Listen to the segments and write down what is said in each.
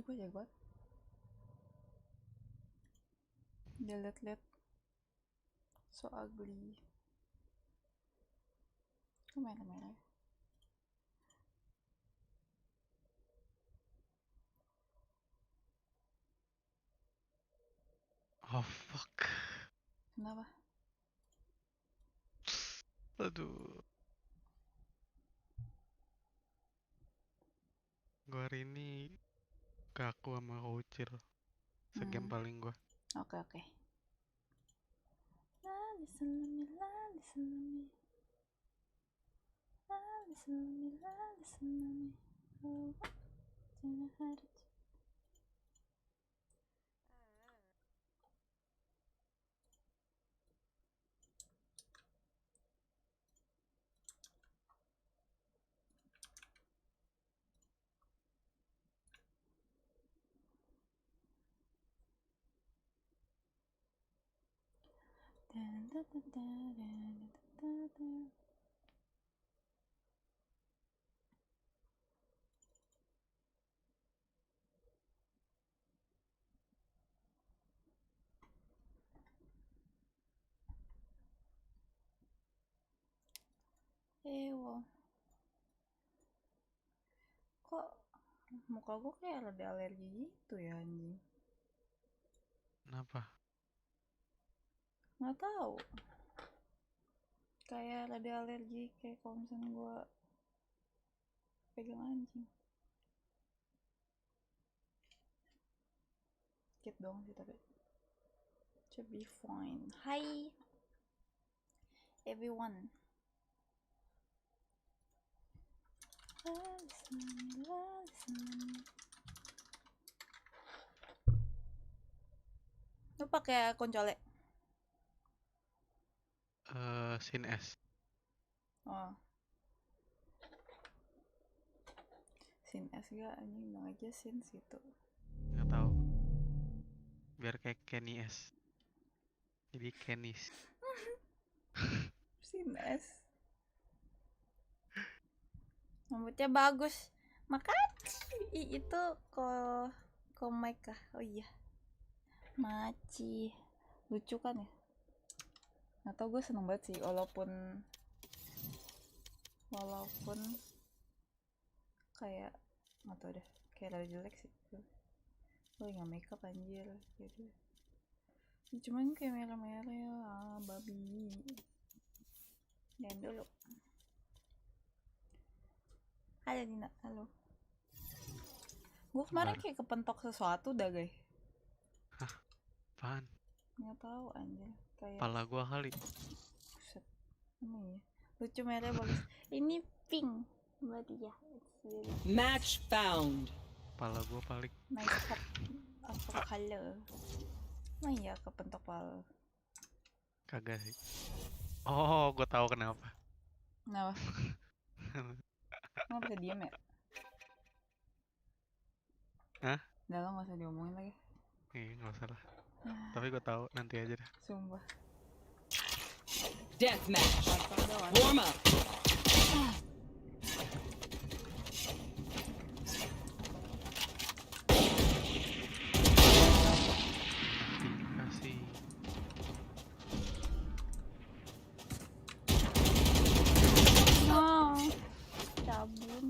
gue jago banget. Dia liat so ugly. Kok merah-merah? Oh fuck. Kenapa? Aduh. Gue hari ini kaku sama Kucir. Segame paling gue. Oke. Lali selami, lali selami. Lali selami, lali selami. Oh, jangan harus. Ewo. Kok muka gue kayak rada alergi gitu ya anjing? Kenapa? Nggak tahu. Kayak rada alergi kayak kalau misalnya gue pegang anjing. Dikit doang sih tapi should be fine. Hi everyone. Lu pakai akun colek? Sin S. Oh, sin S gak anjing, bang aja sin situ. Nggak tahu. Biar kayak Kenny S. Jadi Kenis. Sin S. Rambutnya bagus. Makasih. Itu komik kah? Oh iya. Maci. Lucu kan ya? Nggak tau, gue seneng banget sih walaupun kayak nggak tau deh, kayak rada jelek sih. Gue nggak makeup anjir gitu. Cuman kayak merah-merah ya, babi. Dan dulu. Halo Dina, halo. Gue kemarin kayak kepentok sesuatu dah guys. Hah? Apaan? Nggak tahu anjir. Kayak Pala gua kali. buset. Emang ya. Lucu merah bagus. Ini pink. Berarti ya. Match found. Pala gua paling. Nice pop. Apa color? Emang ya kepentok pal. Kagak sih. Oh, gua tahu kenapa. Kenapa? Nggak bisa diem ya? Hah? Udah lo nggak usah diomongin lagi. Nggak usah lah. Tapi gua tahu nanti aja dah. Sumpah. Deathmatch. Warm up. Kasih. Oh, cabun.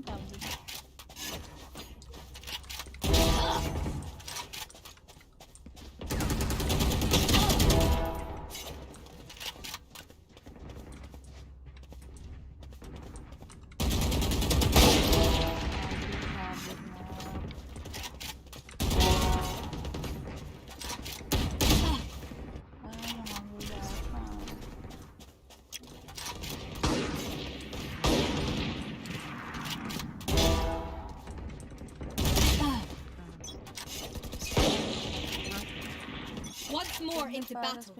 Once more into battle.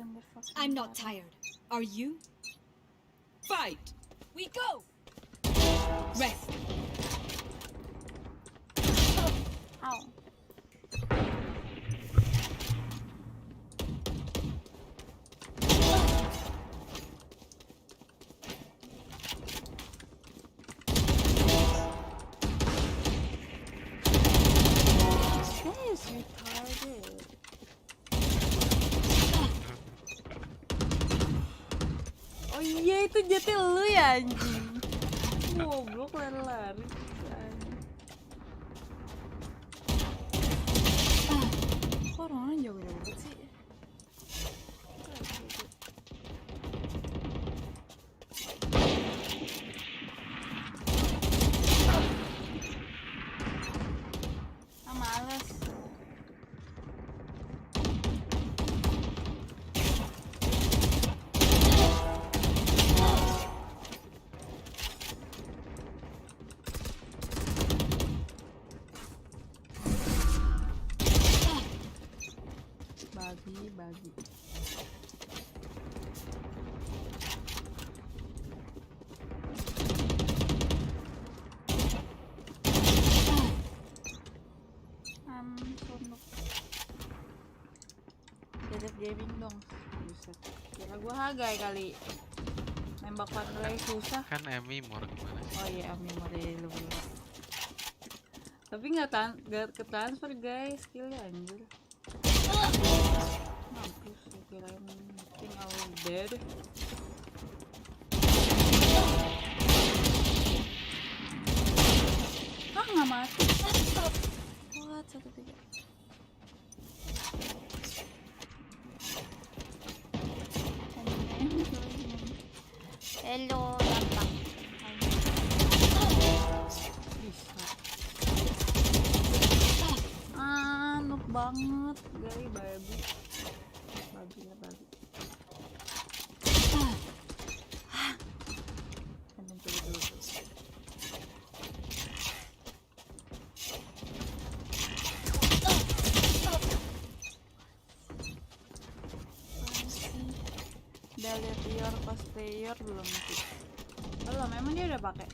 I'm not tired. Are you? Fight. We go! Rest. Ow. Itu jati lu ya anjing. Goblok lari-lari. Kok orang jauh-jauh banget sih? Males. Bagi. Sonok. Dedek gaming dong. Buset. Kira gua hagai kali. Nembak partner susah. Kan Emi more gimana sih? Oh iya, Ami mau dari lu. Tapi nggak ke transfer guys, skillnya anjir. Mampus, kirain thing I was dead. Ah, nggak mati. What? 1-3. Hello, dampak. Bisa. Noob banget, guys, babi. Babi. Udah lihat your cosplayer belum sih? Belum, memang dia udah pakai.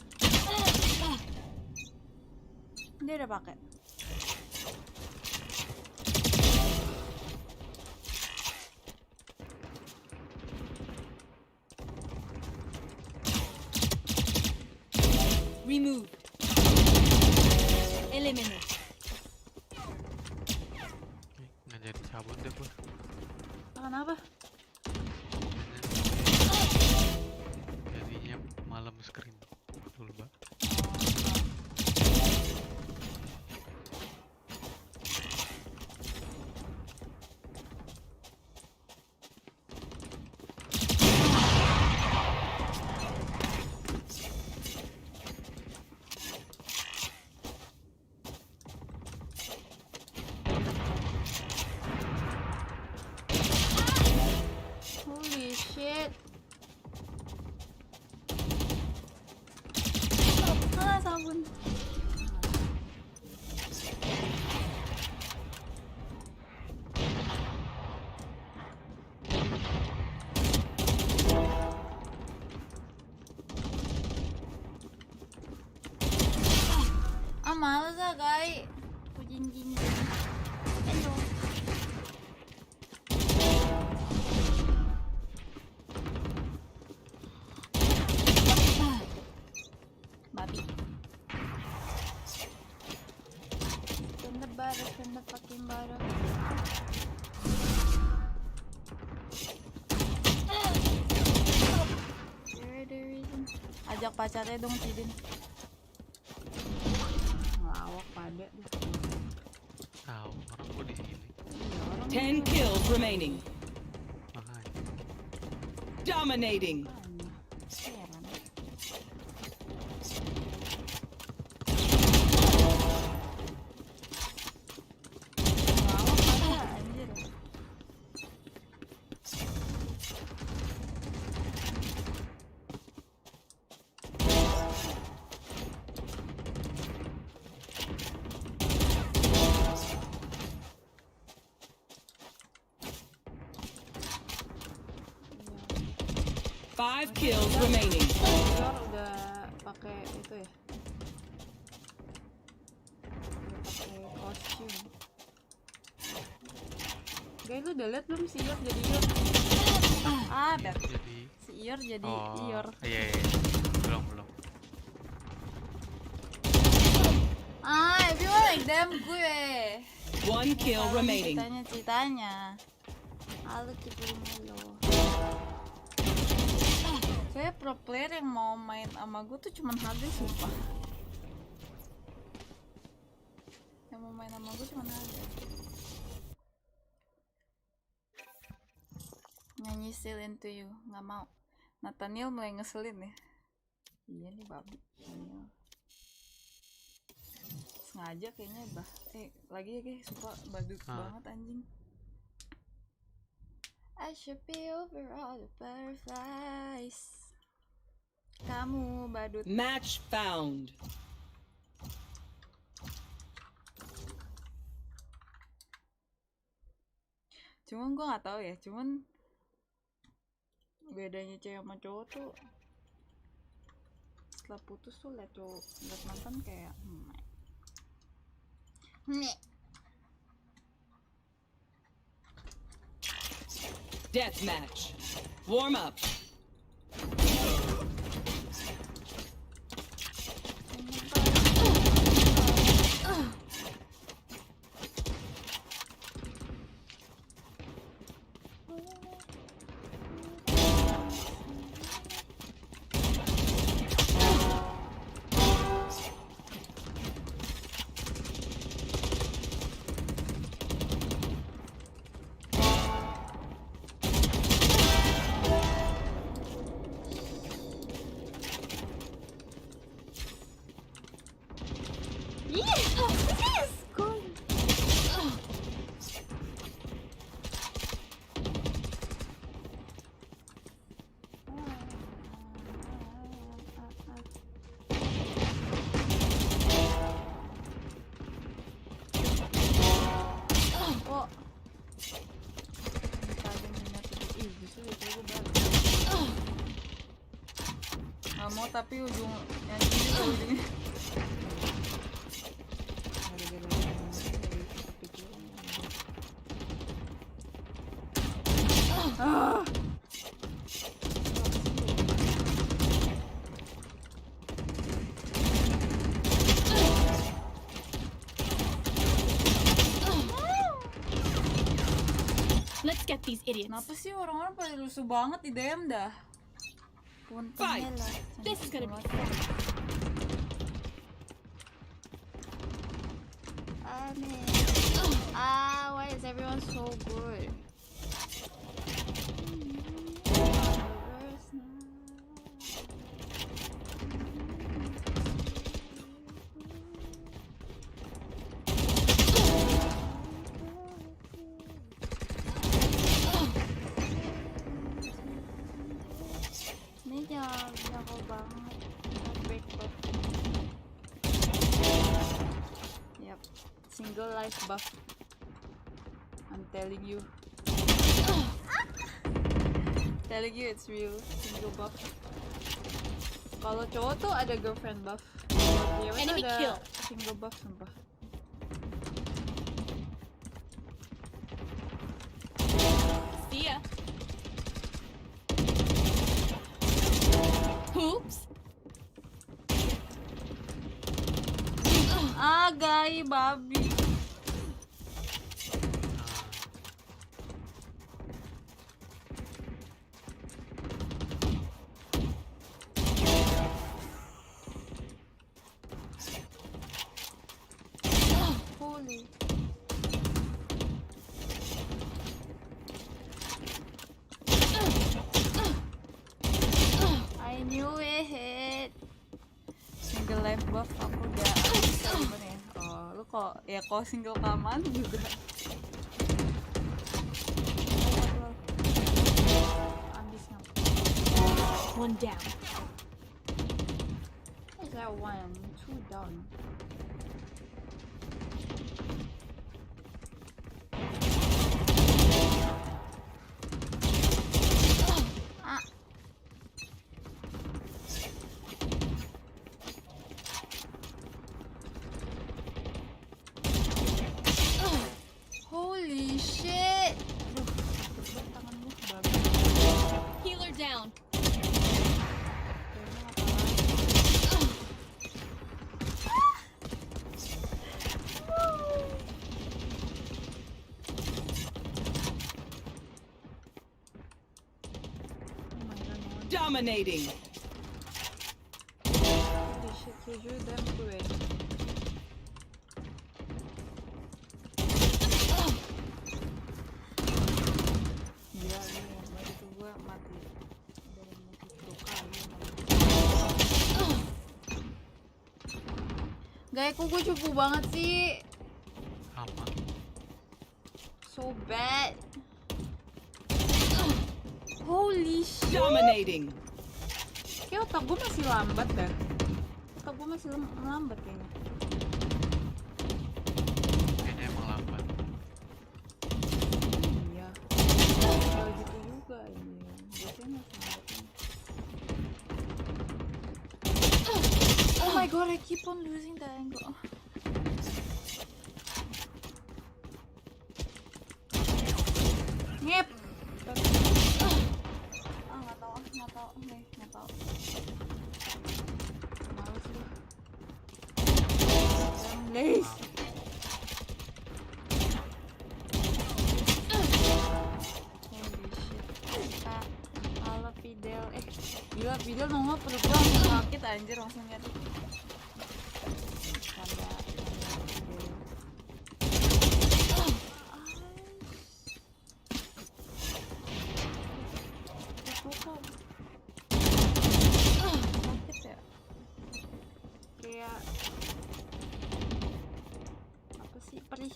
Remove. Eliminate. Nggak jadi sabun deh gua. Kenapa? Jadinya malam screen dulu Mbak. Holy shit. Sabun. Males guys. Jing. Hello. Babi. Stand fucking baru. Ajak pacarnya dong Cidin. Ngelawak pada deh. Tahu orang gua di sini. 10 kills remaining. Makanya. Dominating. Heran. Ngelawak pada anjir. Five kills remaining. Jor udah pakai itu ya. Udah pakai kostum. Guys, lu udah liat belum si Ior jadi Ior? Bet. Jadi Si Ior jadi oh, Ior. iya. Belum. Everyone like them gue. One kill remaining. Ceritanya. Halo, kipulin lo. Soalnya pro player yang mau main sama gue tuh cuman Hades, sumpah. Yang mau main sama gue cuman Hades. Nyanyi Still Into You, nggak mau. Nathaniel mulai ngeselin ya. Iya nih babi Nathaniel. Sengaja kayaknya lagi ya guys, suka badut banget anjing. I should be over all the butterflies. Kamu badut. Match found. Cuman gue nggak tahu ya, cuman bedanya cewek sama cowok tuh setelah putus tuh liat mantan kayak Deathmatch. Warm up. Nggak mau tapi ujungnya juga ujungnya. Let's get these idiots. Kenapa sih orang-orang pada rusuh banget di DM dah? Puntengnya lah. This is gonna be fun. Why is everyone so good? Ini jago banget. Break buff. Yep, single life buff. I'm telling you. Telling you it's real. Single buff. Kalau cowok tuh ada girlfriend buff. Kalau cewek tuh Enemy ada kill. single buff, sumpah. See ya. Oops. Gay babi. Holy. I knew it. Single life buff aku udah gimana ya? Oh, lu kok ya kok single kaman juga. Ambis ngapa? One down. Is that one? Two down. Holy shit. Aduh, tangan gue babi. Healer down. Dominating. Holy shit, j'ai joué d'un coup, ouais. Gila, ini yang itu gua mati. Dari musuh luka, Guys, kok gue cupu banget sih? Sama. So bad. Holy shit. Dominating. Kayak otak gue masih lambat dah. Otak gue masih lambat kayaknya. Kayaknya emang lambat. Iya. Gak gitu juga ini. Biasanya masih lambat ini. Oh my god, I keep on losing the angle. Ngep. Nggak tahu. Nih, nggak tahu. Males lu. Please. Holy shit. Halo Fidel. Gila Fidel nongol perut gua langsung sakit anjir langsung nyari. Tanda Fidel. Sakit ya? Kayak apa sih? Perih.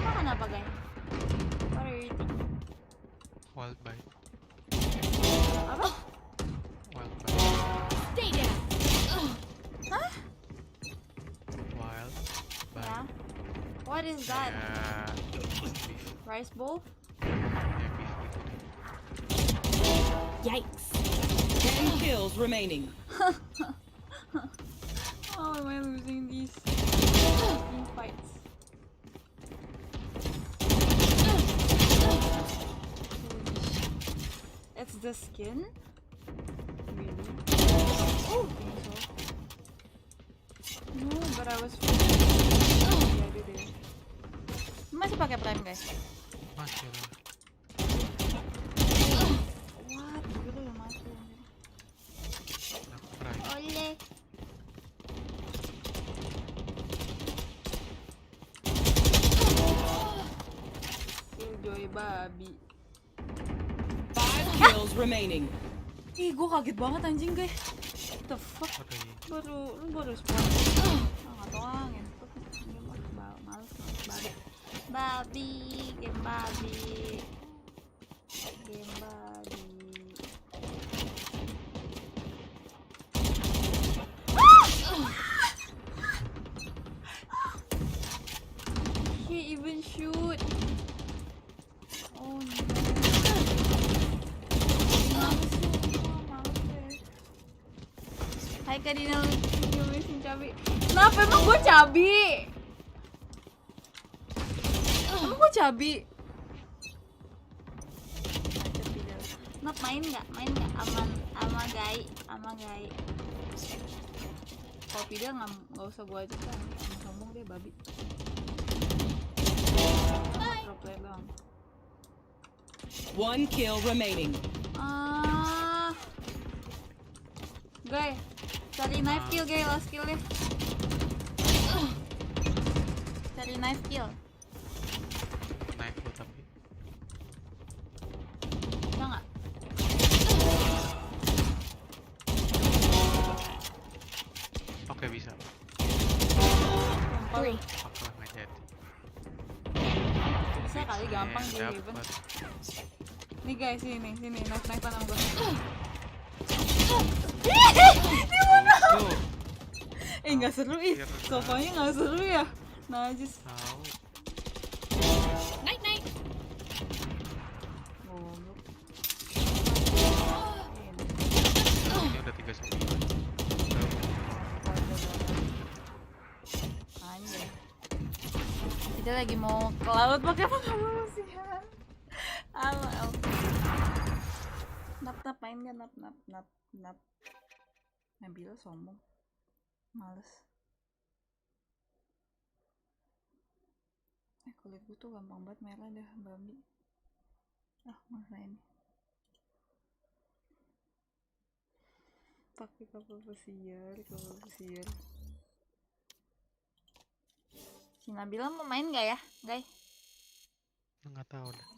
Makan apa guys? What are you eating? Wild bite. Apa? Wild bite. Stay down. Hah? Wild bite. Ya. What is that? Beef. Rice bowl? Ya beef gitu deh. Yikes. 10 kills remaining. How am I losing these fights? It's the skin? Really? Oh, I think so. No, but I was yeah, deh. Masih pakai prime guys? Masih lah. What? Gila ya masih anjir. Kenapa prime? Oleh. Killjoy babi. 5 kills remaining. Ih, gue kaget banget anjing guys. What the fuck? Aduh, Lu baru spawn. Nggak tau ah, ngentot. Males babi. Babi, game babi. Game babi. He even shoot. Oh no. Males deh. Hai Kak Dina, mesin cabi. Kenapa emang gue cabi? Emang gue cabi? Nop main nggak? Ama gai. Kalau Fidel nggak usah gue ajak kan, sombong dia babi. Pro player doang. 1 kill remaining. Guys, cari knife kill guys, last kill deh. Cari knife kill. naik gua tapi. Bisa nggak? Oke bisa. Gampang. Oke lah nggak jadi. Bisa kali gampang Eh, di dapet. event. Nih guys, sini, knife-knifean sama gue. Tuh, Nggak seru ih, Hampir sofanya nggak seru ya. Najis. tahu. Night night. Goblok. Ini udah 39. Anjay. Kita lagi mau ke laut pakai penghalusian. Halo El. Nap main gak nap. Nabila sombong. Males. Kulit gue tuh gampang banget merah dah babi. Masa ini pakai kapal pesiar. Si Nabila mau main gak ya, guys? Nggak tahu dah.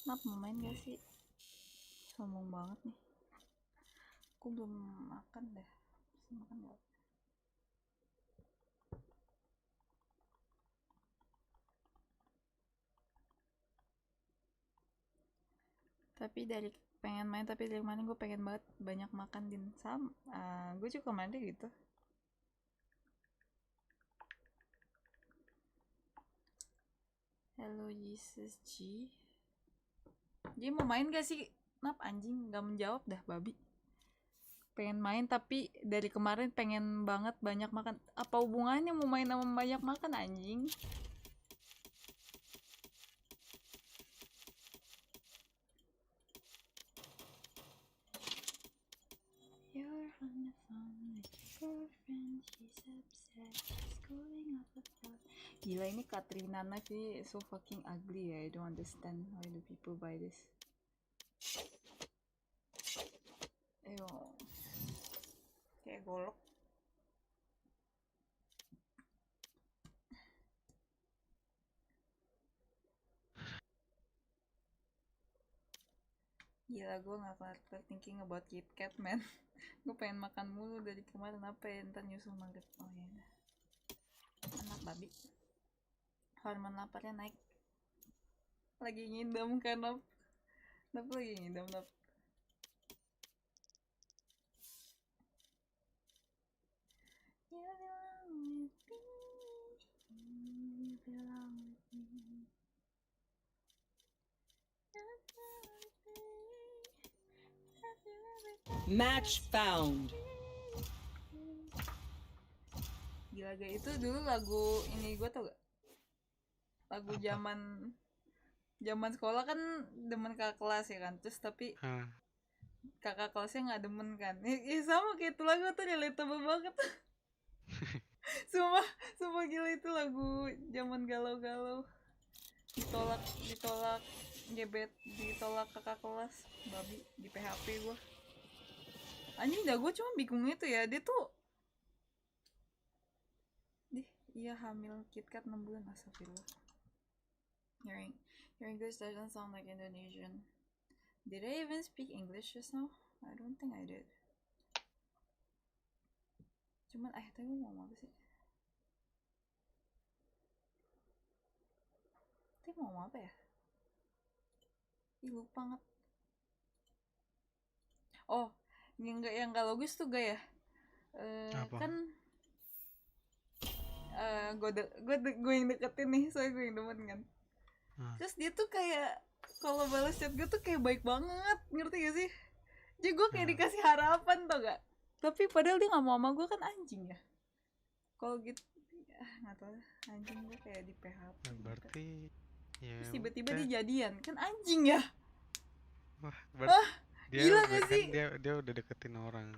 Nap mau main gak sih? Sombong banget nih. Aku belum makan dah. Masih makan gak? Tapi dari pengen main, tapi dari kemarin gue pengen banget banyak makan din sam. Gue juga kemarin gitu. Hello Jesus G. Dia mau main gak sih? Nap anjing gak menjawab dah babi. Pengen main tapi dari kemarin pengen banget banyak makan. Apa hubungannya mau main sama banyak makan anjing? You're on the phone with your girlfriend, she's upset, she's calling off the phone. Gila ini Katrina sih so fucking ugly ya. I don't understand why do people buy this. Ayo. Kayak golok. Gila gue gak kelar thinking about KitKat man. Gue pengen makan mulu dari kemarin. Apa ya ntar nyusul maghrib. Oh ya udah. Anak babi. Hormon laparnya naik. Lagi ngidam kan Nap. Nap lagi ngidam Nap. You belong with me. You belong with me. Match found. Gila gak itu dulu lagu ini gue tau gak? Lagu Apa? zaman sekolah kan demen kakak kelas ya kan. Terus tapi Hah. kakak kelasnya nggak demen kan. Ya sama kayak itu lagu tuh relatable banget. Sumpah gila itu lagu zaman galau-galau. Ditolak gebet, ditolak kakak kelas. Babi di PHP gue. Anjing dah gue cuma bingung itu ya. Dia tuh iya hamil KitKat 6 bulan. Astagfirullah. Your English doesn't sound like Indonesian. Did I even speak English just now? I don't think I did. Cuman tadi gue ngomong apa sih? Tadi mau ngomong apa ya? Ih lupa banget. Oh, yang gak logis tuh gak ya? Apa? Kan gue yang deketin nih, soalnya gue yang demen kan. Terus dia tuh kayak kalau balas chat gue tuh kayak baik banget, ngerti gak sih? Jadi gue kayak dikasih harapan tau gak? Tapi padahal dia gak mau sama gue kan anjing ya. Kalau gitu nggak tahu anjing gue kayak di PHP. Nah, berarti ya terus tiba-tiba udah. dia jadian kan anjing ya. Wah, berarti dia gila udah gak kan sih? dia udah deketin orang.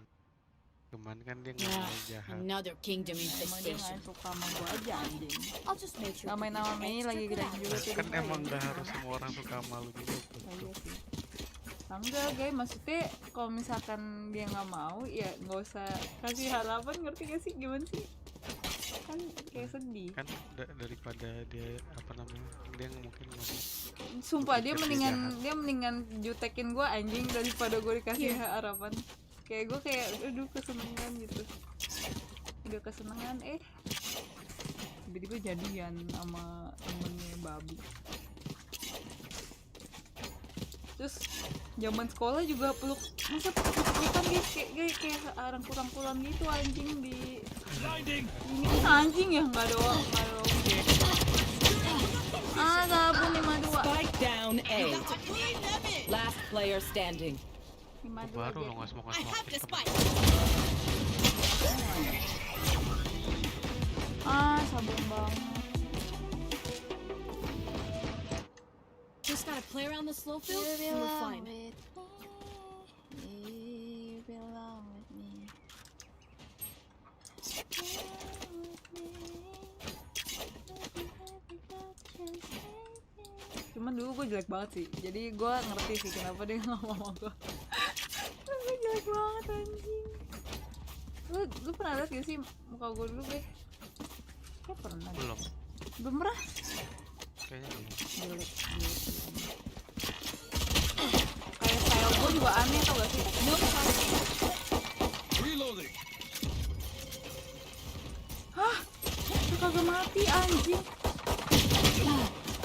Cuman kan dia nggak mau jahat. Another kingdom Emang dia infestation. gak suka sama gue aja anjing. I'll just make sure. Gak main sama Mei lagi gerakin juga tuh. Kan emang gak harus semua orang suka sama lu juga tuh. Oh, iya sih. Enggak guys, maksudnya kalau misalkan dia nggak mau ya nggak usah kasih harapan, ngerti gak sih? Gimana sih? Kan kayak sedih. Kan daripada dia apa namanya, dia mungkin ngomong Sumpah dia berpikir mendingan jutekin gue anjing daripada gue dikasih harapan. Kayak gue kayak aduh kesenengan gitu. Udah kesenengan tiba-tiba jadian sama temennya babi. Terus zaman sekolah juga masa pelukan guys kayak rangkul-rangkulan gitu anjing di ini anjing ya nggak ada gabung 52 Spike down A. Last player standing. 52 baru lo aja. nggak semua Sabun banget. Just gotta play around the slow field and we're fine. You belong with me. Cuman dulu gue jelek banget sih, jadi gue ngerti sih kenapa dia nggak mau sama gue. Gue jelek banget anjing. Lu pernah liat gak sih muka gue dulu, Be? Kayak pernah. Belum. Belum pernah? Kayaknya belum. Jelek. Kayak style gue juga aneh tau gak sih? Reloading. Hah? Udah kagak mati anjing.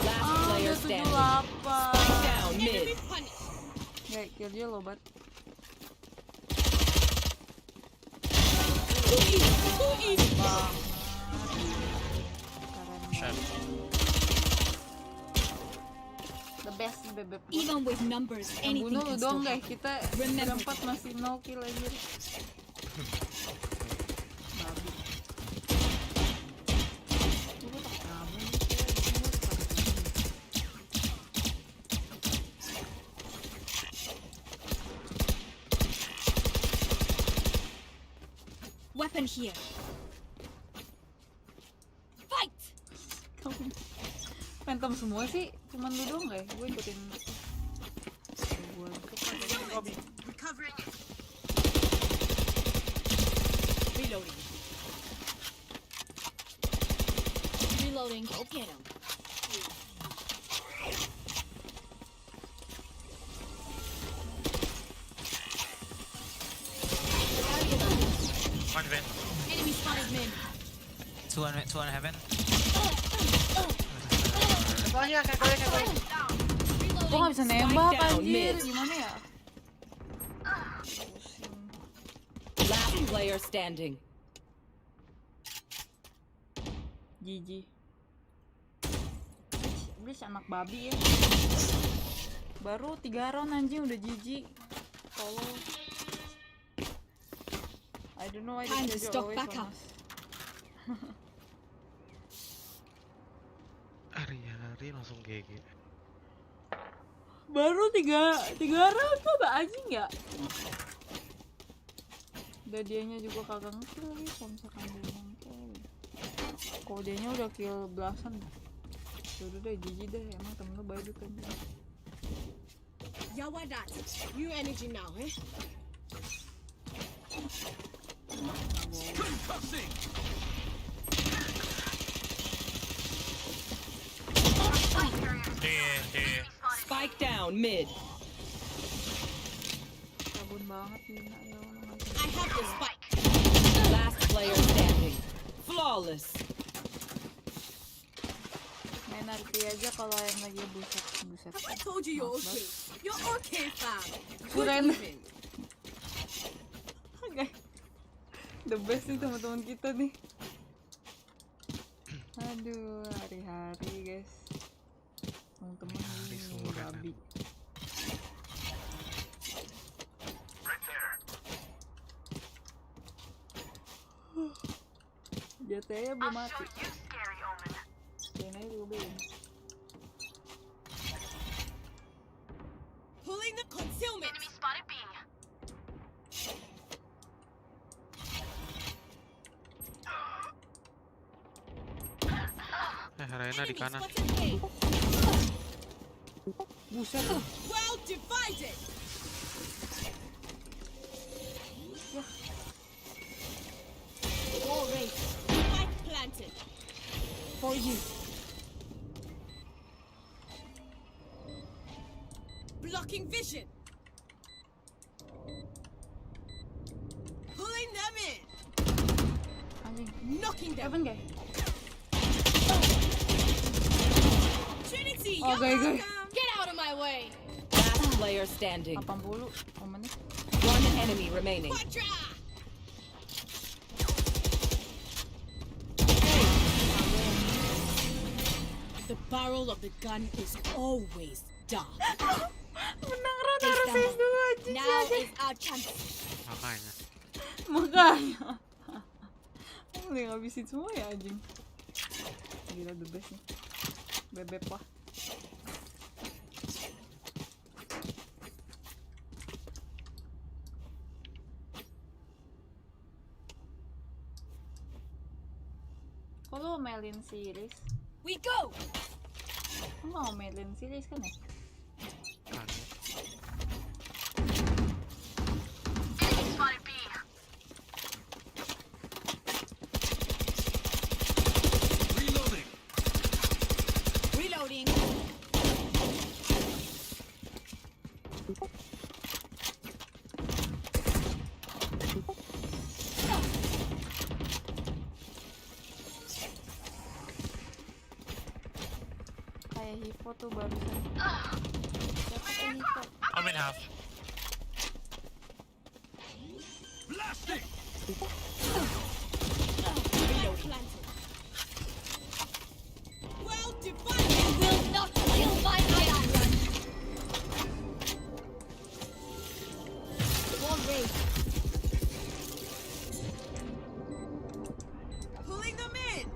Last player Udah standing. 78. Down mid. Enemy punished. Gak, kill dia loh, Bat. The best bebek gua. Even with numbers, Yang anything bunuh lu can dong still guys, happen. kita Remember berempat masih 0 kill aja. Babi. Gua tak kamu nih, Weapon here. Fight! Phantom semua sih, cuman lu dong guys, gue ikutin. Gue Recovering it. Reloading. Reloading. Go get him. One vent. Enemy spotted mid. Two on heaven. Gue gak bisa nembak down anjir, mid. gimana ya? Last player standing. GG. Blis anak babi ya. Baru 3 round anjing udah GG. Tolong. I don't know why Time to this stock always back on up. us. Hari-hari langsung GG. Baru 3 round tuh gak anjing ya? Udah dianya juga kagak nge-kill lagi kalau misalkan dia nge-kill. Kalau dianya udah kill belasan. Udah deh GG deh, emang temen lu baik kan. Yeah, what that? New energy now, eh? Concussing. Yeah. Spike down mid. Sabun banget Nina ya Allah. I have the spike. Last player standing. Flawless. Main arti aja kalau yang lagi buset. Have I told you you're okay? You're okay, fam. Keren. Moving. Guys, the best nih teman-teman kita nih. Aduh, hari-hari guys. Teman-teman Hari ini sore, babi. Jatanya belum mati. Jatanya juga belum. Pulling the concealment. Enemy spotted B. Reyna di kanan. Buset tuh. Well divided. Wall raised. Spike planted. For you. Blocking vision. Pulling them in. Anjing. Knocking them. Kapan guys? Trinity, Oh, you're guys. welcome. Get out of my way. Last player standing. 80 menit. One enemy remaining. Quadra. The barrel of the gun is always dark. Menang round harus sis dulu anjing. Now is our chance. Makanya. Makanya. Boleh ngabisin semua ya anjing. Gila the best nih. Bebek wah. Kok lu melin si Iris? We go. Mau main series kan ya? Kaget. Reloading. Kayak Hipo tuh barusan. Siapa tuh Hipo? I'm in half. Reload planted. Well divided. You will not kill my ally. Wall raised. Pulling them in.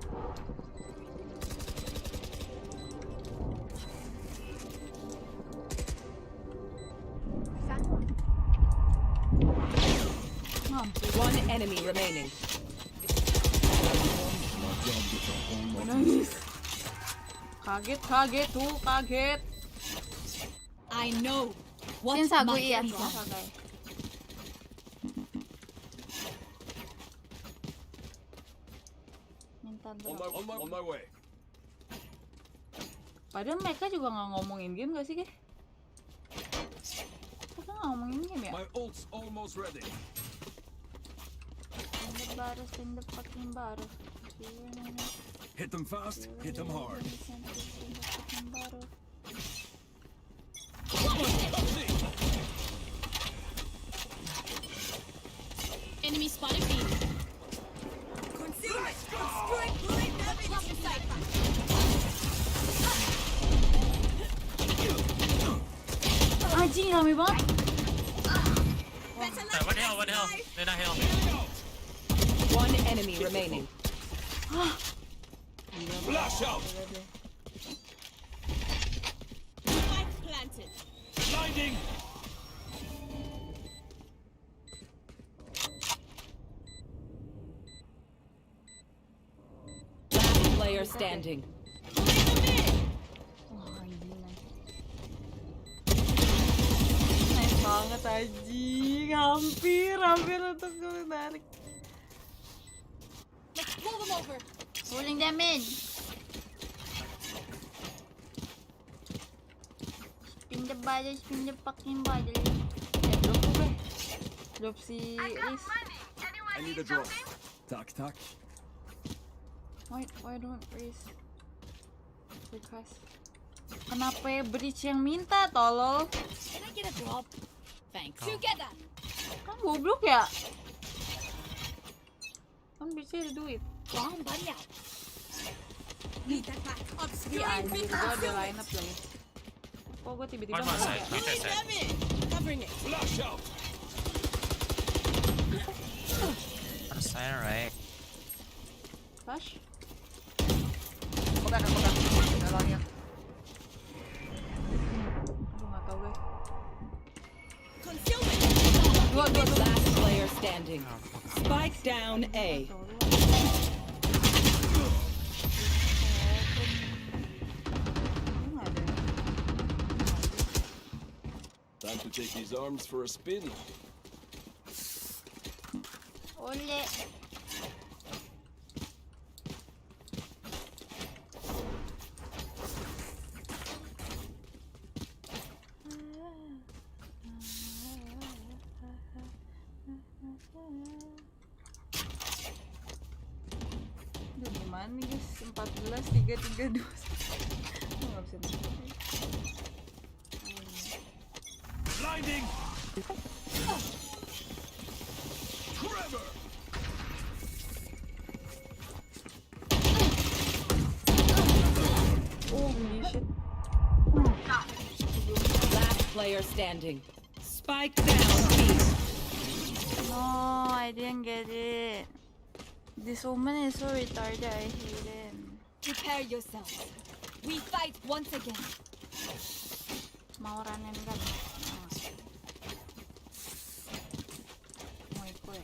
One enemy remaining. Nangis. Kaget tuh, kaget. I know what Sin sagu must iya, be sin done. sagay. Minta drop. On my way. Padahal mereka juga nggak ngomongin game gak sih, Ge? Mereka nggak ngomongin game ya? My ult's almost ready. In the fucking bottle. Hit them fast, hit them hard. Enemy spotted B. Concealment. Obscuring great damage. Drop the sight. Anjing rame banget. One hill. Then a hill. One enemy remaining. Flash out. Spike planted. Blinding. Last player standing. Wah, anjing. Nice banget anjing. Hampir untuk gue narik. Let's pull them over. Pulling them in. Spin the fucking bottle. Drop gue. Drop si Riz. I need a drop. Tack. Why don't Riz request? Kenapa ya Bridge yang minta, tolol? Can I get a drop? Thanks. Oh. Together. Kan goblok ya? Kan bisa ada duit. Bomb buddy out. Need that back. Di Obscuring anjir, big gue ada line up lagi. Kok gue tiba-tiba One more nggak side. ya? Right side. them in. Covering it. Flash out. On side, right. Flash? Aku back. Udah lagi ya. Aduh, nggak tahu guys. Concealment. Dua. Last player standing. Spike down A. Time to take these arms for a spin. Ole. Duh, gimana nih guys? 14, 3, 2. Nggak bisa nembak. Blinding. Trevor. Holy shit. Last player standing. Spike down B. No, I didn't get it. This woman is so retarded, I hate it. Prepare yourselves. We fight once again. Mau ranen kan? Mau ikut ya?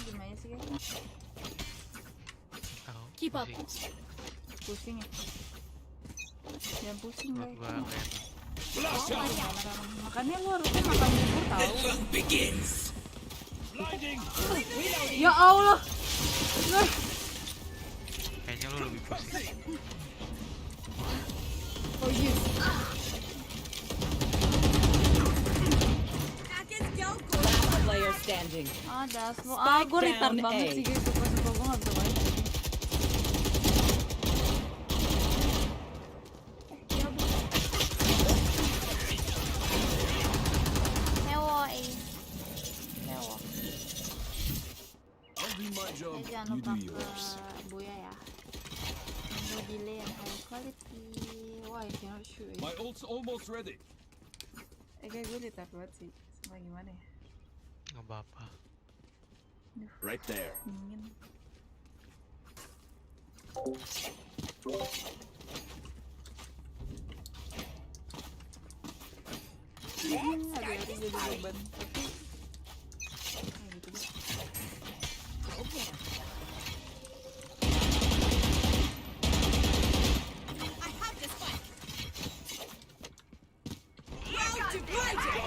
gimana sih guys? Tahu. Keep up. Pusing ya? Jangan pusing Buat guys. gua kayak Blast out. Makanya lu harusnya makan bubur tahu. Begins. Blinding. Ya Allah. kayaknya lu lebih pusing. Oh iya. Last player standing. Das lo. Spike Gue retard down banget A. sih guys. Sumpah gue gak bisa main. I'll do my job. Jangan You lupa do ke yours. Buya ya. Tunggu delay yang high quality. Wah, I cannot shoot. My ult's almost ready. Kayak gue retard banget sih. Sama gimana ya? Nggak apa-apa. Right there. Dingin. Hari-hari jadi beban. Tapi kayak gitu deh. I have this fight. Round divided.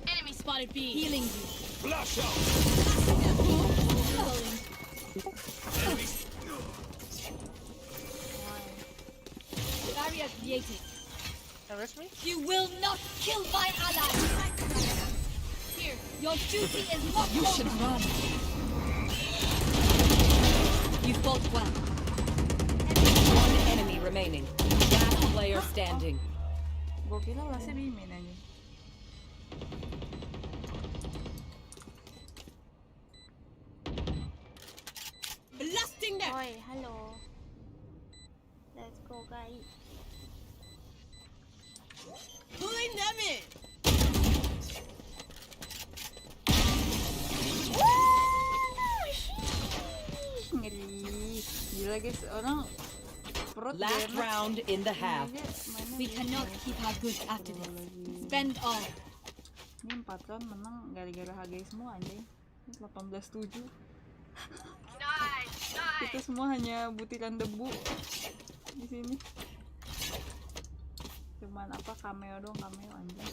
Enemy spotted B. Healing you. Flash out. Barrier created. Arrest me? You will not kill my ally. Here, your duty is not You over. should run. You fought well. One enemy remaining. Last player standing. Gue kira lasnya bimin aja. Blasting them. Oi, halo. Let's go guys. Pulling them in. Ngeri. Gila guys, orang perut Last dia enak. round in the half. Aja mainnya We gini, cannot guys. keep our goods after this. Lagi. Spend all. Ini 4 round menang gara-gara HG semua anjing. 18-7. Kita semua hanya butiran debu di sini. Cuman apa cameo dong, cameo anjing.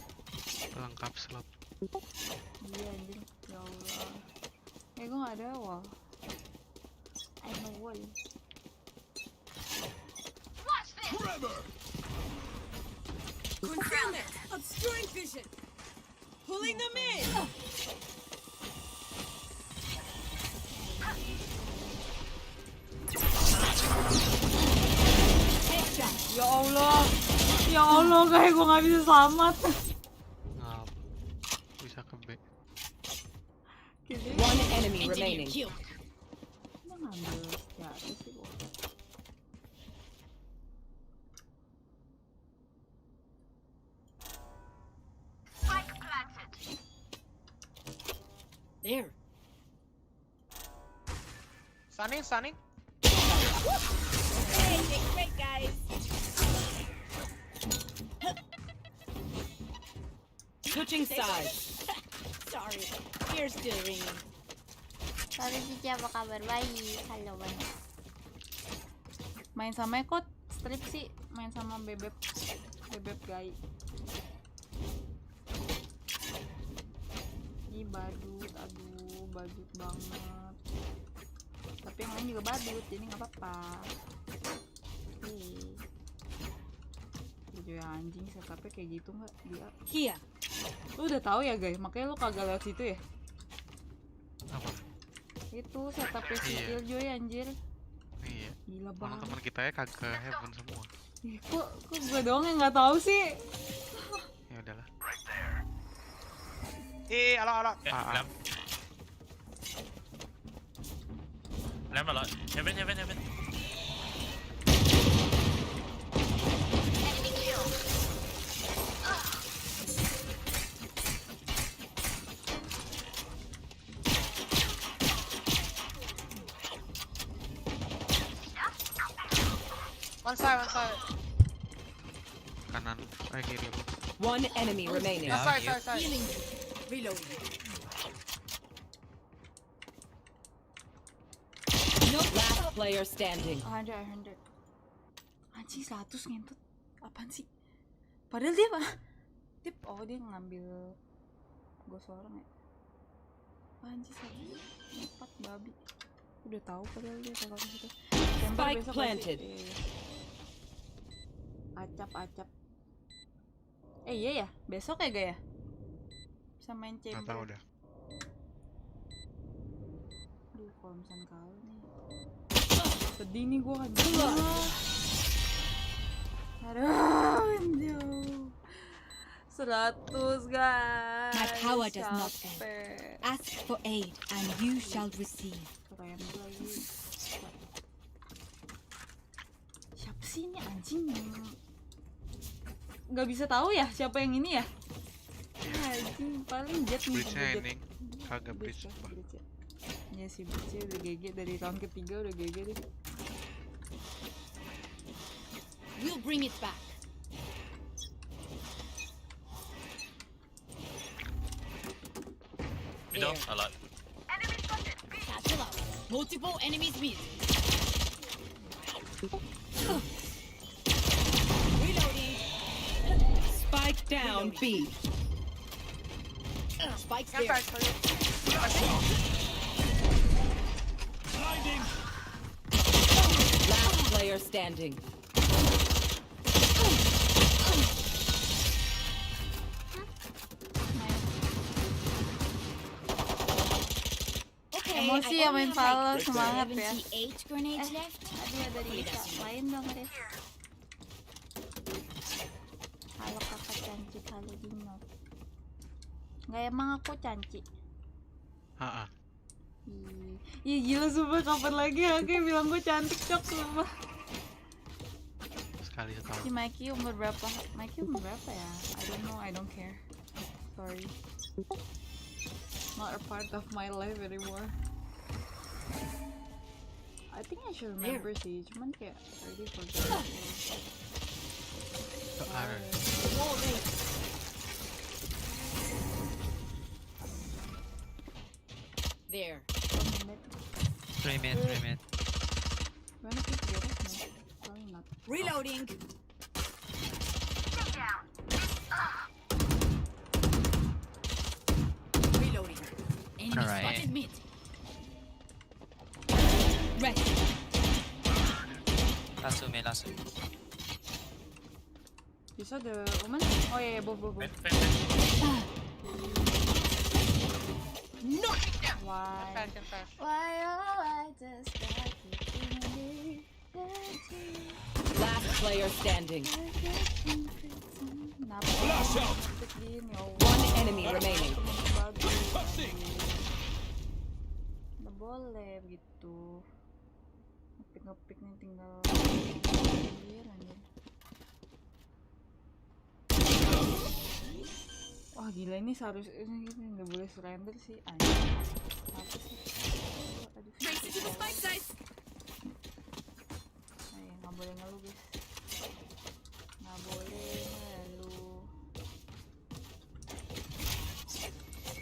Pelengkap slot. Iya anjing. Ya Allah. Gue gak ada wall. I know wall. Forever. Concealment. Obscuring vision. Pulling them in. Headshot. Ya Allah. Ya Allah kayak gue gak bisa selamat. Ngap. Bisa ke B. Gitu. One enemy Engineer remaining. kill. Dia ngambil ya itu sih gue. There. Stunning. Hey, great guys. Switching sides. Sorry, ears still ringing. Sorry Cici, apa kabar? Baik, halo banyak. Main sama Ekot, strip sih. Main sama Bebep Gai. Ih badut, aduh badut banget. Tapi yang lain juga badut, jadi nggak apa-apa. Video anjing setupnya kayak gitu nggak dia? Here. Lu udah tahu ya guys, makanya lu kagak lewat situ ya? Apa? Itu setupnya si Iya. Killjoy anjir. Iya. Gila Orang banget. teman kita ya kagak heaven semua. Ih, kok gue doang yang nggak tahu sih? Ya udahlah. Ala. Ah. Lamp. Lamp a lot. Heaven. One side. Kanan, kiri lu. One enemy remaining. Side. Healing. Reloading. player standing. 100. Anjing 100 ngentut. Apaan sih? Padahal dia dia ngambil gua seorang ya. Anjing 104 babi. Udah tahu padahal dia bakal ke situ. Spike planted. Acap. Iya ya, besok ya gak ya? Bisa main Nggak chamber. tahu dah. Aduh, kalau misalnya kalah nih. Sedih nih gua kan. Aduh, jauh. 100 guys. My power does not Capek. Ask for aid, and you shall receive. Keren lagi. Siapa sih ini anjing? Nggak bisa tahu ya siapa yang ini ya? Anjing paling jet nih. Bridge-nya ini kagak bridge. Pak. Ya sih bridge udah GG dari tahun ketiga udah GG deh. We'll bring it back. Middle, a lot. Satchel out. Multiple enemies mid. Reloading. Spike down B. Spike's Can there. flash for you. Blinding. Last player standing. Okay, Emosi I ya only main have Valo, like semangat ya. 78 grenades left. Aduh ada Risa, lain dong Riz. Halo kakak cantik, halo Dino. Nggak emang aku cantik. Ah. Ih gila sumpah kapan lagi aku bilang gue cantik cok sumpah. Sekali setahun. Si Mikey umur berapa? Mikey umur berapa ya? I don't know, I don't care. Sorry. Not a part of my life anymore. I think I should remember sih, cuman kayak already forgot. There. 3 mid. Wanna keep together? No, probably not. Reloading. Reloading. Enemy Alright. spotted mid. Rest. Last two. You saw the woman? Oh yeah, both. Mid. Knock it down. Why? Can flash. Why oh I just got you. Last player standing. Flash out. One enemy remaining. Passing. Nggak boleh begitu. Ngepik nih tinggal. Anjir. Wah gila ini seharusnya ini nggak boleh surrender sih. Anjir. Apa sih? Aduh. Trace to the spike size. Nggak boleh ngeluh guys. Nggak boleh ngeluh.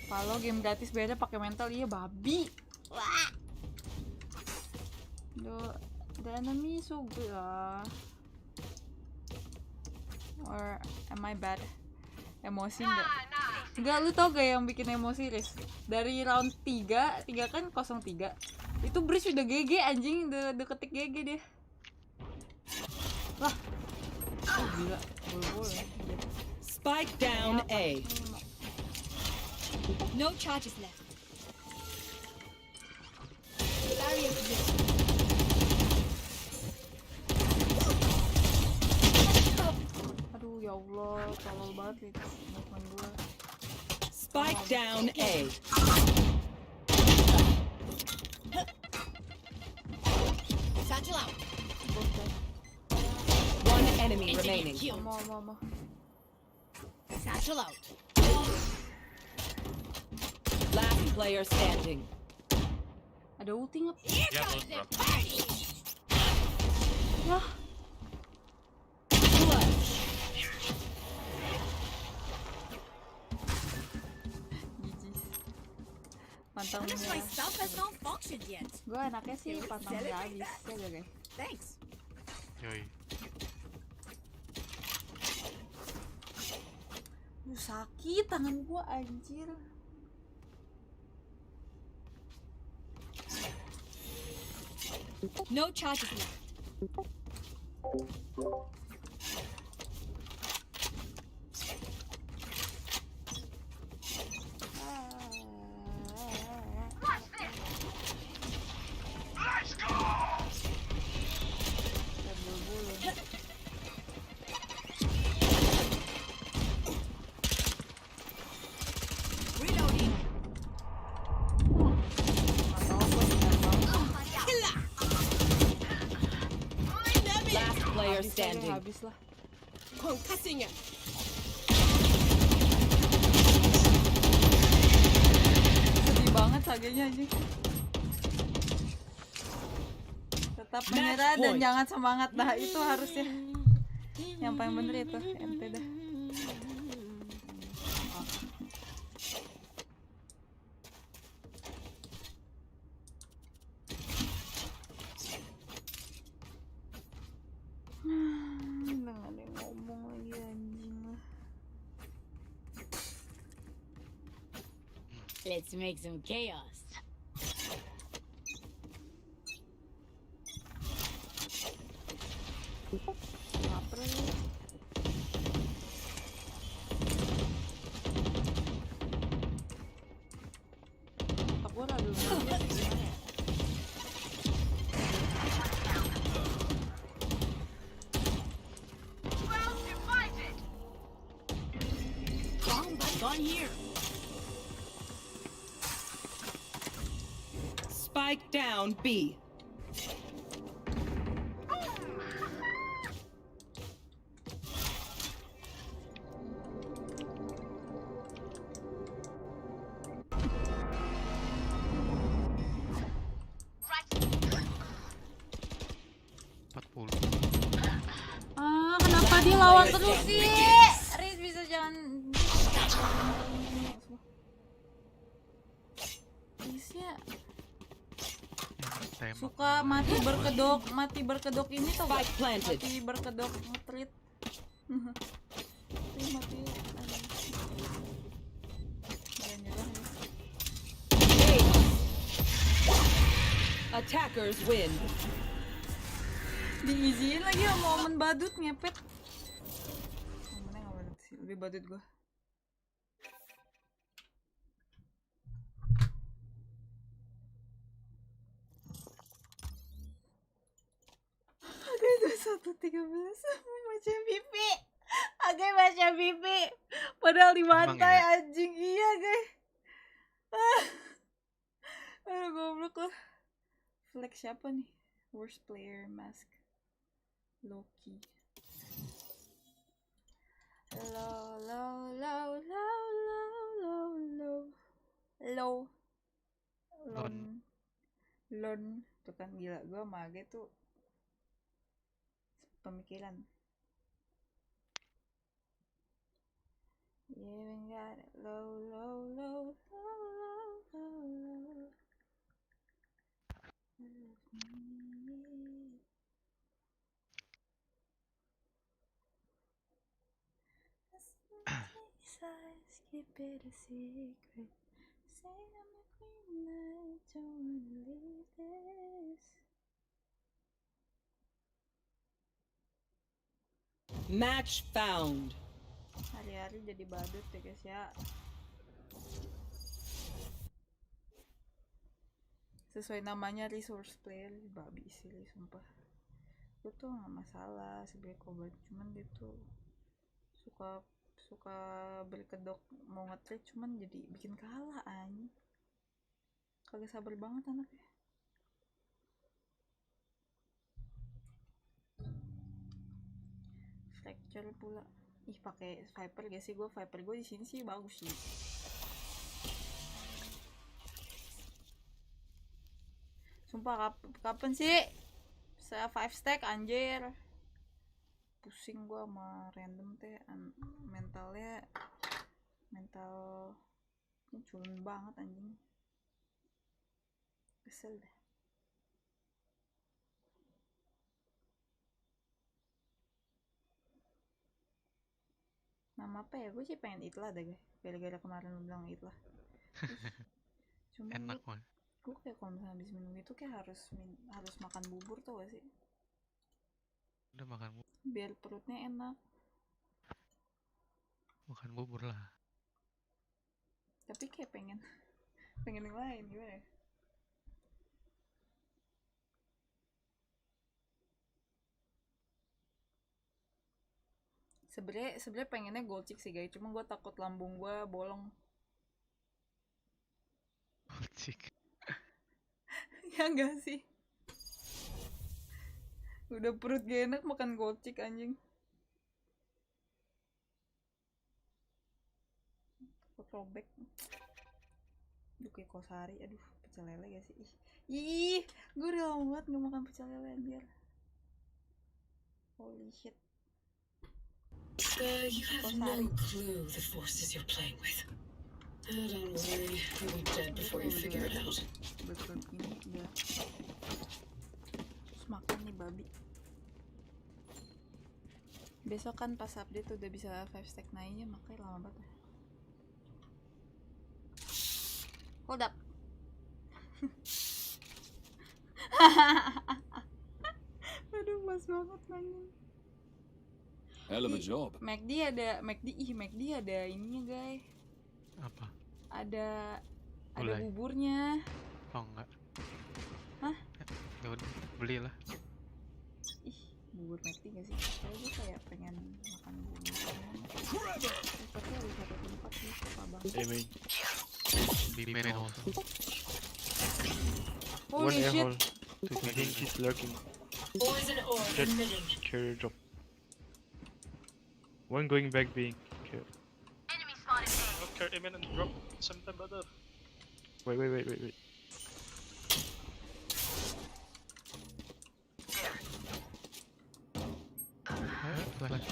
Kalau game gratis beda pakai mental iya babi. Wah. The enemy so good or am I bad? Emosi enggak? Enggak, lu tau gak yang bikin emosi Riz? Dari round 3 kan 0-3 itu Breeze udah GG anjing, udah ketik GG dia. Lah. Oh gila, boleh. Spike down A. No charges left. Barrier position. Aduh ya Allah, tolol banget itu movement gua. Spike down A. Satchel out. One enemy Engineer remaining. killed. Mau. Satchel out. Last player standing. Ada ulti nggak? Here Yeah, comes both, the bro. party. Wah. GG. Mantap pantang Wonder if my stuff has malfunctioned yet. gue anaknya sih pantang nggak habis ya gak guys. Thanks. Yoi. Sakit tangan gue anjir. No charges left. Reloading. Last player standing. Habis lah. Concussing it. Sedih banget sagenya anjing. Tetap menyerah dan point. jangan semangat. Dah itu harusnya. Yang paling bener itu ente dah. Nggak ada yang ngomong lagi anjing lah. Let's make some chaos. Lapar nih. Otak gua rada gimana ya? Gone here. Spike down B. Kenapa dia lawan terus sih? Riz bisa jangan. Riznya Tembak. suka mati berkedok ini tau gak? Spike planted. Mati berkedok nge-treat. Ini mati. Jangan nyerah ya. Attackers win. Diizinin lagi sama Omen badut ngepet. Omennya gak badut sih, lebih badut gua. Agak 2113 baca pipi. Agak baca pipi. Padahal dibantai ya? anjing. Iya guys. Aduh goblok lah. Flex siapa nih? Worst player mask. Loki. Low, low, low, low, low, low, low. Low. Lon. Lon. Tuh kan gila, gue sama Age tuh pemikiran. Yeah, we got it. Low, low, low, low, low, low, low. Keep it a secret. Say I'm a queen, I don't wanna leave this. Match found. Hari-hari jadi badut ya guys ya. Sesuai namanya resource player, babi sih sumpah. Gue tuh nggak masalah sebagai korban, cuman dia tuh suka berkedok mau nge-trade, cuman jadi bikin kalah anjing. Kagak sabar banget anaknya. Fracture pula. Ih pakai Viper gak sih? Gue Viper gue di sini sih bagus sih. Sumpah kapan sih? Saya 5 stack anjir. Pusing gua sama random teh, mental culun banget anjing. Kesel dah. Nama apa ya? Gue sih pengen Itlah deh guys. Gara-gara kemarin lu bilang Itlah. Cuma Enak mah. gue kayak kalau misalnya habis minum itu kayak harus makan bubur tuh gak sih? Udah makan Biar perutnya enak. bubur lah. Tapi kayak pengen yang lain gimana ya? Sebenernya pengennya golcik sih guys, cuma gue takut lambung gue bolong. Cik. Ya enggak sih? Udah perut gak enak makan golcik anjing. Robek. Aduh kayak kosari, aduh pecel lele gak sih? Ih, gue udah lama banget gak makan pecel lele anjir. Holy shit. You have no clue the forces you're playing with. Don't worry, you'll be dead before you figure it out. Betul ini udah. Terus makan nih babi. Besok kan pas update udah bisa 5 stack naiknya, makanya lama banget. Hold up. Aduh pas banget nanya. Hell of a job. McD ada ininya guys. Apa? Ada Gulai. buburnya. Oh enggak. Hah? Ya udah, belilah. Ih, bubur McD gak sih? Saya gue kayak pengen makan bubur. Tempatnya ada satu tempat sih, suka banget. Aiming. Bimen also. One Holy air shit. hole. I think he's lurking. Poison orb Jet emitting. carrier drop. One going back being killed. Okay, aim and drop sometime better. Wait. Flash.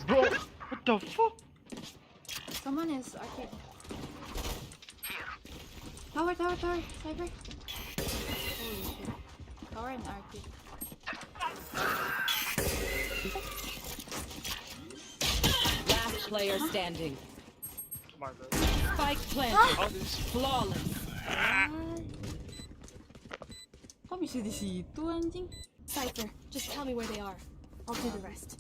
Bro, what the fuck? Someone is arcade. Tower, cyber. Holy shit. Tower and arcade. Last player standing. Come on, bro. Spike planted. All this. Flawless. Kok bisa di situ anjing? Cypher, just tell me where they are. I'll do the rest.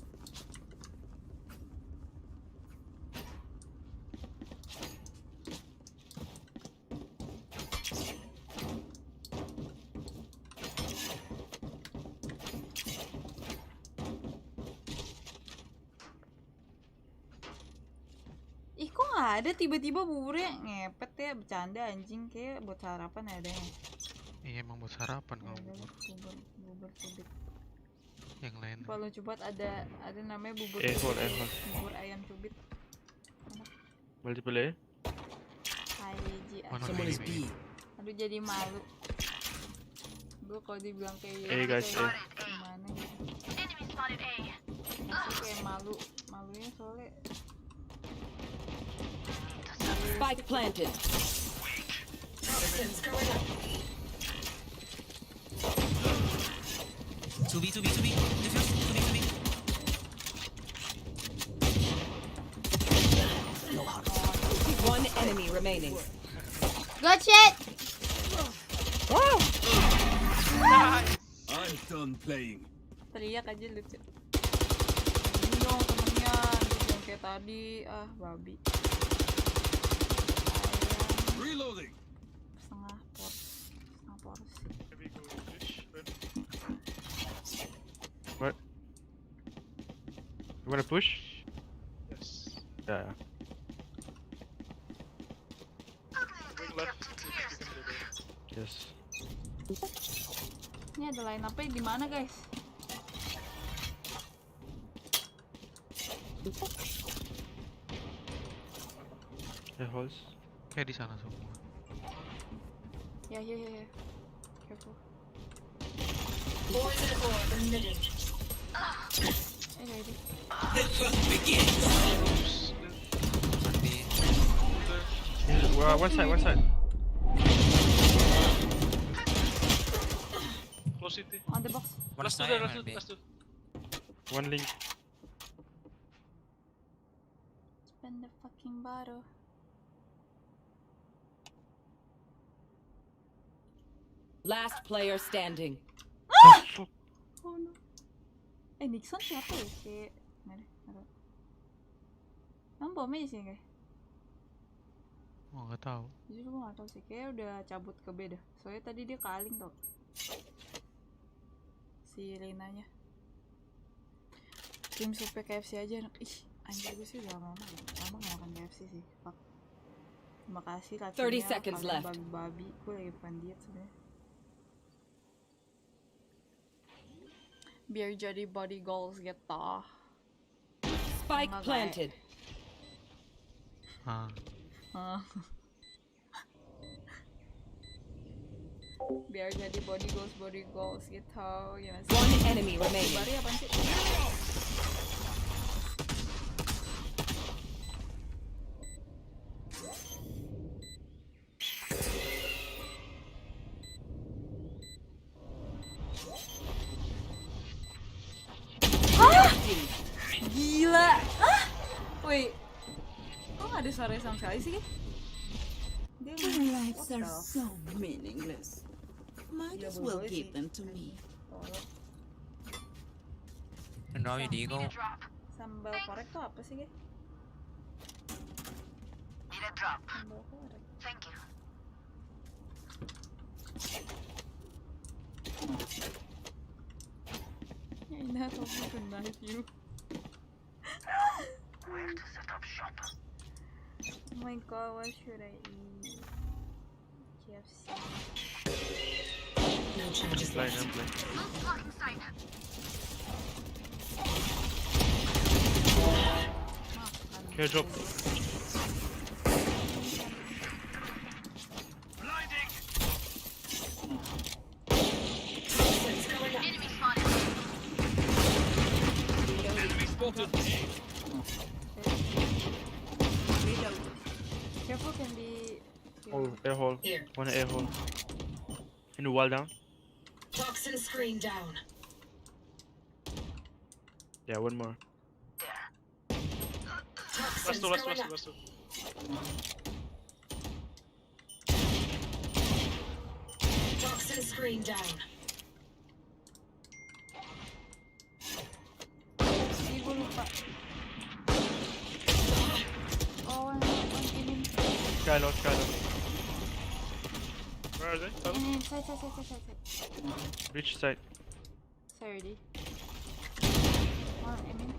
Ih kok nggak ada tiba-tiba buburnya ngepet ya, bercanda anjing, kayak buat sarapan adanya. Iya emang buat sarapan kalau bubur. Bubur cubit. Yang lain. Kalau coba ada namanya bubur Air hole, cubit. air hole. Bubur ayam cubit. Multiple A. Haji. Mana Someone is B? B. Aduh jadi malu. Gue kalau dibilang kayak Hey, guys, kayak gimana gitu. Masih kayak malunya soalnya. Spike planted. Toxins going up. 2B. Diffuse. 2B. One enemy remaining. Good shit. I'm done playing. Teriak aja lucu. Ini dong temennya, yang kayak tadi, babi. Reloading. Setengah porsi. Maybe go fish. Then. What? You wanna push? Yes. Yeah. Going left. If you can do that. Yes. Ini ada line up-nya di mana guys? Air holes. Kayak di sana semua. Ya. Careful. Poison orb emitting. Ready. B. One side, one side. Close city. On the box. One Last two side, there, one last two, B. last two. One link. Spend the fucking bottle. Last player standing. The fuck? Oh no. Nixon siapa ya? Kayak mana? Taruh. Emang bomnya di sini guys? Oh, nggak tahu. Jujur gue gak tau sih, kayaknya udah cabut ke B dah. Soalnya tadi dia kaling tau si Renanya. Tim supe KFC aja. Ih, anjir gue sih udah lama gak makan KFC sih. Fuck. Terima kasih 30 seconds left. Babi, gue lagi bukan diet sebenernya. Biar jadi body goals gitu. Spike Enggak, planted. Ah, Biar jadi body goals gitu. Gimana sih? One enemy remaining. Bari apaan sih? Gila. Hah? Wait. Kok gak ada suara sama sekali sih? Dia Lives are what the so meaningless. Might Yeah, as well boleh give sih. them to me. Tolong. Kenapa ya Deagle? Sambal korek tuh apa sih, guys? Sambal korek. Yeah, I know how to knife you. Oh my god, what should I eat? KFC. No charges Blind, left. I'm blind. Here, drop. Toxins going up. Careful, can be. Oh, air hole. Here. One air hole. In the wall down. Toxin screen down. Yeah, one more. Toxins Last two, going up. last two. Toxin screen down. Ih, gue lupa. Oh, ini. Skylock, Skylock. Where are they? Oh, Ini, side. Reach side. Sorry, D. I mean,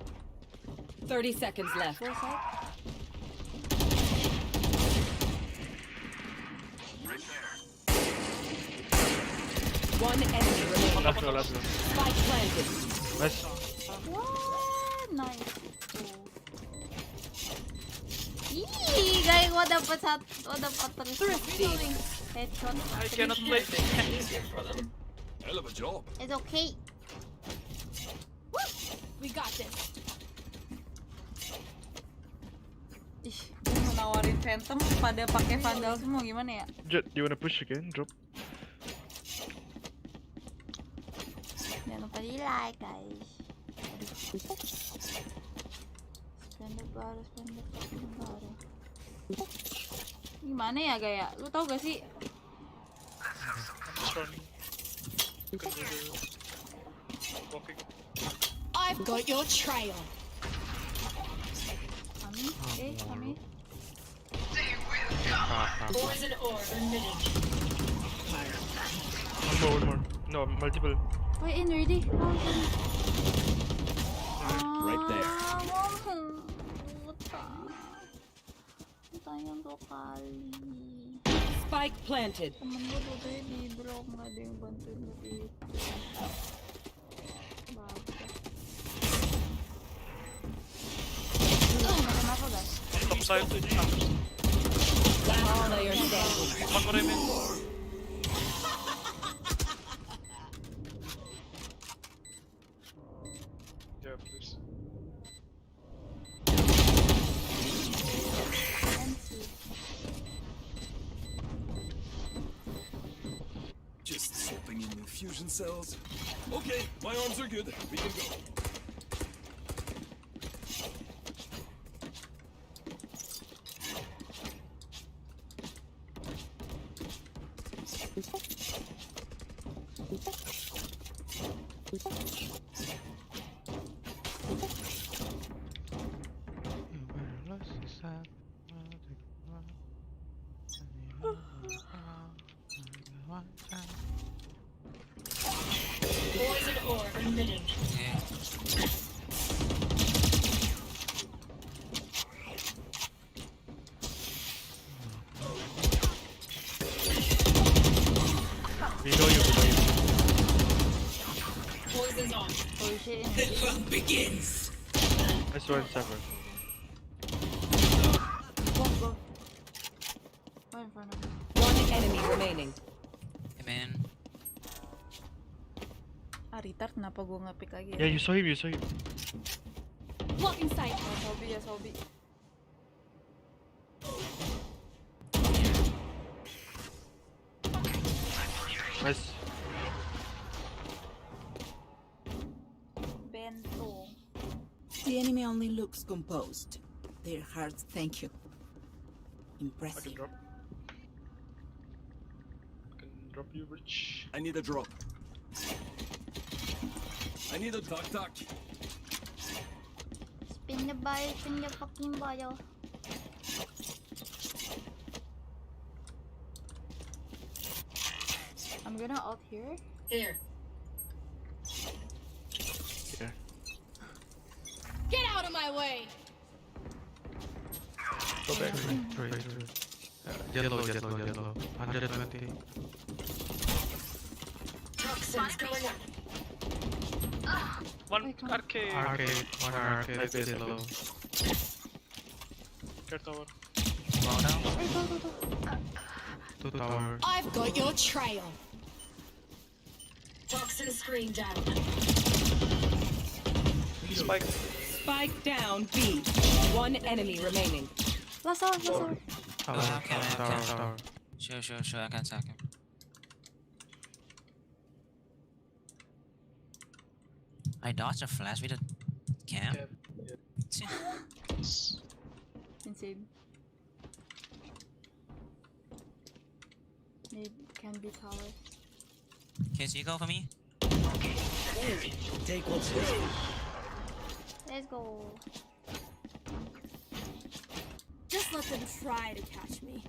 30 seconds left. go side. One enemy remaining. Last row, last row. Spike planted. Nice. What? Nice. Ih, guys, gua dapat terus. Thrifty. Headshot. I cannot play. Easier for them. Hell of a job. It's okay. We got this. Ih, gua mau nawarin Phantom pada pakai Vandal semua gimana ya? Jet, do you wanna push again? Drop. Jangan lupa di like, guys. Spend the fucking bottle. Gimana ya, Gaya? Lu tau gak sih? I'm just running. You can do the walking. I've got your trail. Kami, kami. Poison orb emitting. One more. No, multiple. Wait, in ready. Right there. Tayang 2 kali. Spike planted. Temen gue tuh tadi di drop, nggak ada yang bantuin begitu. Bagus. Kenapa guys? Top side. Last player standing. One more remaining. Yeah, please. MC. Fusion cells. Okay, my arms are good. We can go. Poison orb emitting. Below you, below you. Poison's on. Oh shit. Begins. Nice one, Sever. Go, go. Go in front of me. One enemy remaining. Hey man. Ah, retard, kenapa gue nge-pick lagi ya? Yeah, you saw him, you saw him. Blocking sight. Ya, Sobi ya, Sobi. Nice. Bento. The enemy only looks composed. Their hearts thank you. I can Impressive. drop. I can drop you, Rich. I need a drop. I need a duck. Spin the ball, spin the fucking ball. I'm gonna ult here. Here. Yeah. Get out of my way. Go back. Yellow. 120. Toxins going up. One arcade. One arcade is yellow. Care tower. Fall down. Two tower. I've got your trail. Toxin screen down. Spike. Spike down B. One enemy remaining. Last hour, last hour. Tower. Sure, I can sack him. I dodged a flash with a cam. Insane. Maybe can be tower. Can you go for me? Take what's yours. Let's go. Just let them try to catch me.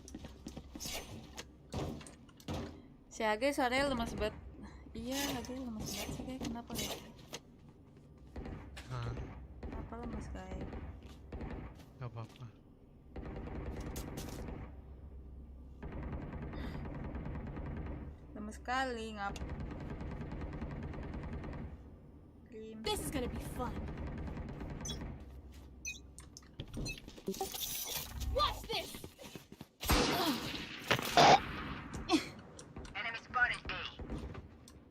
Si Age suaranya lemas banget. Iya, Age lemas banget sih kayak kenapa ya? Kenapa lemas kayak? Gak apa-apa. Lemas sekali, ngap. Krim. This is gonna be fun. Watch this.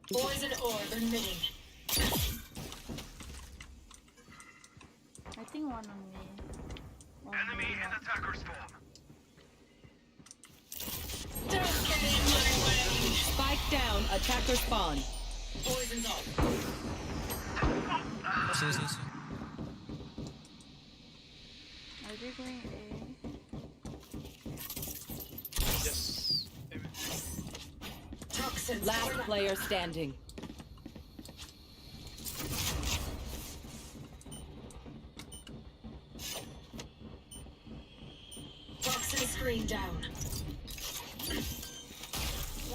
Poison orb emitting. I think one on me. Enemy in attacker spawn. Don't get in my way. Spike down. Attacker spawn. Poison's off. See. Are they going A? Yes. Toxins. Last player standing. Toxin screen down.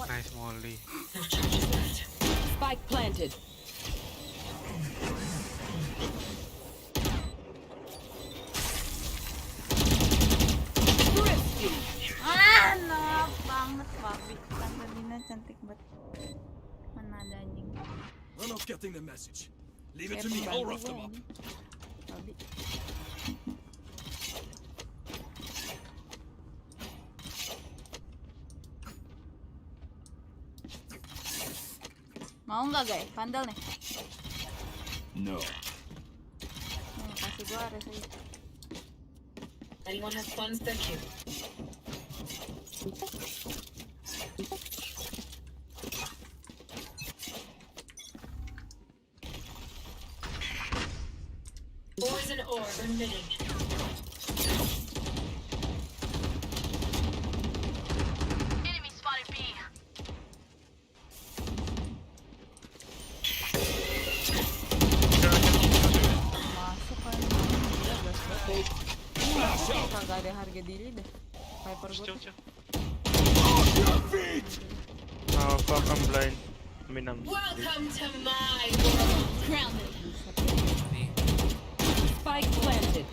Nice molly. No charges left. Spike planted. Thrifty. Ah, no banget, babi. Tante Dina cantik banget. Mana ada anjing? We're not getting the message. Leave it Kayak to me. I'll pembantu rough them gue, up. anjing. Babi. Mau nggak guys? Vandal nih. No. Nih, kasih gua harus aja. Anyone have funds? Thank you. emitting. Enemy spotted B. Masuk kan. Gila gas banget. Kagak ada harga diri deh. Viper gue Still, tuh. still. Oh fuck, I'm blind. I mean, I'm. Welcome to my world. Grounded. Spike planted.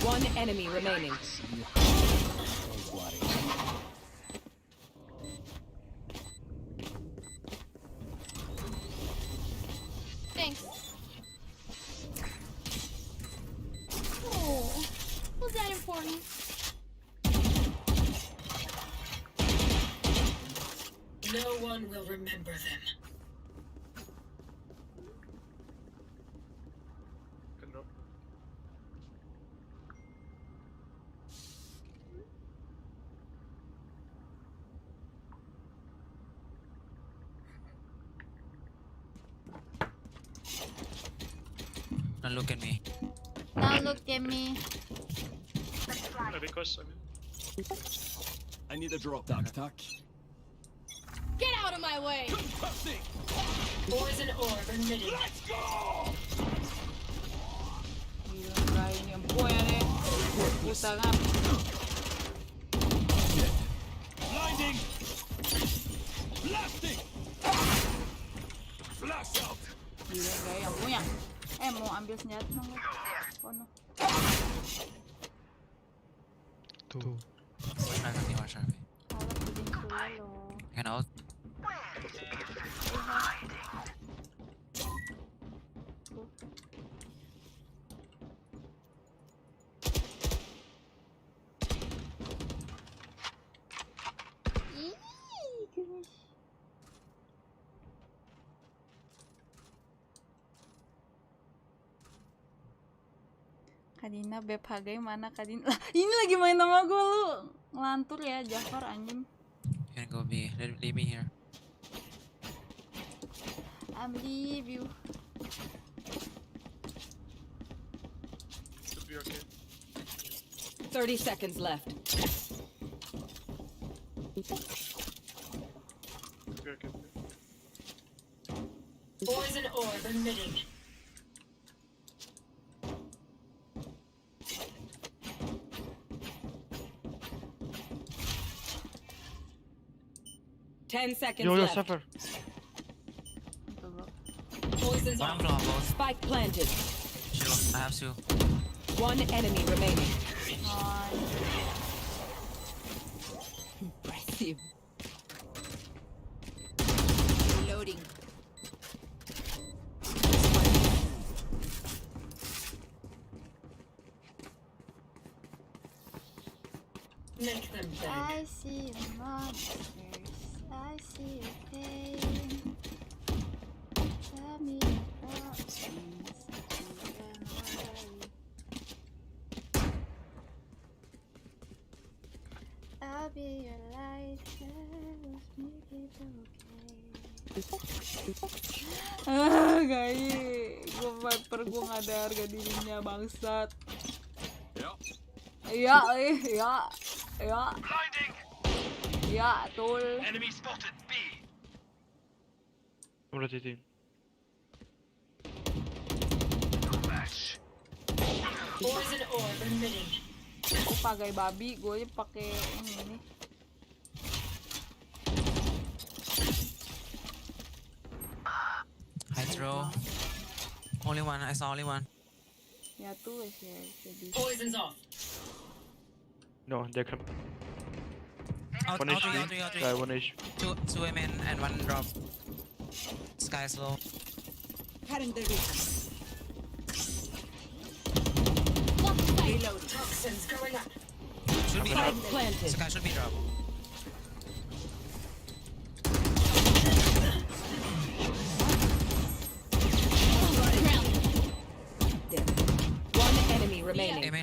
One enemy remaining. Thanks. Oh, was that important? No one will remember them. Can drop. Don't look at me. Now look at me. Because, I mean, I need a drop back, tack. Get out of my way! Poison orb emitting. Gila kain yang buaya nih. Puta kan. Blinding! Blasting! Flash out! Gila kain yang punya. Mau ambil senjata dong. Oh no. Tuh. Watch me. Kalau bikin dulu loh. I can ult. Ih, gemes. Kadina beb hargai mana Kadina? Lah, ini lagi main sama gue lu. Ngelantur ya Jafar anjing. You can go B. Leave me here. I believe you. should be okay. 30 seconds left. Should be okay. Poison orb emitting. Ten seconds Yo, left. suffer. Poison's One off. floor both. Spike planted. Sure, I have two. One enemy remaining. Impressive. Reloading. Make them beg. I see the monsters. I see the pain. Tell me about things that you can worry. I'll be your light. Make it okay. Guys, gue Viper gue gak ada harga dirinya bangsat. Yeah. Ya, tol. Enemy spotted B. I'm rotating. Poison orb emitting. Aku pakai babi, gue pakai ini nih. I throw. Only one. I saw only one. Ya tuh ya, jadi. Poison's off. No, they're coming. Out, One out HP. three, out three. Guy, one HP. Two women and one drop. Sky is low. Cutting the reach. Reload. Toxins going up. Should be Spike drop. planted. Sky should be drop. One enemy remaining. Amen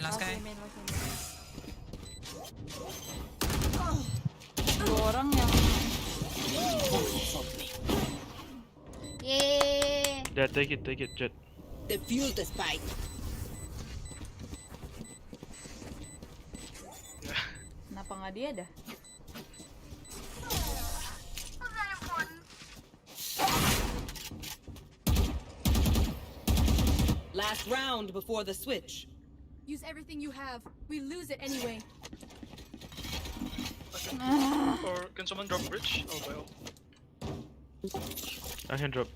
insult me. Yeay. Yeah, take it, Jet. Defuse the spike. Kenapa nggak dia dah? Last round before the switch. Use everything you have. We lose it anyway. Or can someone drop bridge? Oh, by all. I can drop.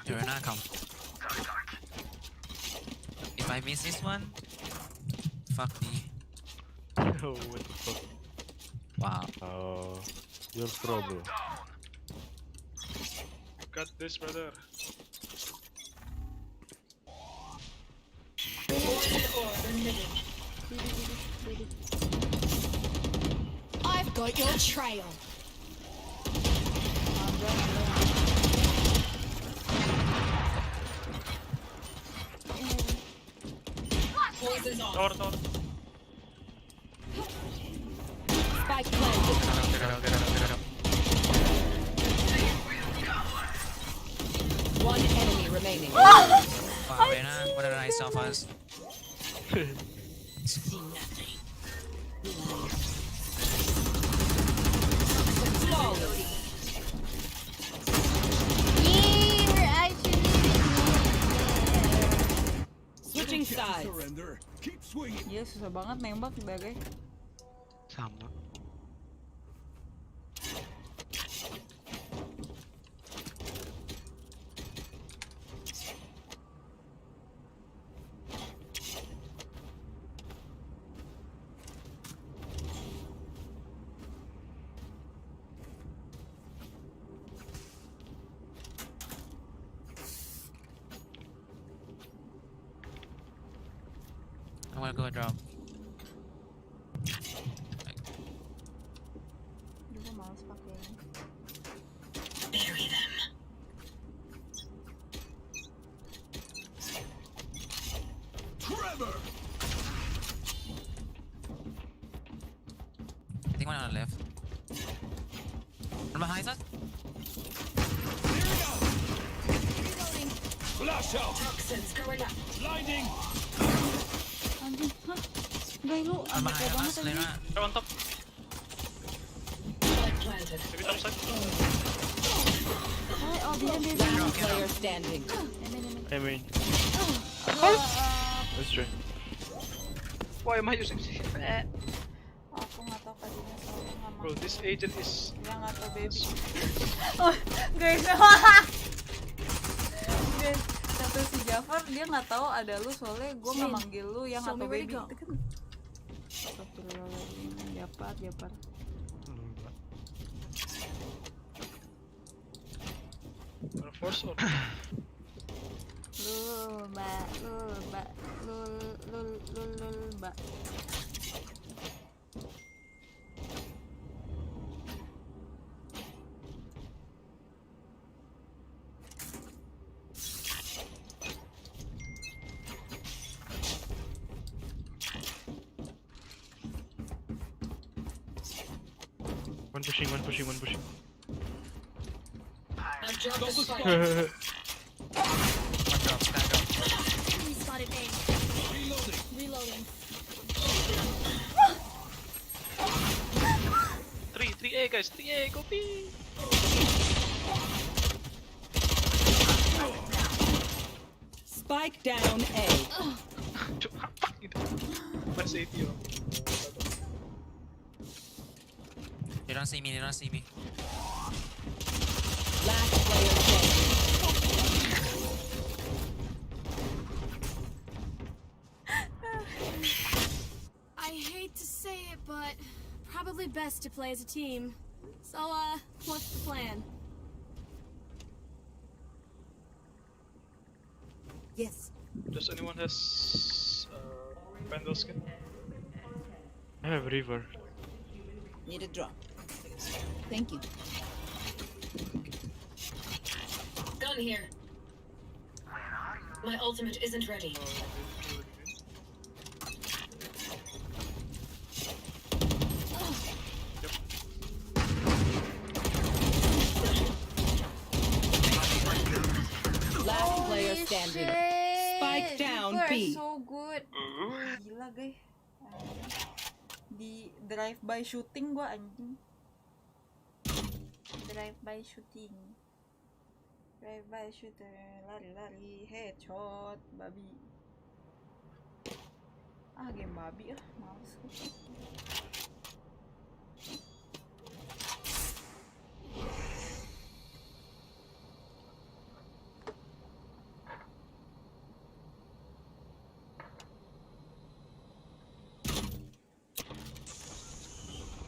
You're not come. If I miss this one, fuck me. Oh, what the fuck? Wow. Oh, your problem. Got this, brother. I've got your trail. Tower, tower. Spike planted. Get up. One enemy remaining. Wow, Reyna, what a nice of us. See nothing. Flawless. Yee, we're actually Switching sides. Surrender. Keep swinging. Iya, susah banget nembak dah, guys. Sama. I'm gonna go drop. Gue males pakai ini. Bury them. Trevor. I think one on the left. One behind us. Flash out. Toxins going up. Blinding. Anjing, hah? Guys, lu One ambil behind banget us, anjing. Lena. They're on top. Spike planted. Maybe top side. Oh, dia. Last player standing. I mean, Aduh, let's try. Why am I using aku nggak tahu tadinya soalnya nggak Bro, mau. this agent is... Dia nggak tahu baby. Oh, guys. Guys, kata si Jafar dia nggak tahu ada lu soalnya gue nggak manggil lu yang Show atau me where to baby go. itu kan. Astagfirullahaladzim, Jafar. Wanna force or... Mbak. One pushing. I've dropped the spike. One drop, stand up. Enemy spotted A. Reloading. Reloading. 3A guys, 3A, go B! Spike down A. Fuck it. What's 80 oh? They don't see me. Last player standing. I hate to say it, but probably best to play as a team. So, what's the plan? Yes. Does anyone has Vandal skin? I have Reaver. Need a drop. Thank you. Gun here. My ultimate isn't ready. standing. Shit, Spike down, you are B. so good. Gila guys. Di drive by shooting gua anjing. Drive by shooting. Drive by shooter, lari-lari, headshot, babi. Game babi males gua.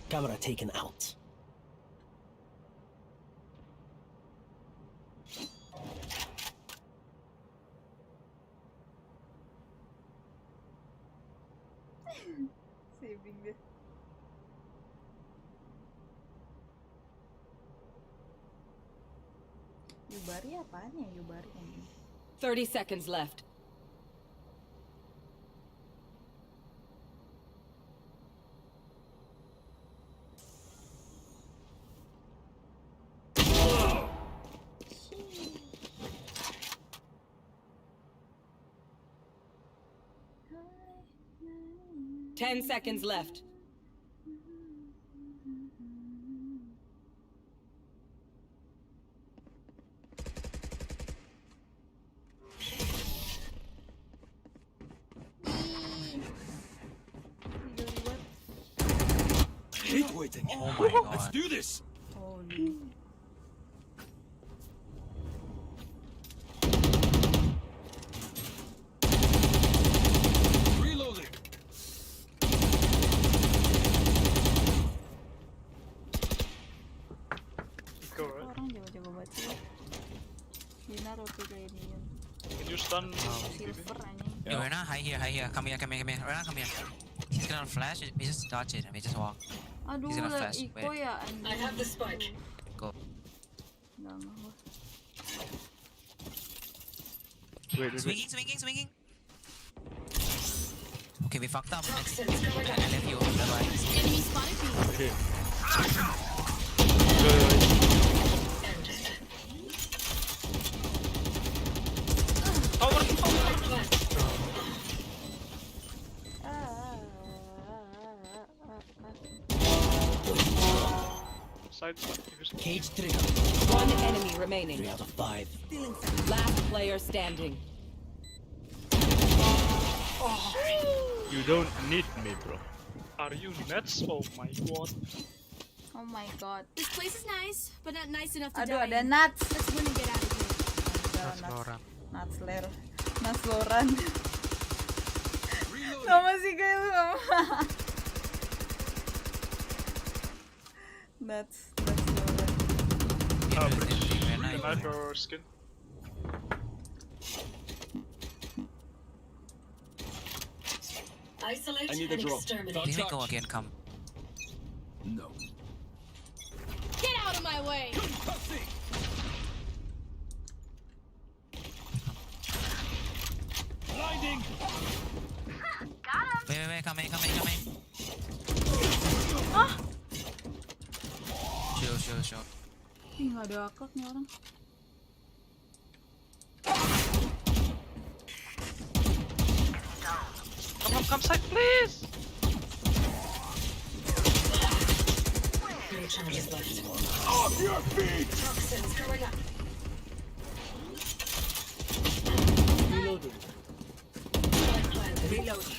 Camera taken out. Saving dia. Yubari apaan ya Yubari ini? 30 seconds left. Ten seconds left. Hate waiting. Oh my god. Let's do this. Holy. Reloading. Go, right? Orang jago-jago banget sih. Di Naruto kayak ini ya. Can you stun? Silver anjing. Yo, Rena, hide here. Come here. Rena, come here. He's gonna flash. We just dodge it and we just walk. Aduh, He's gonna lah flash. Iko Wait. ya anjing. I have the spike. Go. Nggak mau. Wait. Swinging. Okay, we fucked up. Toxins going I up. left you. Bye-bye. Enemy spotted B. Okay. Ended. Side. Cage trigger. One enemy remaining. 3 out of 5. Last player standing. You don't need me, bro. Are you nuts? Oh my god. Oh my god. This place is nice, but not nice enough to Aduh, die ada in. nuts. Let's win and get out of here. That's Loran. Nuts ler. Nuts loran. Sama sih kayak lu sama. Nuts loran. Rena, Can I have your skin? Isolate I need a and drop. exterminate. Let me go again. Come. No. Get out of my way! Blinding. Wait. Come in. Ah, Chill. ih nggak ada akak nih orang. Come side, please! No charges left. Off your feet. Toxins going up. Reloading. Spike planted. Reloading.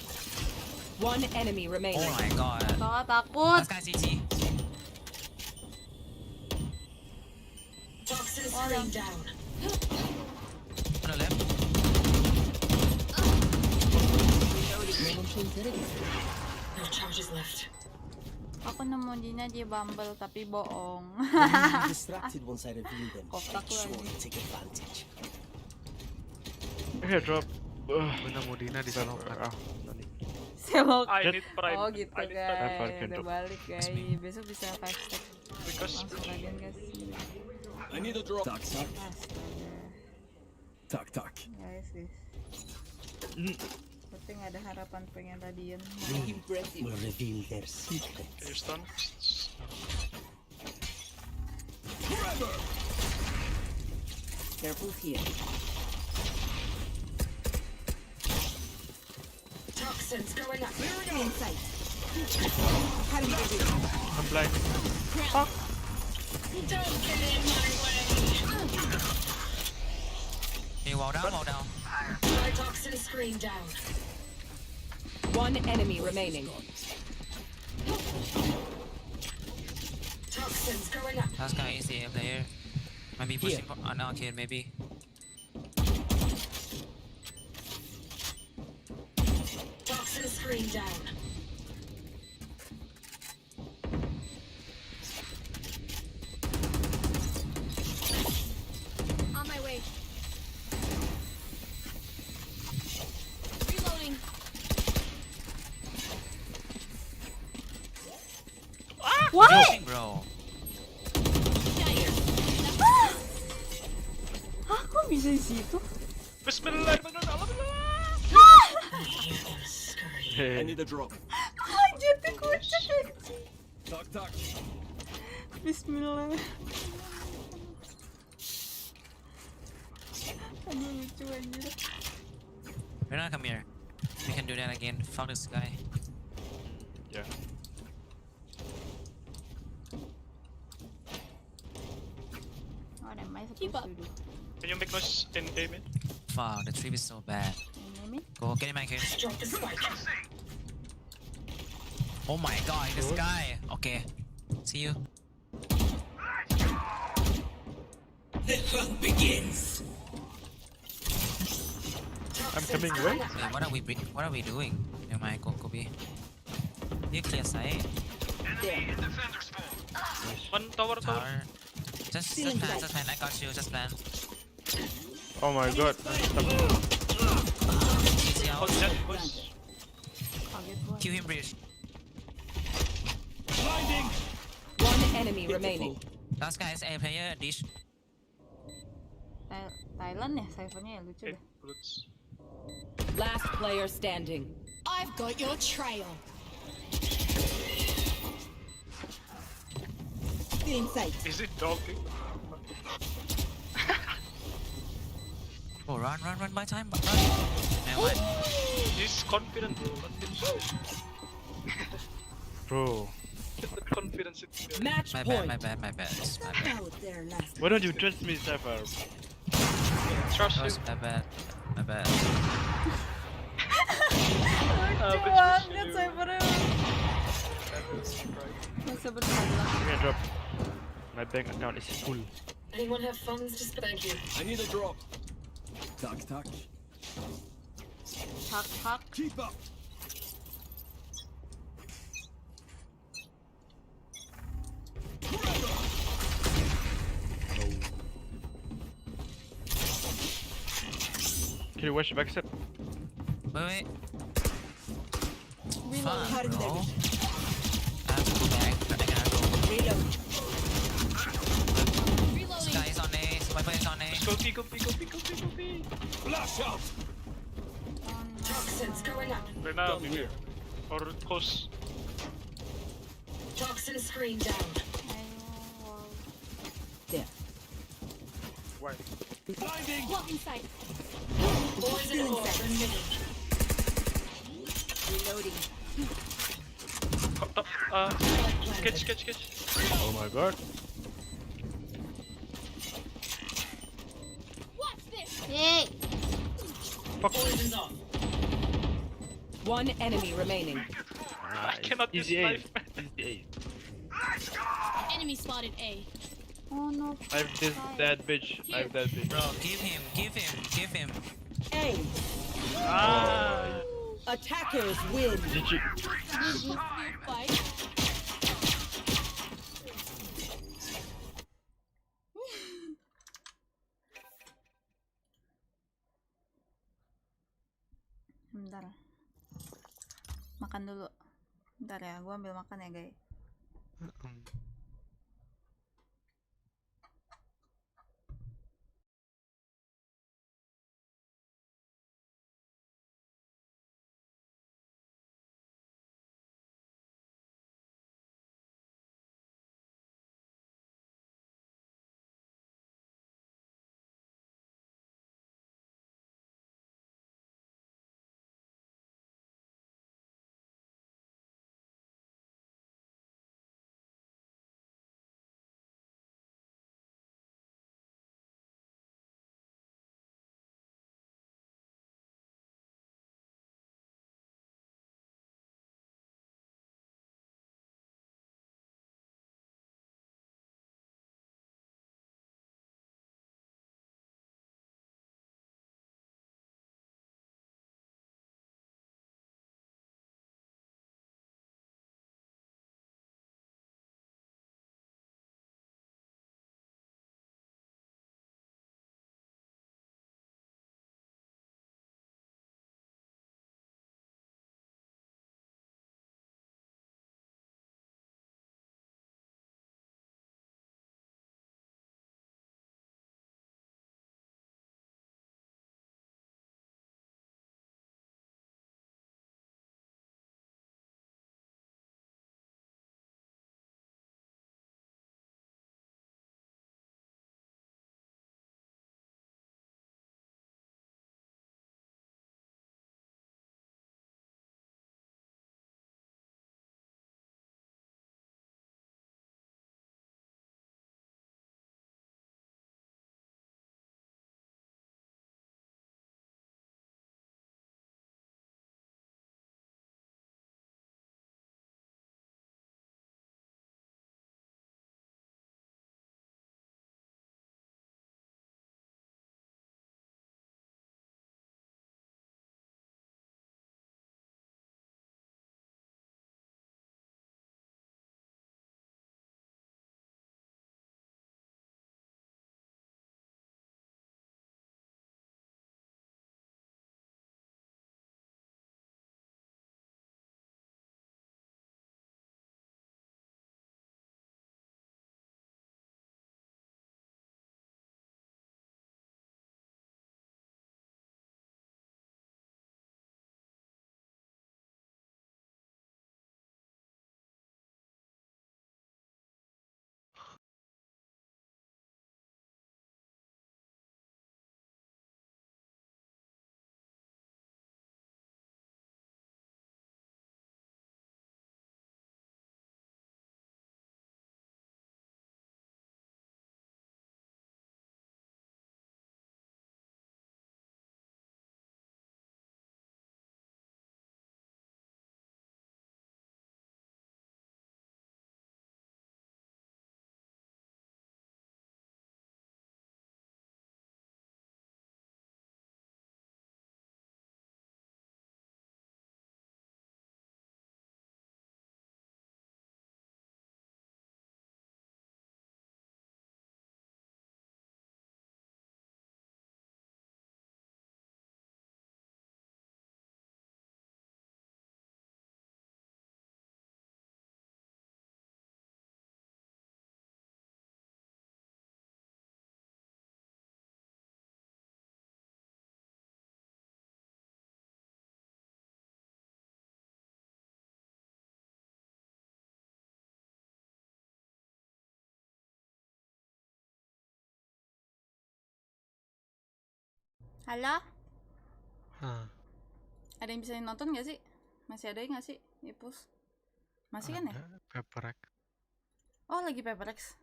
One enemy remaining. Oh my god. Takut. Last guy CT. Toxin screen down. On the left. No charges left. Aku nemu Dina di Bumble tapi bohong. Be distracted once I reveal them. Kotak Make sure lagi. you take advantage. Here, drop. Gue nemu Dina di selokan. Sewok. I need prime. Oh gitu I need prime. guys. Parkin Udah drop. balik guys. Besok bisa fast tag. Because Langsung latihan guys. I need a drop. Tuck. Astaga. Guys. Tapi nggak ada harapan pengen radian. Will reveal their secret. can you stun? Careful here. Toxins going up. In sight. I'm blind. Don't get in my way. Can you wall down? My toxin screen down. One enemy remaining. Toxins going up. Last guy is the player. Might be pushing on arcade, maybe. Toxin screen down. On my way. Reloading. What? Bro. Hah, kok bisa di situ? Bismillahirrahmanirrahim. I need a drop. Anjir, dikucek. Tuck, tuck. Bismillah. Aduh, lucu anjir. Rena, come here. We can do that again. Fuck this guy. Yeah. What am I Keep supposed up. to do? Can you make noise in A mid? Fuck, the trip is so bad. Ini? Go, get in my case. Drop the spike. Oh my god, this guy. Okay. See you. The hunt begins. I'm coming right. Wait, what are we doing? Never mind, go B. You clear side. One tower. Tower. Just plan. I got you. Just plan. Oh my god. Easy out. Oh, jet, boys. Kaget gua. Kill him, bridge. One enemy remaining. Last guy is A player. Dish. Thailand ya, cyphernya ya lucu 8 deh. bullets. Last player standing. I've got your trail. In sight. Is it dogging? Oh, run by time. Run. Never mind. He's confident, bro. Bro, Confidence in Match My point. bad. It's my bad. Out there last. why don't you trust me, Cypher? Trust Oh, him. it's my bad. Lucu bitch, banget you. cyphernya. Masa bersalah. Give me a drop. My bank account is full. Anyone have funds to spare you? I need a drop. Tuck, tuck. Hak. Keep up. Can you watch the back step? Wait. Reload. Fuck, bro. I have to go back. I gotta go. Reload. This guy is on A. Swiper is on A. Go B. Flash out. Toxins going up. Right now, be here. Or close. Toxin screen down. There. Why? Blinding. Blocking sight. Poison Still orb inside. emitting. Reloading. Top. Catch. Oh my god. Watch this. Yeay. Poison's off. One enemy remaining. Nice. cannot Easy use A. knife. Easy A. Enemy spotted A. Oh no. I've this that bitch. I've that bitch. Bro, give him. A. Ah. Attackers win. GG. Fight. Bentar. Makan dulu. Bentar ya, gua ambil makan ya, guys. Halo? Hah. Ada yang bisa nonton nggak sih? Masih ada nggak sih? Ipus? Masih kan ya? Ada Paper X. Oh, lagi PaperX.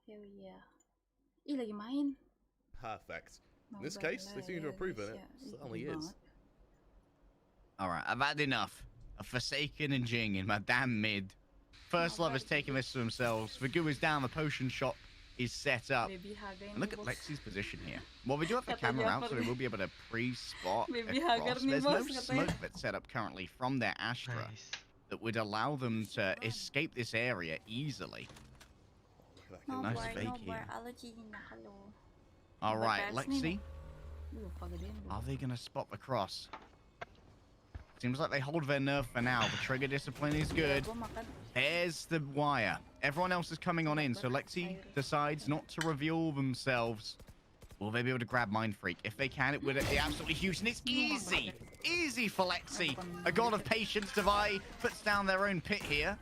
Hell yeah. Ih, lagi main. Perfect. In this case, they seem to have proven it. Certainly is. Alright, I've had enough of Forsaken and Jing in my damn mid. First Love has taken this to themselves. Vagu is down, the potion shot is set up. And look at Lexi's position here. Well, we do have the camera out, so we will be able to pre-spot across. There's no smoke that's set up currently from their Astra that would allow them to escape this area easily. Nice fake here. Alright, Lexi. Are they going to spot the cross? Seems like they hold their nerve for now. The trigger discipline is good. There's the wire. Everyone else is coming on in, so Lexi decides not to reveal themselves. Will they be able to grab Mind Freak? If they can, it would be absolutely huge, and it's easy! Easy for Lexi! A god of patience, Devi puts down their own pit here.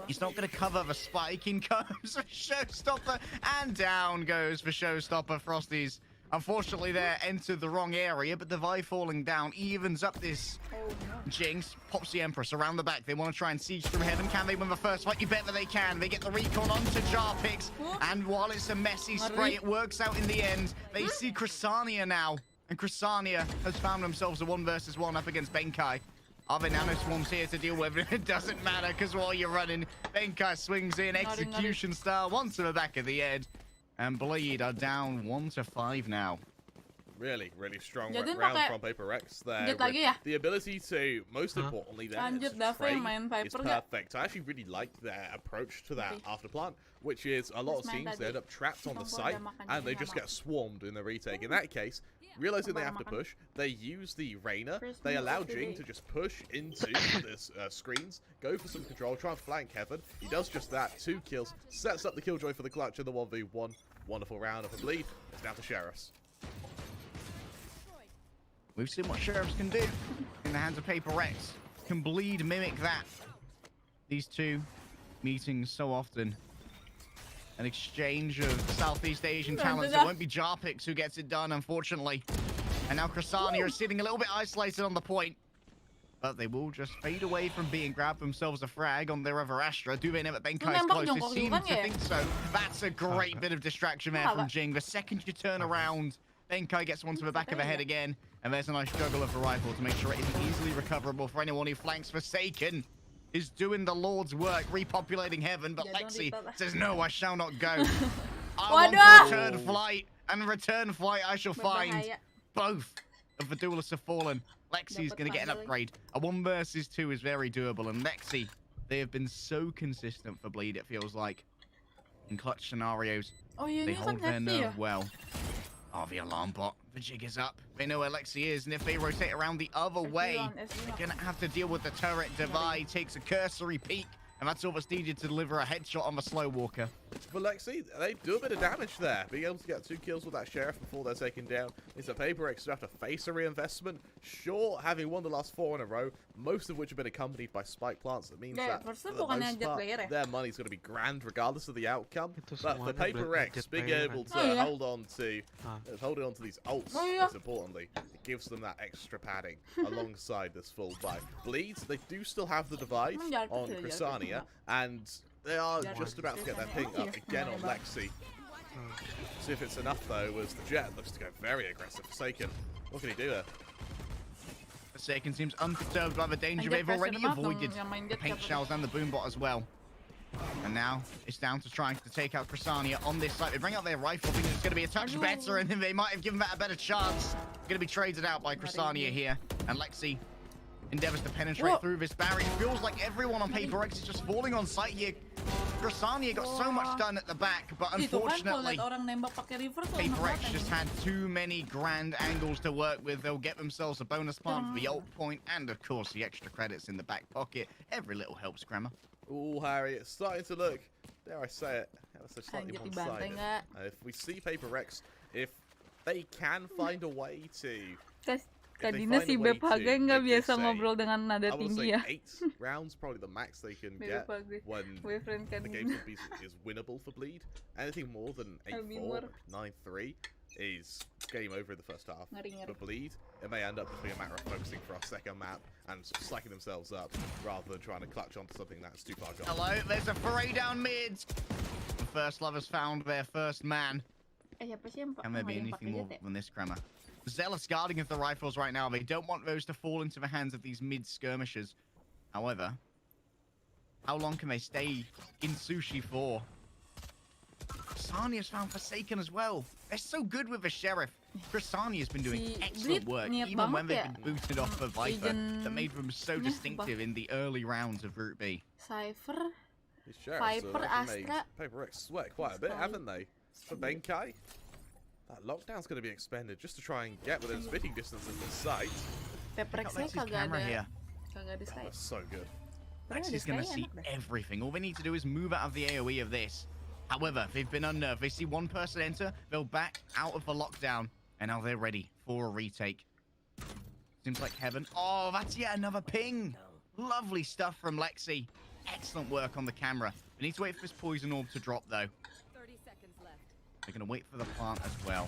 He's not going to cover the spike. In comes for Showstopper, and down goes for Showstopper. Frosties, unfortunately, there entered the wrong area, but Devi falling down evens up this Jinx. Pops the Empress around the back. They want to try and siege through heaven. Can they win the first fight? You bet that they can. They get the recon onto Jarpix, and while it's a messy spray, it works out in the end. They see Chrysania now, and Chrysania has found themselves a 1 versus 1 up against Benkai. Are the nano swarms here to deal with? It doesn't matter, because while you're running, Benkai swings in, execution style, one to the back of the head. And Bleed are down 1-5 now. Really, really strong round from Paper X there. The ability to, most importantly, there, is perfect. I actually really like their approach to that afterplant, which is a lot of teams, they end up trapped on the site, and they just get swarmed in the retake. In that case, realizing they have to push, they use the Reyna. They allow Jing to just push into this screens, go for some control, try and flank Heaven. He does just that, 2 kills, sets up the Killjoy for the clutch in the 1v1. Wonderful round of a Bleed. It's down to Sheriffs. We've seen what Sheriffs can do in the hands of Paper X. Can Bleed mimic that? These two meeting so often. An exchange of Southeast Asian talents. It won't be Jarpix who gets it done, unfortunately. And now Chrysania is sitting a little bit isolated on the point. But they will just fade away from being grabbed themselves a frag on their other Astra. Do they know that Benkai's close? It seems to think so. That's a great bit of distraction there from Jing. The second you turn around, Benkai gets one to the back of the head again. And there's a nice juggle of the rifle to make sure it isn't easily recoverable for anyone who flanks. Forsaken is doing the Lord's work, repopulating heaven. But Lexi says, no, I shall not go. I want return flight. And return flight, I shall find both of the duelists have fallen. Lexi's going to get an upgrade. A 1 versus 2 is very doable. And Lexi, they have been so consistent for Bleed, it feels like. In clutch scenarios, they hold their nerve well. Oh, the alarm bot. The jig is up. They know where Lexi is, and if they rotate around the other way, they're going to have to deal with the turret. Devi takes a cursory peek, and that's all that's needed to deliver a headshot on the slow walker. For Lexi, they do a bit of damage there. Being able to get 2 kills with that Sheriff before they're taken down. It's a Paper X to have to face a reinvestment. Sure, having won the last 4 in a row, most of which have been accompanied by spike plants. That means that for the most part, their money's going to be grand regardless of the outcome. But for Paper X, being able to hold on to these ults, most importantly, it gives them that extra padding alongside this full buy. Bleeds, they do still have the divide on Chrysania, and they are just about to get their ping up again on Lexi. See if it's enough though, as the Jet looks to go very aggressive. Forsaken, what can he do there? Forsaken seems unperturbed by the danger. They've already avoided the paint shells and the boombot as well. And now it's down to trying to take out Chrysania on this side. They bring out their rifle, thinking it's going to be a touch better, and then they might have given that a better chance. Going to be traded out by Chrysania here, and Lexi endeavors to penetrate through this barrier. It feels like everyone on Paper X is just falling on sight here. Chrysania got so much done at the back, but unfortunately, Paper X just had too many grand angles to work with. They'll get themselves a bonus plant for the ult point, and of course the extra credits in the back pocket. Every little helps, Grammar. Oh, Harry, it's starting to look, dare I say it, so slightly one-sided. If we see Paper X, if they can find a way to Tadinya si Beb Haga nggak biasa ngobrol dengan nada I would tinggi say ya. 8 rounds, probably the max they can get when Boyfriend kan the game is winnable for Bleed. Anything more than 8-4, 9-3 is game over in the first half. For Bleed, it may end up just being a matter of focusing for our second map and slacking themselves up rather than trying to clutch onto something that's too far gone. Hello, there's a foray down mid. The first lovers found their first man. Can there be anything more than this, Kremer? Zealous guarding of the rifles right now. They don't want those to fall into the hands of these mid skirmishers. However, how long can they stay in sushi for? Sania's found Forsaken as well. They're so good with the sheriff. Sania's been doing excellent work, even when they've been booted off of Viper, that made them so distinctive in the early rounds of Route B. Cypher, Viper, Astra, Paper X sweat quite a bit, haven't they? For Benkai, that lockdown's going to be expended just to try and get within spitting distance of the site. Paper X kagak ada sight. That's so good. Lexi's going to see everything. All they need to do is move out of the AoE of this. However, they've been unnerved. They see one person enter, they'll back out of the lockdown, and now they're ready for a retake. Seems like heaven. Oh, that's yet another ping. Lovely stuff from Lexi. Excellent work on the camera. We need to wait for this poison orb to drop, though. 30 seconds left. They're going to wait for the plant as well.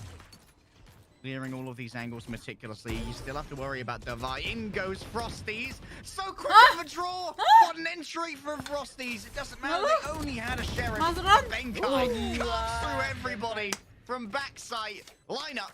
Clearing all of these angles meticulously. You still have to worry about Devi. In goes Frosties. So quick of a draw. What an entry for Frosties. It doesn't matter. They only had a sheriff. Benkai cuts through everybody from backside. Line up.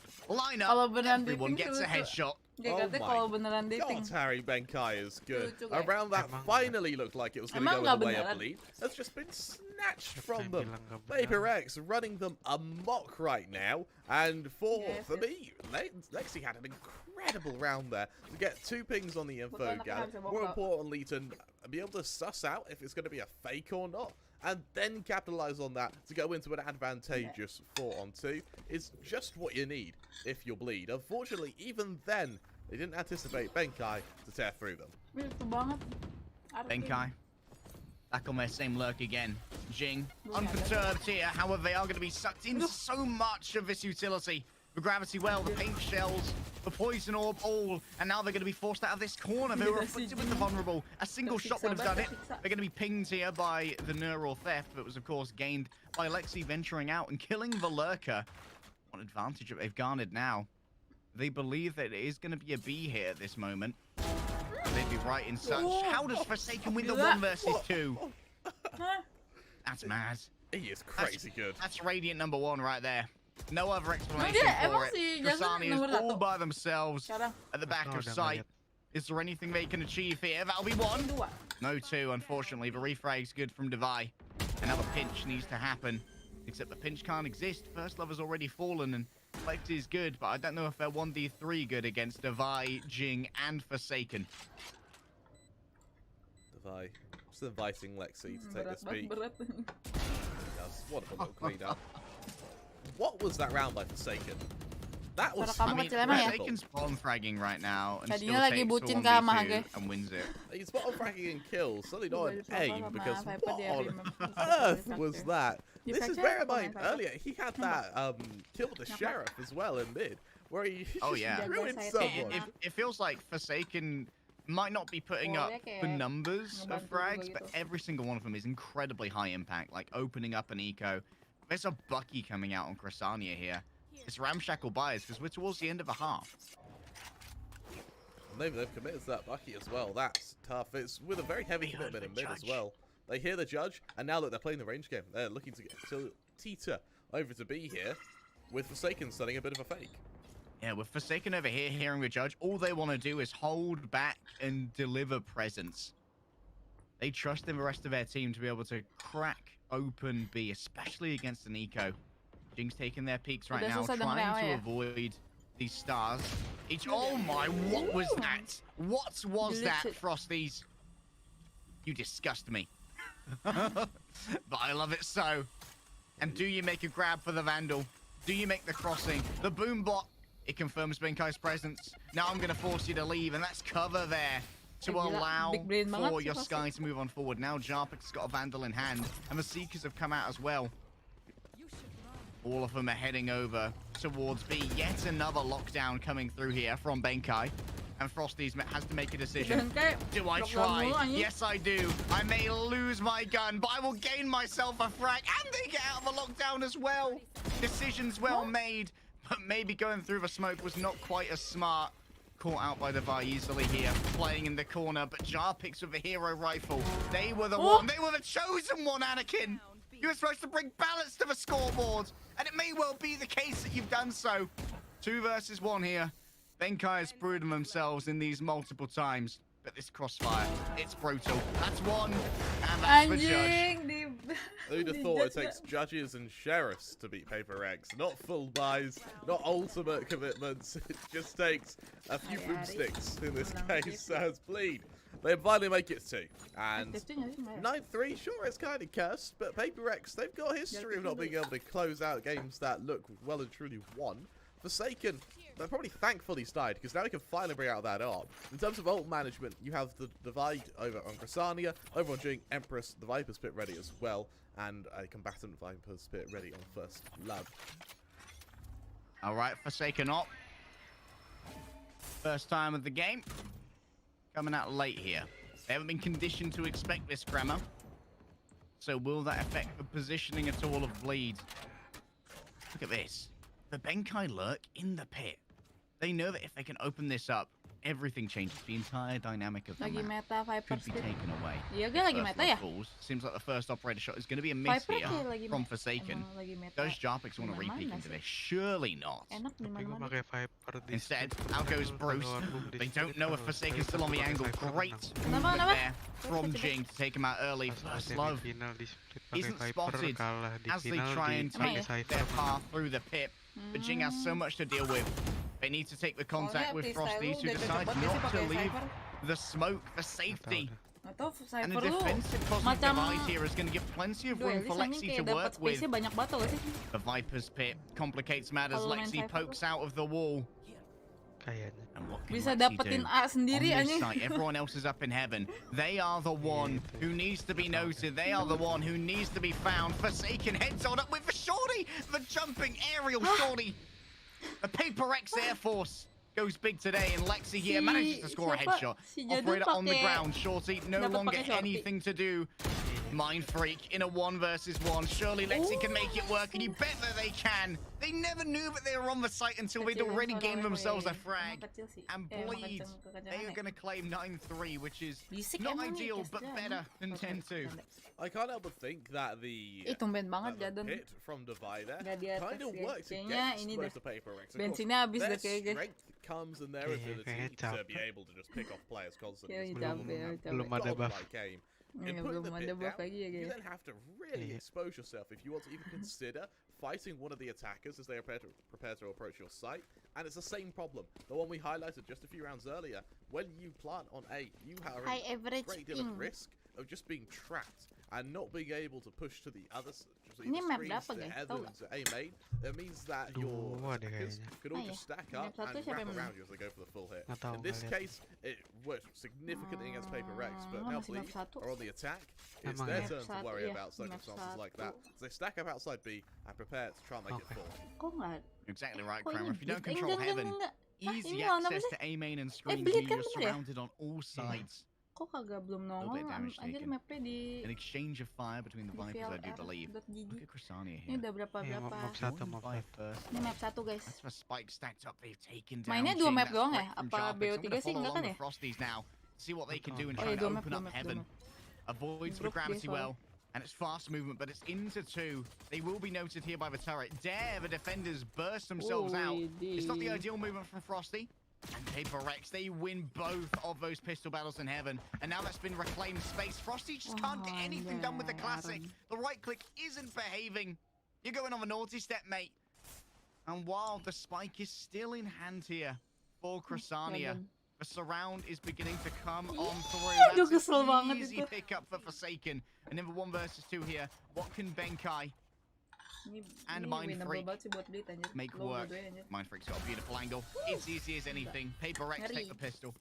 Everyone gets a headshot. Oh my God, Harry Benkai is good. A round that finally looked like it was going to go in the way of Bleed has just been snatched from them. Paper X running them amok right now. And for me, Lexi had an incredible round there to get 2 pings on the info gather. More importantly, to be able to suss out if it's going to be a fake or not. And then capitalize on that to go into an advantageous 4-on-2 is just what you need if you're Bleed. Unfortunately, even then, they didn't anticipate Benkai to tear through them. Benkai back on their same lurk again. Jing, unperturbed here. However, they are going to be sucked into so much of this utility. The gravity well, the paint shells, the poison orb, all. And now they're going to be forced out of this corner. They were afflicted with the vulnerable. A single shot would have done it. They're going to be pinged here by the neural theft that was, of course, gained by Lexi venturing out and killing the lurker. What advantage that they've garnered now. They believe that it is going to be a B here at this moment. They'd be right in such. How does Forsaken win the 1 versus 2? That's mad. He is crazy good. That's Radiant number 1 right there. No other explanation for it. Kasani is all by themselves at the back of sight. Is there anything they can achieve here? That'll be 1. No 2, unfortunately. The refrag's good from Devi. Another pinch needs to happen. Except the pinch can't exist. First lover's already fallen, and Flex is good, but I don't know if they're 1v3 good against Devi, Jing, and Forsaken. Devi just inviting Lexi to take this beat. What a little clean up. What was that round by Forsaken? That was Forsaken's bottom fragging right now and still takes the 1v2 and wins it. He's bottom fragging and kills, certainly not an aim, because what on earth was that? This is, bear in mind, earlier he had that kill the sheriff as well in mid, where he ruined someone. It feels like Forsaken might not be putting up the numbers of frags, but every single one of them is incredibly high impact, like opening up an eco. There's a Bucky coming out on Crasania here. It's ramshackle bias because we're towards the end of a half. They've committed to that Bucky as well. That's tough. It's with a very heavy commitment in mid as well. They hear the judge, and now that they're playing the range game, they're looking to get Tita over to B here, with Forsaken starting a bit of a fake. Yeah, with Forsaken over here hearing the judge, all they want to do is hold back and deliver presence. They trust in the rest of their team to be able to crack open B, especially against an eco. Jing's taking their peaks right now, trying to avoid these stars. Oh my, what was that? What was that, Frosties? You disgust me. But I love it so. And do you make a grab for the Vandal? Do you make the crossing? The boom bot, it confirms Benkai's presence. Now I'm going to force you to leave, and that's cover there to allow for your Sky to move on forward. Now Jarpik's got a Vandal in hand, and the Seekers have come out as well. All of them are heading over towards B. Yet another lockdown coming through here from Benkai. And Frosty's has to make a decision. Do I try? Yes, I do. I may lose my gun, but I will gain myself a frag. And they get out of the lockdown as well. Decisions well made, but maybe going through the smoke was not quite as smart. Caught out by the Vi easily here, playing in the corner, but Jar picks with a hero rifle. They were the one. They were the chosen one, Anakin. You were supposed to bring balance to the scoreboard, and it may well be the case that you've done so. 2 versus 1 here. Benkai has proven themselves in these multiple times, but this crossfire, it's brutal. That's 1, and that's the judge. Who'd have thought it takes judges and sheriffs to beat Paper Rex? Not full buys, not ultimate commitments. It just takes a few boomsticks in this case as Bleed. They finally make it 2. And 9-3, sure, it's kind of cursed, but Paper Rex, they've got a history of not being able to close out games that look well and truly won. Forsaken, they're probably thankful he's died, because now he can finally bring out that arm. In terms of ult management, you have the divide over on Cressania, over on Jing Empress, the Viper's Pit ready as well, and a combatant Viper's Pit ready on First Blood. Alright, Forsaken up. First time of the game. Coming out late here. They haven't been conditioned to expect this, Grammar. So will that affect the positioning at all of Bleed? Look at this. The Benkai lurk in the pit. They know that if they can open this up, everything changes. The entire dynamic of the map could be taken away. Iya, dia lagi meta ya? Seems like the first operator shot is going to be a miss here from Forsaken. Does Jarpix want to repeat into this? Surely not. Instead, out goes Bruce. They don't know if Forsaken's still on the angle. Great movement there from Jing to take him out early. First love isn't spotted as they try and take their path through the pit. But Jing has so much to deal with. They need to take the contact with Frosty to decide not to leave the smoke, the safety. And the defensive cosmic divide here is going to give plenty of room for Lexi to work with. The Viper's Pit complicates matters. Lexi pokes out of the wall. And what can Lexi do? On this site, everyone else is up in heaven. They are the one who needs to be noted. They are the one who needs to be found. Forsaken heads on up with the shorty, the jumping aerial shorty. The Paper X Air Force goes big today, and Lexi here manages to score a headshot. Operator on the ground. Shorty no longer anything to do. Mind Freak in a 1 versus 1. Surely Lexi can make it work, and you bet that they can. They never knew that they were on the site until they'd already gained themselves a frag. And Bleed, they are going to claim 9-3, which is not ideal, but better than 10-2. I can't help but think that the hit from Divider kind of works against most of Paper Rex. Their strength comes in their ability to be able to just pick off players constantly. In putting the pit down, you then have to really expose yourself if you want to even consider fighting one of the attackers as they prepare to approach your site. And it's the same problem, the one we highlighted just a few rounds earlier. When you plant on A, you are in a great deal of risk of just being trapped and not being able to push to the other screens, to Heaven, and to A main. That means that your attackers could all just stack up and wrap around you as they go for the full hit. In this case, it worked significantly against Paper Rex, but now Bleed are on the attack. It's their turn to worry about circumstances like that. So they stack up outside B and prepare to try and make it full. Exactly right, Kramer. If you don't control Heaven, easy access to A main and screens mean you're surrounded on all sides. Kok kagak belum nongol? Anjir mapnya di an exchange of fire between the Vipers, I do believe. Look at Cressania Ini here. udah berapa? Ini map 1 guys. That's for Spike stacked up. They've taken down. Mainnya 2 map doang ya? Apa BO3 sih enggak kan ya? Frosties now. See what they can do and try to open up Heaven. Avoids the gravity well. And it's fast movement, but it's into 2. They will be noted here by the turret. Dare the defenders burst themselves out. It's not the ideal movement from Frosty. And Paper Rex, they win both of those pistol battles in Heaven. And now that's been reclaimed space. Frosty just can't get anything done with the classic. The right click isn't behaving. You're going on the naughty step, mate. And while the spike is still in hand here for Cressania, the surround is beginning to come on through. That's an easy pickup for Forsaken. And then the 1 versus 2 here. What can Benkai and Mind Freak make work? Mind Freak's got a beautiful angle. It's easy as anything. Paper Rex take the pistol.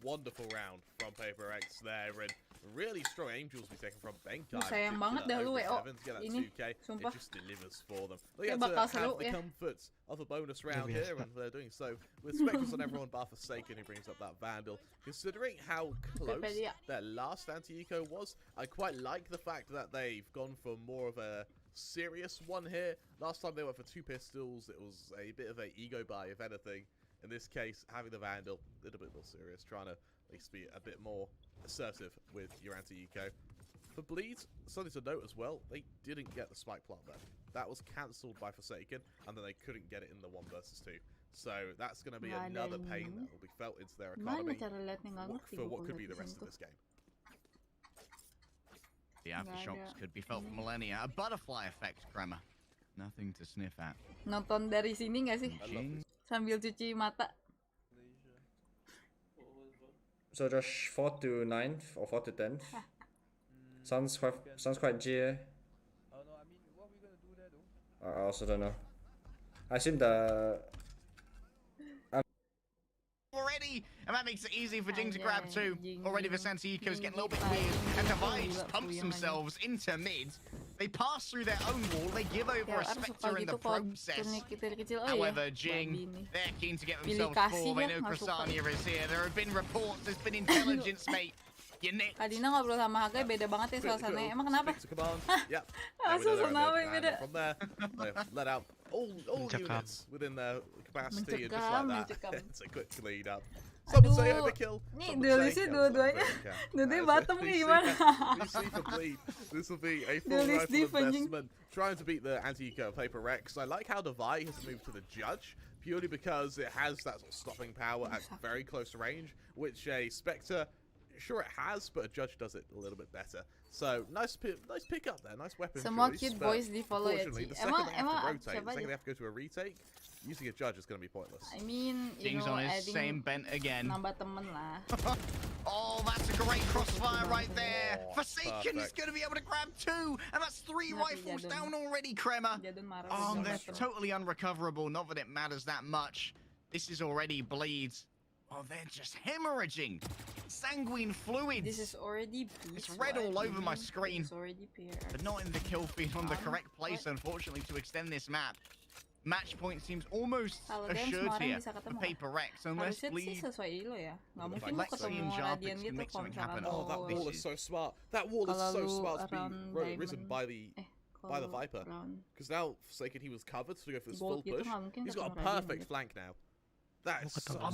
Wonderful round from Paper Rex there, and Really strong angels be taken from Benkai. Sayang banget dah lu WO. Ini, sumpah. It just delivers for them. They Kayak get to bakal have seru the ya. comforts of a bonus round here, and they're doing so with Spectres on everyone bar Forsaken, who brings up that Vandal. Considering how close their last anti-eco was, I quite like the fact that they've gone for more of a serious one here. Last time they went for 2 pistols, it was a bit of a ego buy, if anything. In this case, having the Vandal, a little bit more serious, trying to at least be a bit more assertive with your anti-eco. For Bleeds, something to note as well, they didn't get the spike plant there. That was cancelled by Forsaken, and then they couldn't get it in the 1 versus 2. So that's going to be another pain that will be felt into their economy for what could be the rest of this game. The aftershocks could be felt for millennia. A butterfly effect, Crema. Nothing to sniff at. Nonton dari sini nggak sih? Sambil cuci mata. So just 4 to 9th or 4 to 10th. Sounds quite G. I also don't know. I assume the already, and that makes it easy for Jing to grab 2. Already the Santiago's getting a little bit weird, and Device pumps themselves into mid. They pass through their own wall, they give over a Spectre in the process. However, Jing, they're keen to get themselves 4. They know Crasania is here. There have been reports, there's been intelligence, mate. Tadinya ngobrol sama Hagai beda banget ya suasananya. Emang kenapa? Suasana yang beda. From there, let out all units within their capacity and just like that. It's a quick clean up. Someone say overkill. Nih duelisnya dua-duanya. Dua-duanya bottom gimana? This will be a full rifle investment. Trying to beat the anti-eco Paper Rex. I like how Devi has moved to the Judge, purely because it has that sort of stopping power at very close range, which a Spectre, sure it has, but a Judge does it a little bit better. So nice pick up there, nice weapon Semua choice. Cute Boys di follow ya, Ci. The second they have to rotate, the second they have to go to a retake, using a Judge is going to be pointless. I mean, you Jing's know, on his adding same bent again. nambah temen lah. Oh, that's a great crossfire right there. Forsaken is going to be able to grab 2, and that's 3 rifles down already, Crema. Oh, they're totally unrecoverable. Not that it matters that much. This is already Bleeds. Oh, they're just hemorrhaging. Sanguine fluids. This is already It's red all over my screen. It's already PR. But not in the kill feed on the correct place, unfortunately, to extend this map. Match point seems almost assured here for Paper Rex, unless Bleed. Let's see Jarpix can make something happen. Oh, that wall is so smart. That wall is so smart to be risen by the Viper. Because now, Forsaken, he was covered to go for this full push. He's got a perfect flank now.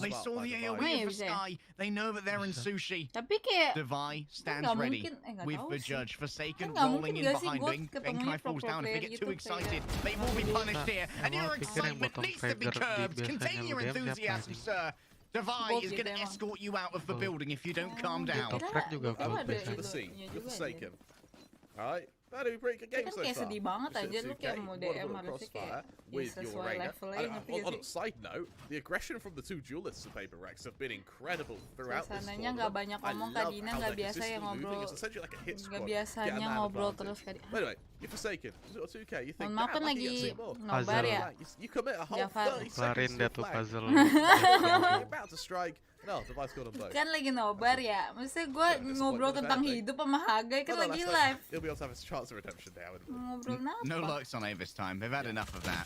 They saw the AoE of the sky. They know that they're in sushi. Devi stands ready with the Judge. Forsaken rolling in behind. Benkai falls down. If they get too excited, they will be punished here. And your excitement needs to be curbed. Contain your enthusiasm, sir. Devi is going to escort you out of the building if you don't calm down. Forsaken. Alright. That'd be a pretty good game so far. Sedih banget aja lu kayak mau DM harusnya kayak sesuai levelnya ngerti On a side note, the aggression from the 2 duelists of Paper Rex have been incredible throughout this tournament. Suasananya nggak banyak ngomong, Kak Dina nggak biasa yang ngobrol, nggak biasanya ngobrol terus Kak Dina. Anyway, you're Forsaken, 2K, you think, maaf kan lagi nobar ya. You commit a whole 30 seconds to puzzle. You're about to strike. No, Device got them both. Kan lagi nobar ya, maksudnya gue ngobrol tentang hidup sama Hagai kan lagi live. He'll be able to have his chance of redemption now. Ngobrol apa? No Lux on A this time. They've had enough of that.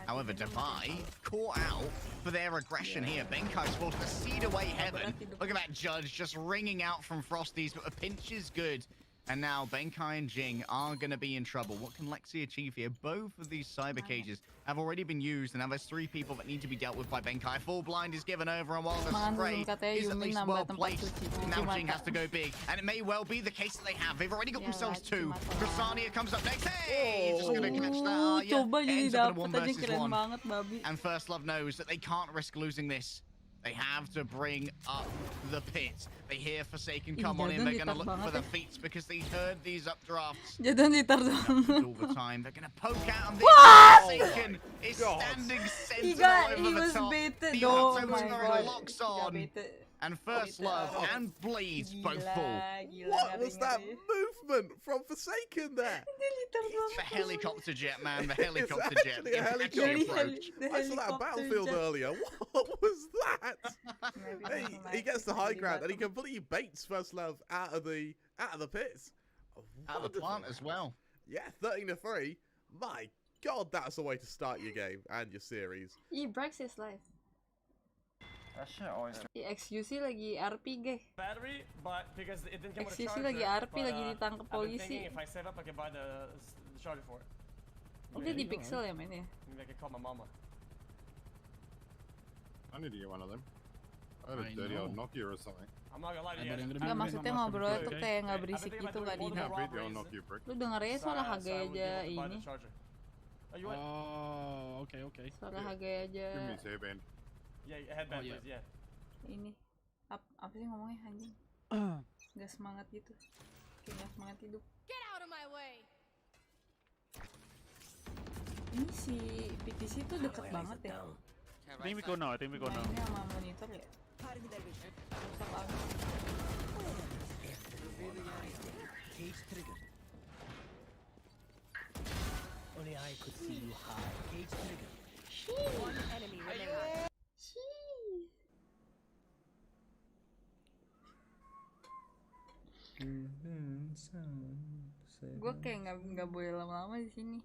However, Devi caught out for their aggression here. Benkai's forced to cede away heaven. Look at that Judge just ringing out from Frosties, but the pinch is good. And now Benkai and Jing are going to be in trouble. What can Lexi achieve here? Both of these cyber cages have already been used, and now there's 3 people that need to be dealt with by Benkai. Full blind is given over, and while the spray is at least well placed, now Jing has to go big. And it may well be the case that they have. They've already got themselves 2. Crasania comes up next. Hey! Just going to catch that. Ends up in a 1 versus 1. And First Love knows that they can't risk losing this. They have to bring up the pit. They hear Forsaken come on in. They're going to look for the feats because they heard these updrafts. All the time. They're going to poke out. And Forsaken is standing center over the top. The auto locks on. And First Love and Blaze both fall. What was that movement from Forsaken there? The helicopter jet, man. The helicopter It's jet. actually a Infantry helicopter. approach. I saw that on Battlefield earlier. What was that? He gets the high ground and he completely baits First Love out of the pits. Out of the plant as well. Yeah, 13-3. My God, that's a way to start your game and your series. He breaks his life. That shit always. XQC lagi RP guys. Battery, but because it didn't come with a XQC charger. lagi RP but, lagi ditangkap I've been polisi. thinking if I save up, I can buy the charger for it. Udah di pixel ya mainnya. Maybe I can call my mama. I need to get one of them. I had a dirty old Nokia or something. I'm not gonna lie to you. Enggak, maksudnya ngobrol tuh kayak nggak berisik gitu Kak Dina. Beat the old Nokia brick. Lu dengernya suara Hage aja ini. Oh, okay. Suara Hage aja. Give me his hairband. Yeah, headband, please. Yeah. Ini apa sih ngomongnya anjing? Gak semangat gitu. Kayak gak semangat hidup. Get out of my way. Ini si PTC tuh deket banget ya. I think we go now. Mainnya sama monitor ya. Rusak banget. Cage triggered. Only I could see you high. Cage triggered. One enemy remaining. Gue kayak nggak boleh lama-lama di sini.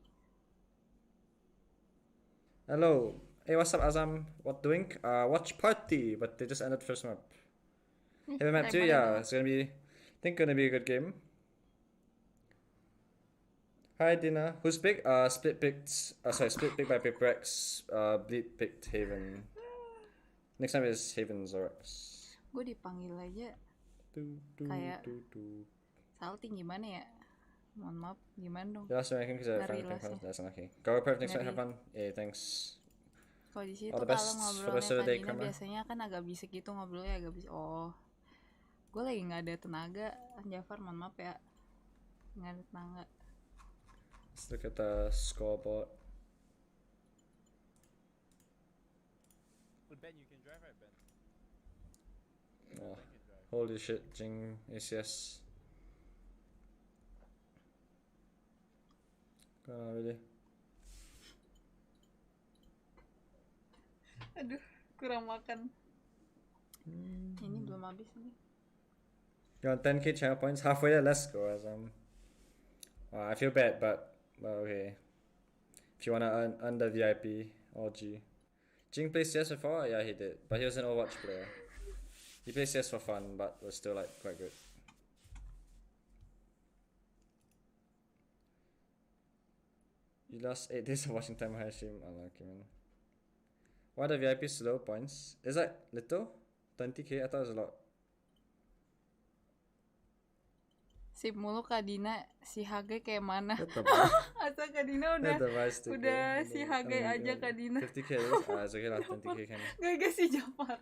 Hello. Hey, what's up, Azam? What doing? Watch party, but they just ended first map. Heavy map 2, yeah, it's gonna be, I think gonna be a good game. Hi, Dina. Who's picked? Split picked, split picked by Piprex. Bleed picked Haven. Next time is Haven Zorax. Gue dipanggil aja. Kayak salting gimana ya? Mohon maaf, gimana dong? Yeah, so I think that's unlucky. Go prep next time, have fun. Yeah, thanks. Kalau di situ All the kalau best for the ngobrolnya rest of the day, Kak Dina Karma. biasanya kan agak bisik gitu ngobrolnya agak bisik. Oh, gue lagi nggak ada tenaga. Jafar, mohon maaf ya, nggak ada tenaga. Let's look at the scoreboard. Well, Ben, you can drive, right, Ben? Oh, holy shit, Jing ACS. Really? Aduh, kurang makan. Ini belum habis nih. You're on 10k channel points, halfway there, let's go. I feel bad, but okay. If you wanna earn the VIP, OG. Jing plays CS before? Yeah, he did. But he was an Overwatch player. He plays CS for fun, but was still like quite good. You lost 8 days of watching time high stream. Unlucky, man. Why the VIP slow points? Is that little? 20k? I thought it was a lot. Sip mulu Kak Dina, si Hage kayak mana? What the Asa Kak Dina udah si Hage aja Kak Dina. 50k it's okay lah, 20k kan. Gak si Jafar.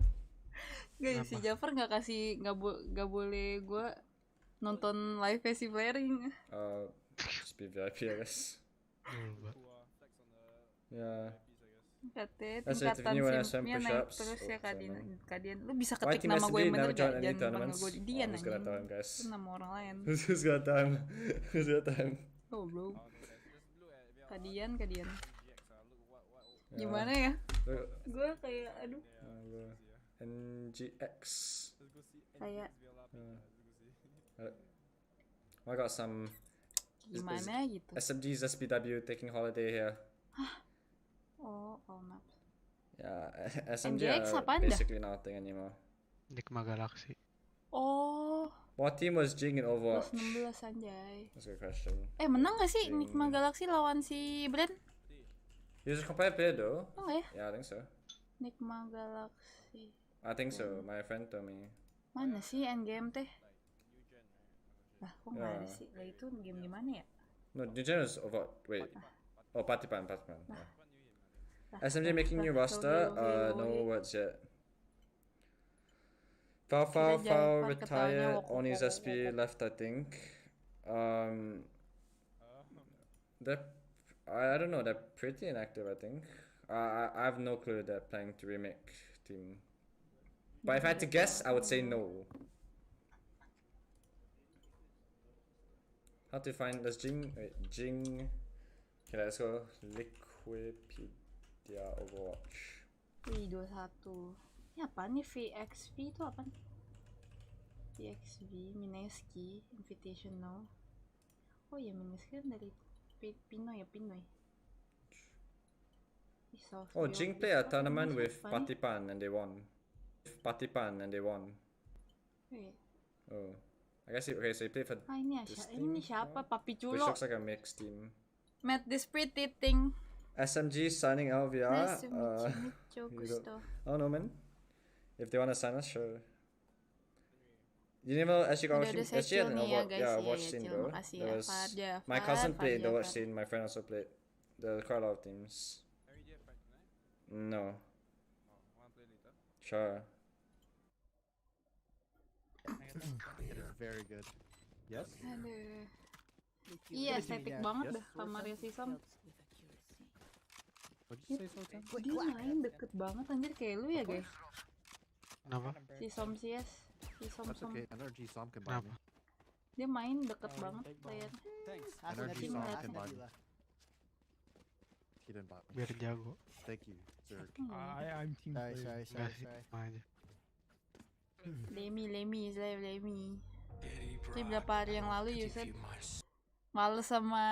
Gak si Jafar nggak boleh gue nonton live si flaring. Just be VIP I guess. Yeah. Tingkatan simpnya naik terus ya Kak Dina. Lu bisa ketik nama gue yang bener gak? Jangan panggil gue Dian anjing. Itu nama orang lain. Who's got time? Who's got time? Oh bro. Kak Dian. Gimana ya? Gue kayak aduh. NGX. Kayak. I got some. Gimana gitu? SMG's SPW taking holiday here. Oh, maaf. Yeah, SMG NGX are apaan dah? basically nothing anymore. Nikma Galaxy. Oh. What team was Jing in Overwatch? 16 anjay. That's a good question. Menang gak sih Nikma Galaxy lawan si Brand? He was a competitive player though. Oh ya? Yeah, I think so. Nikma Galaxy. I think so. My friend told me. Mana sih endgame teh? Lah, kok nggak ada sih? Lah itu game gimana ya? No, New Gen is Overwatch. Wait. Oh, Partipan. Yeah. SMG making new roster? No words yet. Fao retired. Oni's SP left, I think. I don't know. They're pretty inactive, I think. I have no clue they're planning to remake team. But if I had to guess, I would say no. How to find this Jing? Wait, Jing. Okay, let's go. Liquipedia Overwatch. Wih, 21. Ini apaan nih? VXV itu apaan? VXV, Mineski, Invitational. Oh ya, Mineski kan dari Pinoy ya, Pinoy. Oh, Jing played a tournament with Patipan and they won. Wait. Oh. I guess okay, so he played for this team. Ini siapa? Papi Which Culo. looks like a mixed team. Met this pretty thing. SMG signing out VR. Nice to meet you, Gusto. Oh no, man. If they wanna sign us, sure. You never actually got SG and watch scene though. There was my cousin played the watch scene. My friend also played. There were quite a lot of teams. No. Sure. It is very good. Yes? Aduh. Iya, estetik banget dah kamarnya si Sam. Dia main deket banget anjir kayak lu ya guys. Kenapa? Si Som CS. Si Som That's Som. okay. Energy Som can buy me. Dia main deket banget layarnya. Energy Som can buy me. He didn't buy me. Biar jago. Thank you, sir. I'm team player. Sorry. Lemi. Jadi berapa hari yang lalu Yusuf males sama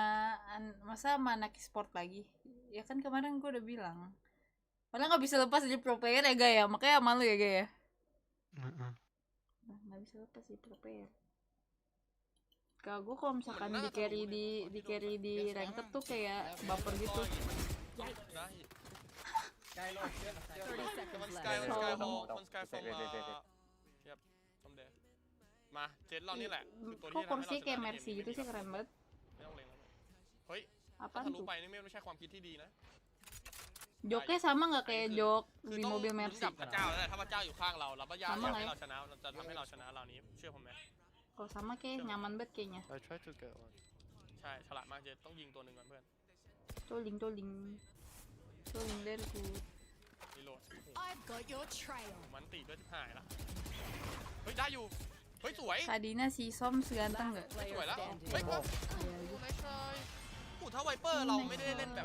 masa sama anak sport lagi. Ya kan kemarin gue udah bilang. Padahal nggak bisa lepas jadi pro player ya Gaya, makanya malu ya Gaya. Nggak bisa lepas jadi pro player. Kalau gue kalau misalkan di carry di ranked tuh kayak baper gitu. Kok kursi kayak Mercy gitu sih, keren banget. Apaan tuh? Joknya sama nggak kayak jok di mobil Mercy? Sama nggak ya? Kalau sama kayak nyaman banget kayaknya. Coling dari ku. I've got your trail. มันตีด้วยที่หายละเฮ้ยได้อยู่เฮ้ยสวย Tadinya si Som seganteng nggak? สวยแล้วเฮ้ยครับไนท์ทรายถ้าไวเปอร์เราไม่ได้เล่นแบบ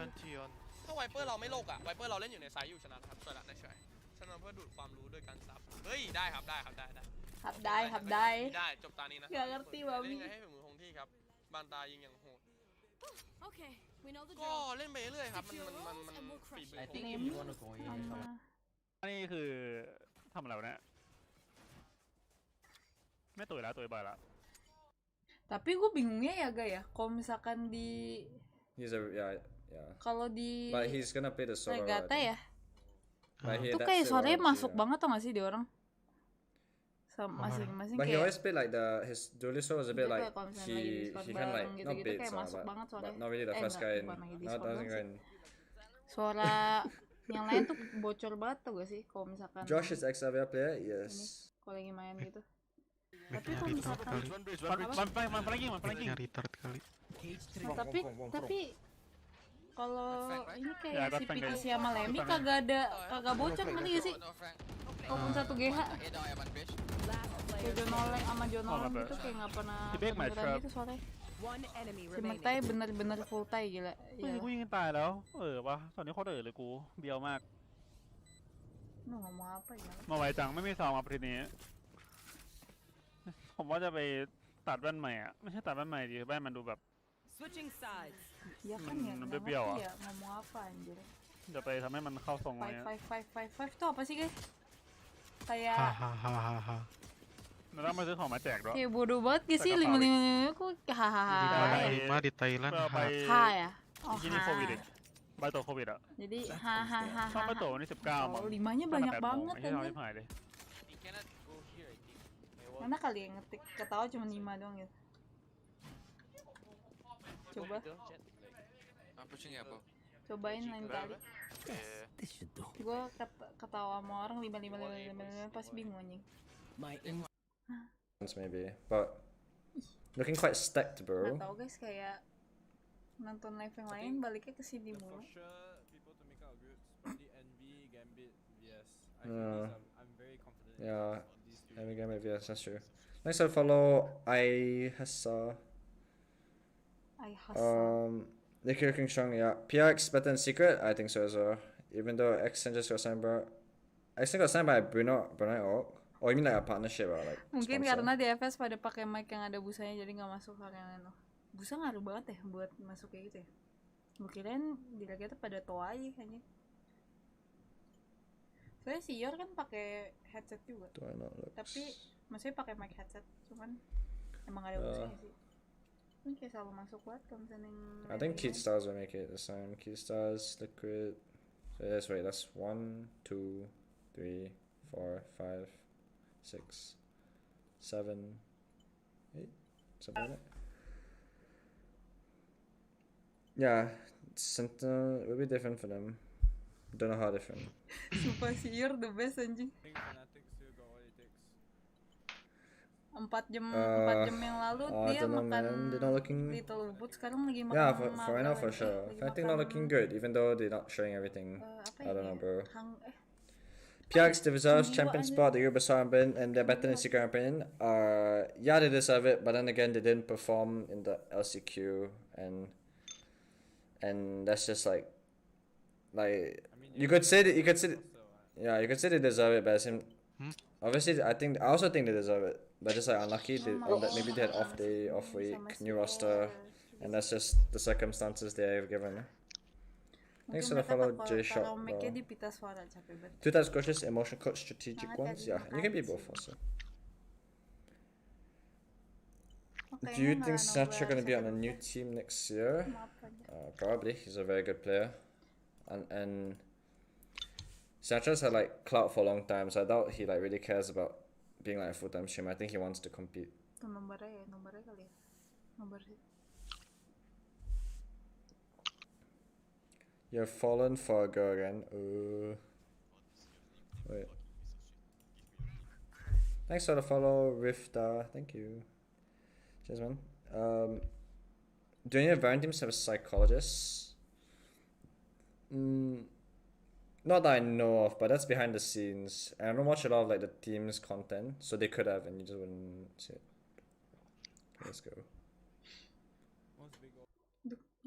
ถ้าไวเปอร์เราไม่โลกอะไวเปอร์เราเล่นอยู่ในไซส์อยู่ชนะครับสวยละไนท์ทรายชนะเพื่อดูดความรู้ด้วยการซับเฮ้ยได้ครับได้จบตานี้นะ Gak ngerti เล่น Babi. ยังไงให้ฝีมือคงที่ครับบานตายิงอย่างโหด Okay, we know the ก็ drill. เล่นไปเรื่อยครับมันฝีมือคงที่ นี่คือทำอะไรวะเนี่ยไม่ตุ๋ยแล้วตุ๋ยบ่อยละ Tapi gue bingungnya ya Gaya, kalau misalkan di kalau di But he's gonna play the solo. Regata ya. Itu That's kayak it, suaranya right? masuk banget tau gak sih di orang? Masing-masing But he kayak. always played like his duelist was a bit Dia like kayak kalau misalnya lagi he Discord can like bareng not gitu-gitu beats kayak masuk banget but suaranya. not really the first guy in. Bukan lagi Not Discord doesn't banget go sih. in. Suara yang lain tuh bocor banget tuh gak sih kalau misalkan Josh is ex-Avia player, yes. kalau lagi main gitu. Tapi Mic-nya kalau retard misalkan kali. Mic-nya retard kali. Nah, tapi kalau ini kayak si PTC sama Lemmy kagak bocor nanti gak sih? Walaupun 1 GH kayak Jonoleng sama Jonoleng gitu kayak nggak pernah kedengeran gitu suaranya. Si Metai bener-bener full tie gila. เฮ้ยกูยิงตายแล้ววะตอนนี้โคตรเลยกูเบียวมาก Lu ngomong apa ya? มาไวจังไม่มีซองมาทีนี้ผมว่าจะไปตัดแว่นใหม่อ่ะไม่ใช่ตัดแว่นใหม่ดิแว่นมันดูแบบ Switching sides. Ya kan ya, Udah nggak biau, ngerti ya ngomong apa anjir. จะไปทำให้มันเข้าทรงอะไร 5 itu apa sih guys? Kayak Hahaha. แล้วมาซื้อของมาแจกด้วย kayak bodoh banget gak sih 5 kok hahaha. Di Thailand. ไป Ha ya? Oh ที่นี่โควิด ha. ใบตัวโควิดอ่ะ Jadi hahaha. ชอบใบตัววันที่19มั้ง Oh 5-nya banyak bangetไม่ใช่ทำให้ anjir. หายเลย Mana kali yang ngetik ketawa cuma 5 doang gitu. Coba. Cobain lain kali. Gue ketawa sama orang 5 pas bingung anjing. Maybe, but looking quite stacked, bro. Gak tau guys, kayak nonton live yang lain baliknya ke sini mulu. People to make out good, Envy, Gambit, yes. I feel I'm very confident Yeah, Amiga maybe, yes, that's true. Next I'll follow Ihasa. Nicky King Strong, yeah. PRX better than Secret? I think so as well. Even though X just got signed by Bruno Orc. Oh, you mean like a partnership or like Mungkin sponsor? karena di FS pada pakai mic yang ada busanya jadi nggak masuk hal yang busa ngaruh banget ya buat masuk kayak gitu ya. Gue kirain dira-dira pada toa aja kayaknya. Soalnya si Yor kan pakai headset juga. Tapi maksudnya pakai mic headset, cuman emang ada busanya sih. Ini kayak selalu masuk banget kalau misalnya yang I think Keith Stars will make it this time. Keith Stars, Liquid. So that's right, that's 1, 2, 3, 4, 5, 6, 7, 8, something like that. Yeah, Sentinel will be different for them. Don't know how different. Sumpah si Yor the best anjing. 4 jam yang lalu dia makan Little Boots, sekarang lagi makan for right now for sure. Fighting not looking good, even though they're not showing everything. I don't know, bro. PRX deserves champion spot, the Ubisoft bin, and they're better than Secret opinion. Yeah, they deserve it, but then again, they didn't perform in the LCQ, and that's just like you could say they deserve it, but obviously, I also think they deserve it. But just like unlucky, maybe they had off week, new roster, and that's just the circumstances they've given. Thanks for the follow, J Shop. 2 types coaches, emotion coach, strategic ones. Yeah, you can be both also. Do you think Snatcher gonna be on a new team next year? Probably. He's a very good player, and Snatcher's had like clout for a long time, so I doubt he like really cares about being like a full-time streamer. I think he wants to compete. Nomornya kali ya. Nomor sih. You're fallen for a girl again. Wait. Thanks for the follow, Rifta. Thank you. Cheers, man. Do any of Variant teams have a psychologist? Not that I know of, but that's behind the scenes. And I don't watch a lot of like the team's content, so they could have, and you just wouldn't see it. Let's go.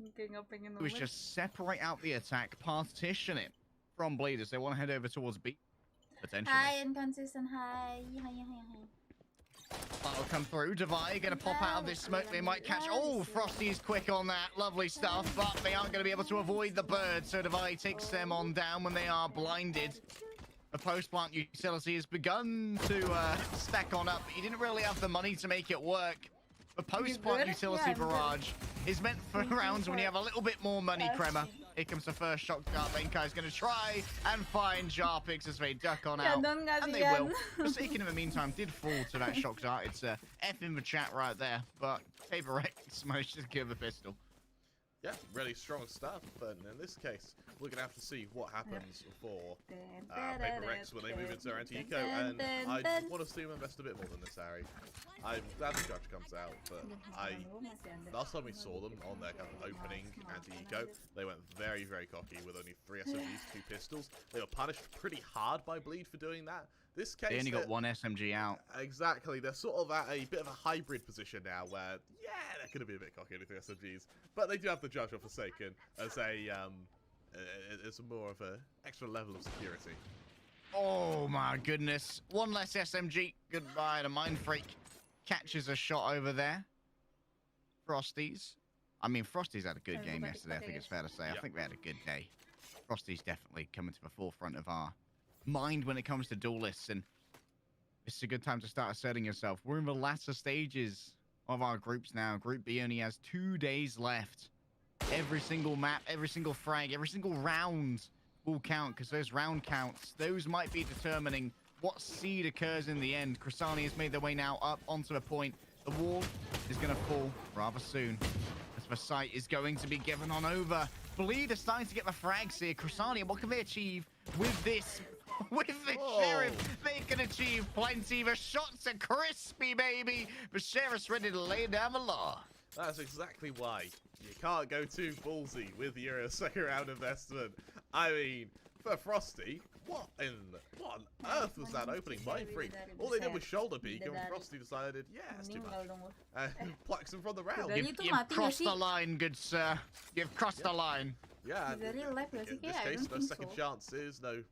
It was just separate out the attack, partition it from Bleeders. They want to head over towards B, potentially. Hi, inconsistent. Hi. That'll come through. Divide gonna pop out of this smoke. They might catch. Oh, Frosty's quick on that. Lovely stuff, but they aren't going to be able to avoid the bird. So Divide takes them on down when they are blinded. The post-plant utility has begun to stack on up, but he didn't really have the money to make it work. The post-plant utility barrage is meant for rounds when you have a little bit more money, Kremer. Here comes the first shot dart. Benkai is going to try and find Jarpix as they duck on out. And they will. Forsaken in the meantime did fall to that shock dart. It's F in the chat right there. But Paper Rex managed to kill the pistol. Yeah, really strong stuff. And in this case, we're going to have to see what happens for Paper Rex when they move into Antico. And I want to see them invest a bit more than this, Harry. I'm glad the judge comes out, but last time we saw them on their kind of opening anti-eco, they went very, very cocky with only 3 SMGs, 2 pistols. They were punished pretty hard by Bleed for doing that. This case, they only got 1 SMG out. Exactly. They're sort of at a bit of a hybrid position now where, yeah, they're going to be a bit cocky with 3 SMGs, but they do have the judge of Forsaken as as more of a extra level of security. Oh my goodness. 1 less SMG. Goodbye to Mind Freak. Catches a shot over there. Frosties. I mean, Frosties had a good game yesterday, I think it's fair to say. I think they had a good day. Frosties definitely coming to the forefront of our mind when it comes to duelists, and it's a good time to start asserting yourself. We're in the latter stages of our groups now. Group B only has 2 days left. Every single map, every single frag, every single round will count, because those round counts, those might be determining what seed occurs in the end. Krasani has made their way now up onto the point. The wall is going to fall rather soon, as the site is going to be given on over. Bleed is starting to get the frags here. Krasani, what can they achieve with this? With the Sheriff, they can achieve plenty. The shots are crispy, baby. The Sheriff's ready to lay down the law. That's exactly why you can't go too ballsy with your second round investment. I mean, for Frosty. What on earth was that opening mind freak? All they did was shoulder peek, and Frosty decided, yeah, it's too much. And plucks him from the round. You've crossed the line, good sir. You've crossed the line. Yeah, in this case, no second chances, no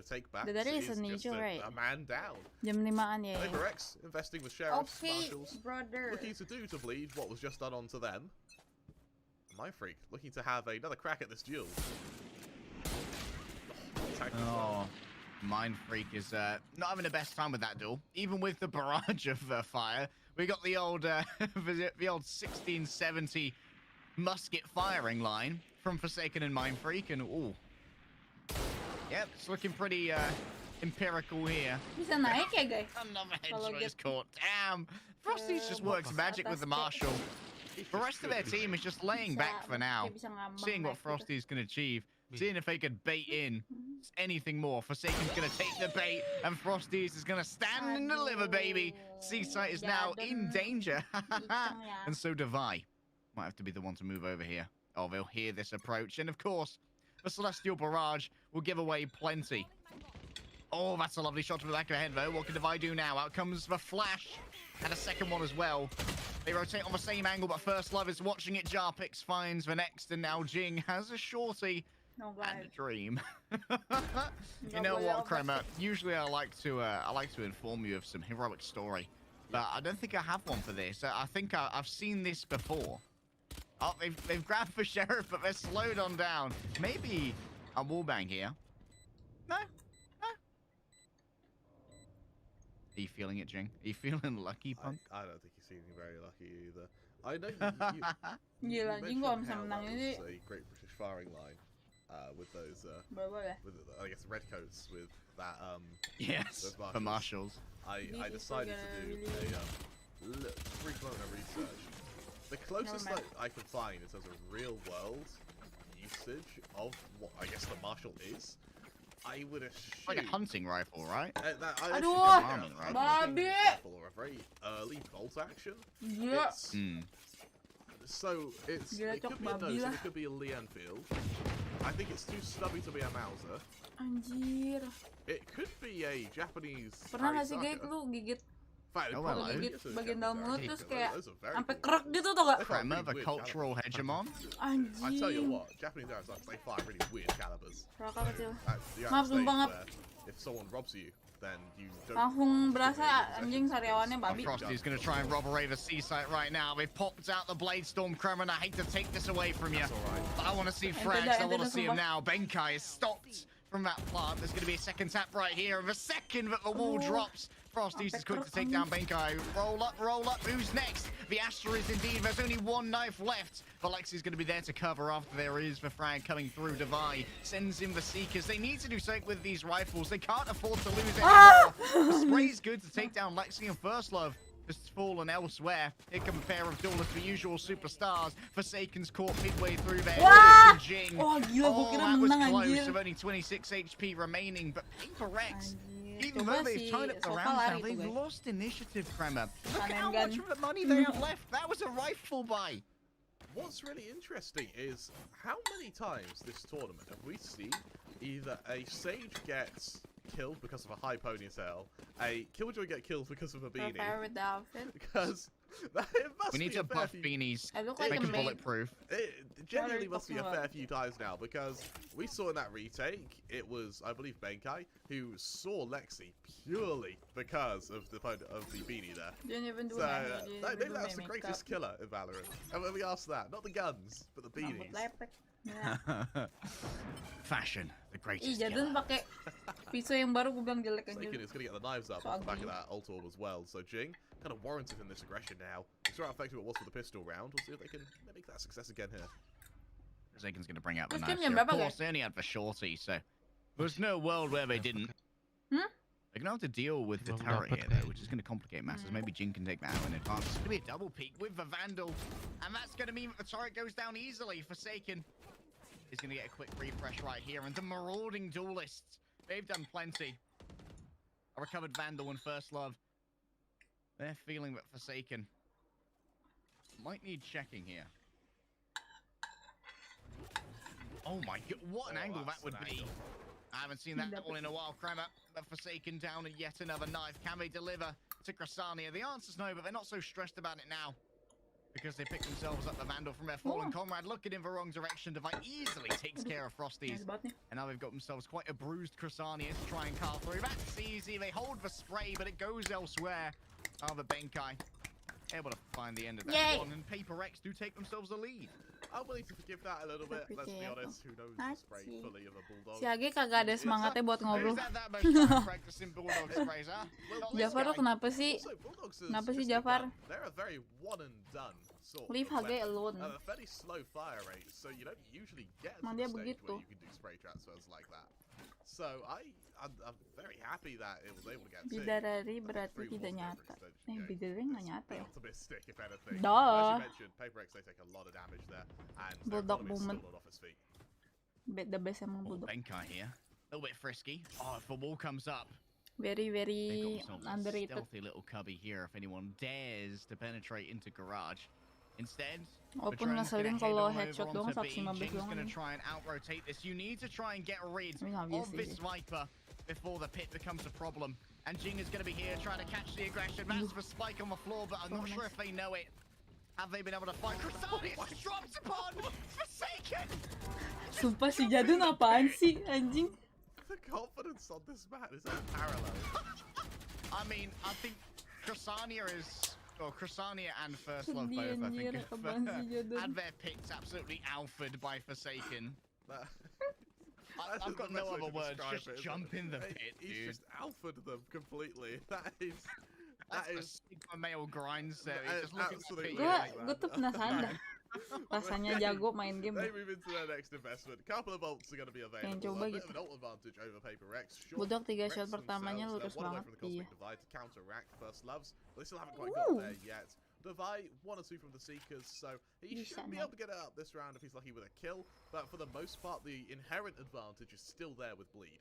take backs. It's just a man down. Jam 5-an ya. Paper X investing with sheriffs, Okay, marshals, brother. looking to do to bleed what was just done onto them. Mind freak looking to have another crack at this duel. Oh, Mind Freak is not having the best time with that duel. Even with the barrage of fire, we got the old the old 1670 musket firing line from Forsaken and Mind Freak, and ooh, yep, it's looking pretty empirical here. Bisa naik ya guys? Another headshot is caught. Damn, Frosty's just works magic with the Marshal. The rest of their team is just laying back for now, seeing what Frosty's going to achieve, seeing if they could bait in anything more. Forsaken's going to take the bait, and Frosty's is going to stand and deliver, baby. Seaside is now in danger, and so Devi might have to be the one to move over here. Oh, they'll hear this approach, and of course, the Celestial Barrage will give away plenty. Oh, that's a lovely shot to the back of the head, though. What can Devi do now? Out comes the flash, and a second one as well. They rotate on the same angle, but First Love is watching it. Jarpix finds the next, and now Jing has a shorty and a dream. You know what, Kremer? Usually I like to inform you of some heroic story, but I don't think I have one for this. I think I've seen this before. Oh, they've grabbed the sheriff, but they're slowed on down. Maybe a wallbang here. No. Are you feeling it, Jing? Are you feeling lucky, Punk? I don't think he's feeling very lucky either. I know you mentioned how that was a Great British firing line with those, with I guess redcoats with that yes, for marshals. I decided to do a brief moment of research. The closest that I could find in terms of real world usage of what I guess the marshal is, I would assume like a hunting rifle, right? Babi! Or a very early bolt action. Yeah. So it could be a nose, it could be a Lee Enfield. I think it's too stubby to be a Mauser. Anjir. It could be a Japanese. Pernah nggak sih guys lu gigit bagian dalam mulut terus kayak sampai kerak gitu tuh gak? Kremer, the cultural hegemon. Anjir. I tell you what, Japanese arrows, they fire really weird calibers. Raka kecil. Maaf sumpah ngap. If someone robs you, then you don't. Langsung berasa anjing sariawannya babi. Frosty's gonna try and rob away the Seaside right now. They've popped out the Blade Storm, Kremer, and I hate to take this away from you. But I want to see frags, I want to see him now. Benkai is stopped from that plant. There's going to be a second tap right here. And the second that the wall drops, Frosty's is quick to take down Benkai. Roll up. Who's next? The Astra is indeed. There's only one knife left. Valexi's going to be there to cover after there is the frag coming through. Devi sends in the Seekers. They need to do something with these rifles. They can't afford to lose anymore. The spray's good to take down Lexi and First Love. Just fallen elsewhere. Here come a pair of duelists, the usual superstars. Forsaken's caught midway through there. Jing. Oh, gila, that was close. With only 26 HP remaining, but Paper Rex, even though they've tied up the rounds now, they've lost initiative, Kremer. Look at how much of the money they have left. That was a rifle buy. What's really interesting is how many times this tournament have we seen either a Sage gets killed because of a high ponytail, a Killjoy get killed because of a beanie. With the outfit. Because it must we need be to buff beanies. Like make them bulletproof. It genuinely must be a fair few times now, because we saw in that retake, it was, I believe, Benkai, who saw Lexi purely because of the beanie there. Didn't even do so anything. maybe that's the greatest killer in Valorant. And when we asked that, not the guns, but the beanies. Fashion, the greatest. Iya, dan pakai pisau yang baru gue bilang jelek aja. It's gonna get the knives up off the back of that ult orb as well. So Jing kind of warranted in this aggression now. It's how effective it was with the pistol round. We'll see if they can make that success again here. Forsaken's gonna bring out the knives. Of course, they only had the shorty, so there's no world where they didn't. They're gonna have to deal with the turret here, though, which is gonna complicate matters. Maybe Jing can take that out in advance. It's gonna be a double peek with the Vandal, and that's gonna mean that the turret goes down easily. Forsaken is going to get a quick refresh right here. And the marauding duelists, they've done plenty. A recovered Vandal and First Love. They're feeling that Forsaken might need checking here. Oh my god, what an angle that would be. I haven't seen that call in a while. Kremer, but Forsaken down and yet another knife. Can they deliver to Crasania? The answer's no, but they're not so stressed about it now because they pick themselves up the Vandal from their fallen comrade, looking in the wrong direction. Divide easily takes care of Frosties. And now they've got themselves quite a bruised Crasania to try and carve through. That's easy. They hold the spray, but it goes elsewhere. Oh, the Benkai able to find the end of that one, and Paper X do take themselves a lead. I'm willing to forgive that a little bit. Let's be honest, who knows the spray fully of a bulldog. Si Age kagak ada semangatnya buat ngobrol. Jafar tuh kenapa sih? Kenapa sih Jafar? They're a very one and done sort. Leave Age alone. A fairly slow fire rate, so you don't usually get to Emang the dia stage begitu. where you can do spray transfers like that. So I'm very happy that it was able to get Bidadari berarti tidak nyata. Bidadari nggak nyata ya? optimistic if anything. Duh. As you mentioned, Paper X they take a lot of damage there, and Bulldog their moment. still not off his feet. The best emang Bulldog. Benkai here, a little bit frisky. Oh, if the wall comes up. Very underrated. Stealthy little cubby here if anyone dares to penetrate into garage. Instead, Walaupun ngeselin kalau headshot doang 115 doang. going to try and out-rotate this. You need to try and get rid of this Viper before the pit becomes a problem. And Jing is going to be here trying to catch the aggression. That's for Spike on the floor, but I'm not sure if they know it. Have they been able to find Crasania? It's dropped upon Forsaken! Sumpah si Jadun apaan sih, anjing? The confidence on this man is unparalleled. I mean, I think Crasania and First Love both, I think, had their picks absolutely alphaed by Forsaken. I've got no other words, just jump in the pit, dude. He's just alphaed them completely. That is a Sigma male grind set. Just look at the pit. Gue tuh penasaran dah. Rasanya jago main game. They move into their next investment. Couple of ults are going to be available. Pengen coba A bit gitu. of an ult advantage over Paper X. Sure, Bulldog 3 Rex shot pertamanya themselves, lurus they're one away banget. from the Iya. Cosmic Divide to counteract First Loves, but they still haven't quite got there yet. Divide 1 or 2 from the Seekers, so he should be able to get it up this round if he's lucky with a kill, but for the most part, the inherent advantage is still there with Bleed.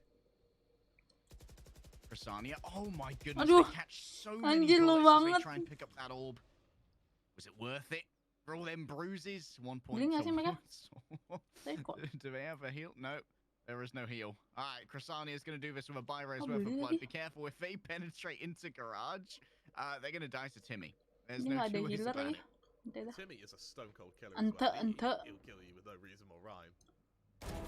Crasania, oh my goodness, Aduh, they catch so many anjir lo bullets as they banget. try and pick up that orb. Was it worth it? For all them bruises? 1 point. Beli nggak sih mereka? Do they have a heal? No, there is no heal. Alright, Crasania is going to do this with a Byro's Oh, worth of beli blood. lagi. Be careful, if they penetrate into garage, they're going to die to Timmy. There's Ini no nggak ada two ways healer about lagi. it. Timmy is a stone cold killer Ente, as well. ente. He'll kill you with no reason or rhyme.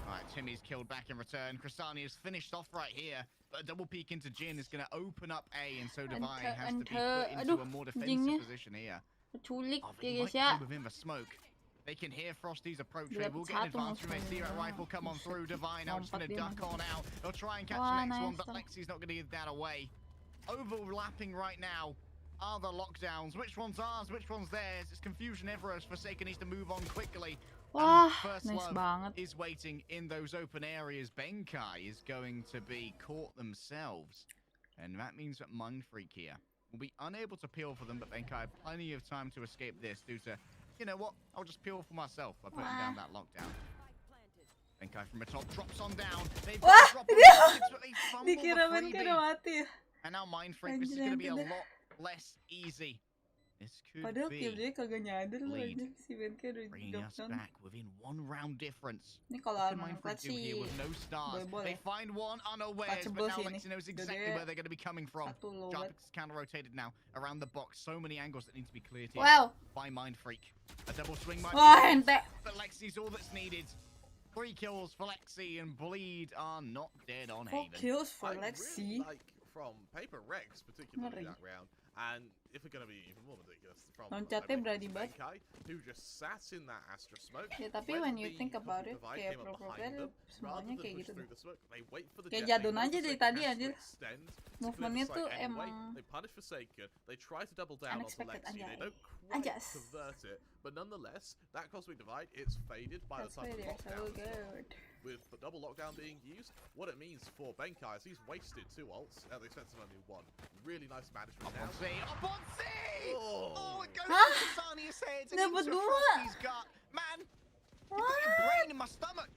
Alright, Timmy's killed back in return. Crasania's finished off right here, but a double peek into Jin is going to open up A, and so Divine has to be put into a more defensive position here. Keculik They ya might guys ya. be within the smoke. They can hear Frosty's approach. They Dapat will get an satu advance from it. See that musuhnya. rifle come on through. Divine now just going to Lompat duck dia on out. They'll try and catch Wah, the next one, nice but tuh. Lexi's not going to give that away. Overlapping right now are the lockdowns. Which one's ours? Which one's theirs? It's confusion everywhere as Forsaken needs to move on quickly. Wah, First nice Love banget. is waiting in those open areas. Benkai is going to be caught themselves. And that means that Mind Freak here will be unable to peel for them, but Benkai have plenty of time to escape this due to, you know what, I'll just peel for myself by putting down that lockdown. Benkai from the top drops on down. They've got Wah, to drop dia on the but they fumble the dikira Ben freebie. udah mati. And now Mind Freak, this is going to be a lot less easy. This could Padahal be killjoy kagak nyadar loh lead. anjir si Ben udah bringing drop us down. back within 1 round difference. Ini kalau What can Arman Mind Freak do here sih with no stars? boleh. They find one unawares, Touchable but now sih ini. Lexi knows Jadi exactly where they're going to be coming from. satu low Jump bat. is counter-rotated now around the box. So many angles that need to be cleared here Wow. by Mind Freak. A double swing might Wah, be ente. but Lexi's all that's needed. 3 kills for Lexi, and Bleed are not dead on 4 Haven. kills for I Lexi. really like from Paper Rex, particularly Ngeri. that round, and if we're going to be even more ridiculous, from Loncatnya berani banget. Benkai, who just sat in that Astra smoke. Ya tapi when you think about it, kayak pro-player semuanya kayak gitu tuh. Kayak Jadun aja dari tadi anjir. Movementnya tuh emang They punish Forsaken, they try to double down onto unexpected Lexi, they anjay. don't quite Anjas. convert it, but nonetheless, that Cosmic Divide, it's faded by That's the time why the they're so lockdown as well. good. With the double lockdown being used, what it means for Benkai is he's wasted 2 ults at the expense of only 1. Really nice management now. Up on C! Oh, it goes Hah? to Kasania's head and Dapat into 2. Frosty's gut. Man, you got your brain in my stomach.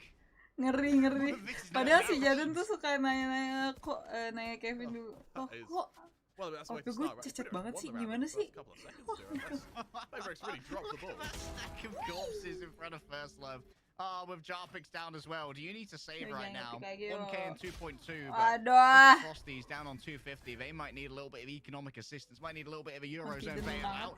Ngeri. Padahal si Jadun tuh suka nanya Kevin dulu. Kok Well, that's waktu gue cacat banget sih, gimana sih? Paper Rex really dropped the ball. Stack of corpses in front of First Love. With Jarpix down as well. Do you need to save Yo, right jangan now? ngetik lagi, 1k yo. and 2.2. Aduh. But look at Frosty's down on 250. They might need a little bit of economic assistance. Might need a little bit of a Eurozone bailout.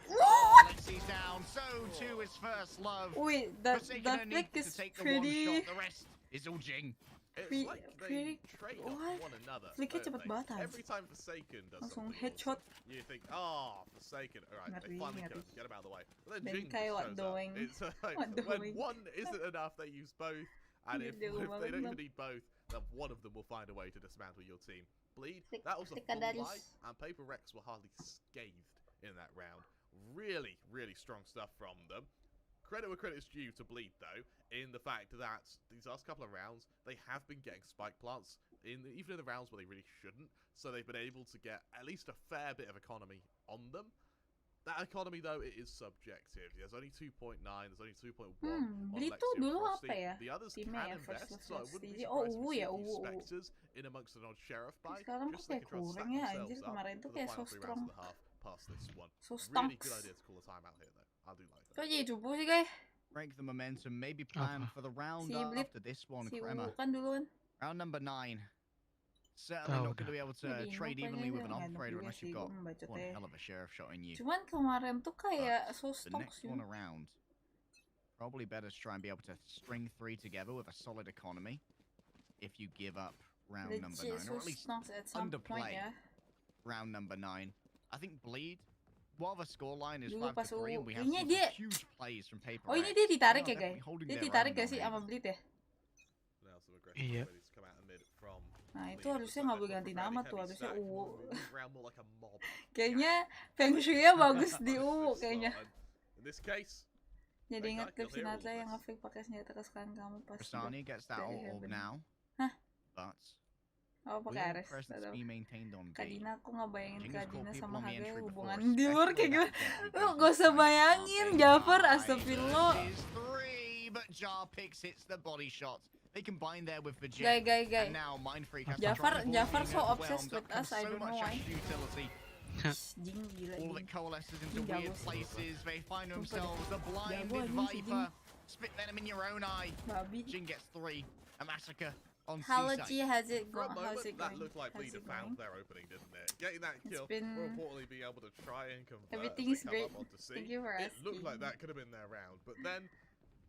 Lexi's down. So too is First Love. Wait, that Forsaken flick needs is to take the one pretty. shot. The rest is all Jing. It's like they trade off one another. Flicknya cepet don't they? banget, Hans. Every time Forsaken does Langsung something headshot. awesome, you think, oh, Forsaken. All right, they Ngeri, finally ngeri. kill him. Get him out of the way. But then Dan Jing kayak just what shows doing? up. It's like, What when doing? one isn't enough, they use both. And if Jago they banget, don't Bang. even need both, then one of them will find a way to dismantle your team. Bleed, Flick- that was a Flick full Adaris. lie, and Paper Rex were hardly scathed in that round. Really, really strong stuff from them. Credit where credit's due to Bleed, though, in the fact that these last couple of rounds, they have been getting spike plants, even in the rounds where they really shouldn't, so they've been able to get at least a fair bit of economy on them. That economy, though, it is subjective. There's only 2.9, there's only 2.1 on Bleed Lexi tuh and dulu Frosty. apa ya? The others Timnya can ya, First invest, Love so I wouldn't be Frosty. Oh, surprised if we ya, see a few UU. Spectres in amongst an odd Sheriff buy, Sekarang just kok so they kayak can try and stack kurang ya, themselves anjir. up Kemarin for tuh the kayak so final 3 rounds strong. of the half past this one. So Really stumps. good idea to call a timeout here, though. I do like that. Kok jadi cupu sih, guys? Break the momentum. Maybe plan for the round Si Blip, after this one, si Crema. UU kan duluan. Round number 9. Certainly not going to be able to Jadi trade apa evenly aja with an nggak operator juga unless sih, you've gua got membaca one teh. hell of a sheriff shot in you. Cuman kemarin tuh kayak so The stok next sih. one around, probably better to try and be able to string 3 together with a solid economy if you give up round number 9, Legit so or at least stok at some point underplay ya. round number 9. I think Bleed, while the scoreline is Dulu 5 pas to 3, and we have kayaknya seen dia. some huge plays from Paper Oh ini Rex, dia ditarik they ya, are guys? definitely holding Dia their ditarik own gak sih on sama A. Bleed ya? Now some aggressive Iya. abilities come out of mid from Nah itu Bleed. harusnya Looks nggak like boleh they've ganti got a nama fairly tuh, heavy harusnya stack, UU. move around more like a mob. Kayaknya Feng Shui-nya bagus di UU Honestly, kayaknya. and in this case, Jadi they ingat can't kill klip here all Sinatra of yang this. nge-fake pakai senjata kesukaan kamu pas Rastani gets that dari ult orb Heaven. now, Hah? but Oh will pakai Ares. presence Atau be maintained on B? Kadina, aku nggak bayangin Jing has caught Kadina people sama on the Haga entry before, hubungan di luar especially kayak gimana. that Deadly Lu Ghost gak usah fight. bayangin, Jafar, astagfirullah. This is 3, but Jarpix hits the body shot. They combine there with the Jin. Guy. And now Mind Freak has Jafar to try and Jafar avoid so being obsessed overwhelmed. with That us, comes I so don't know much why. extra utility. Jing gila. All of Jing. it coalesces into Jing weird jago sih. places. They find themselves the Jago blinded anjing si Viper. Spit venom in your own eye. Babi. Jin gets 3. A massacre on How Seaside. G has it for a gone? How's moment, it that going? looked like How's Bleed it had found going? their opening, didn't it? Getting that kill, been- more importantly, being able to try and convert Everything as is they great. come up onto C. Thank you for It looked like asking. that could have been their round, but then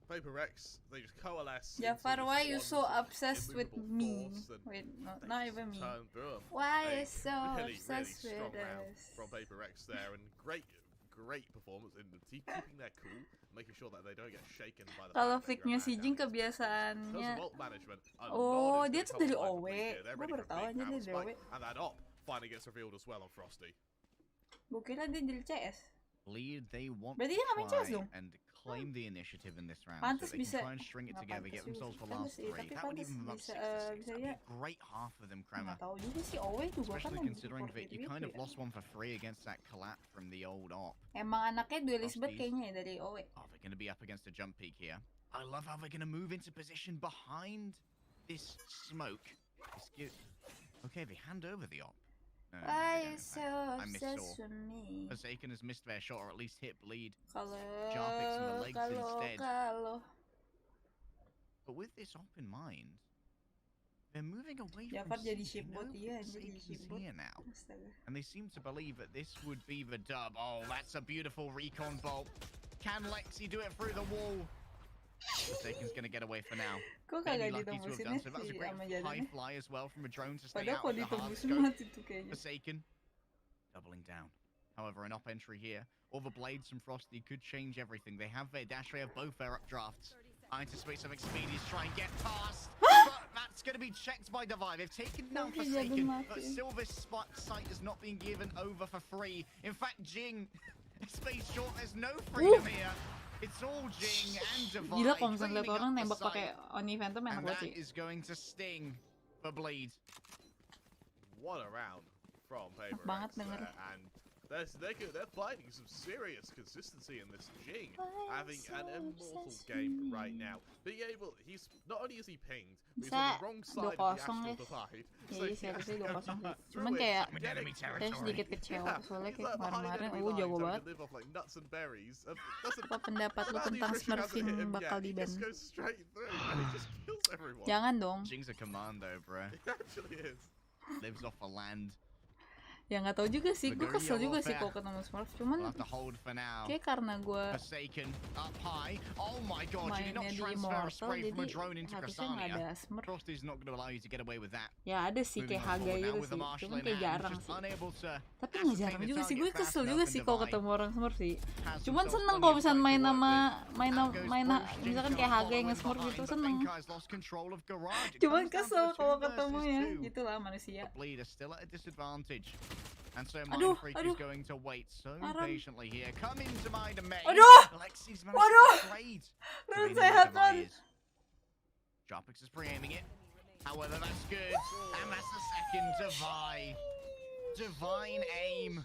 Paper Rex, they just coalesce. Jafar, into why this you one so sort of obsessed with immovable me? force, and Wait, no, they not just even me. turn through 'em. Why A you so really obsessed strong with round us? from Paper Rex there, and great performance in keeping their cool, making sure that they don't get shaken by the Kalau fact that flicknya you're a si man Jing down. Because kebiasaannya. of ult management, a lot Oh, is dia gonna tuh come dari online for OW. Bleed here. They're Gue ready baru for a tahu big aja dia power dari OW. spike, and that op finally gets revealed as well on Frosty. Gue kira dia dari CS. Lead, they want Berarti to dia nggak main CS try dong? and claim the initiative in this round, Pantes so they bisa. can try and string it Nggak together, pantes get sih, themselves for pantes last sih, 3. tapi That would pantes even move up bisa, 6 to 6. bisa That'd ya. be a great half for them, Crema. Nggak tahu juga sih OW juga kan Especially main considering support that you gitu kind of ya. lost one for free against that collapse from the old op. Emang anaknya duelist banget Frosties. kayaknya ya dari OW. Oh, they're going to be up against a jump peak here. I love how they're going to move into position behind this smoke. Okay, they hand over the op. No, they Why don't, you in so fact. I obsessed missaw. with me? Forsaken has missed their shot, or at least hit Bleed. Kalau in the legs instead. kalau But with this op in mind, they're moving away Jafar from jadi C. They shipbot, know iya anjir jadi Forsaken's shipbot. here now. Astaga. And they seem to believe that this would be the dub. Oh, that's a beautiful recon bolt. Can Lexi do it through the wall? Forsaken's gonna get away for now. Kok Maybe kagak lucky to have ditembusin done so. That was a si great sama high jalannya? fly as well from a drone to stay Padahal out kalau of the hard ditembusin scope. mati tuh kayaknya. Forsaken doubling down. However, an up entry here. All the blades from Frosty could change everything. They have their dash, they have both their updrafts. I anticipate something speedy to try and get past. But that's going to be checked by Divide. They've taken down Oke, jadi Forsaken, mati. but still this site is not being given over for free. In fact, Jing, Space Short, there's no freedom here. It's all Jing and Divide. Gila kalau misalnya lihat cleaning orang up the nembak site. pakai Oni Phantom enak And banget that sih. is going to sting for Bleed. What a round from Paper banget Rex denger. there, and They're finding some serious consistency in this Jing, having an immortal game right now. He's not only is he pinged, but he's on the wrong side of the astral divide. Ya iya sih harusnya 2-0 sih. Cuman kayak saya sedikit kecewa soalnya kayak kemarin-kemarin jago banget. Apa pendapat lu tentang Smurfing bakal di-ban? Jangan dong. Jing's a commando, bro. He actually is. Lives off the land. Ya nggak tahu juga sih, gue kesel juga sih kalau ketemu Smurf, cuman kayak karena gue mainnya di Immortal jadi harusnya nggak ada Smurf. Ya ada sih kayak Haga gitu sih, cuman kayak jarang sih. Tapi nggak jarang juga sih, gue kesel juga sih kalau ketemu orang Smurf sih. Cuman seneng kalau misalnya main misalkan kayak Haga yang nge-Smurf gitu, seneng. Cuman kesel kalau ketemu ya, gitulah manusia. And so Mindfreak is going to wait so patiently here. Come into my domain. Alexi's managed to trade. Jarpix is pre-aiming it. However, that's good. And that's the second divine aim.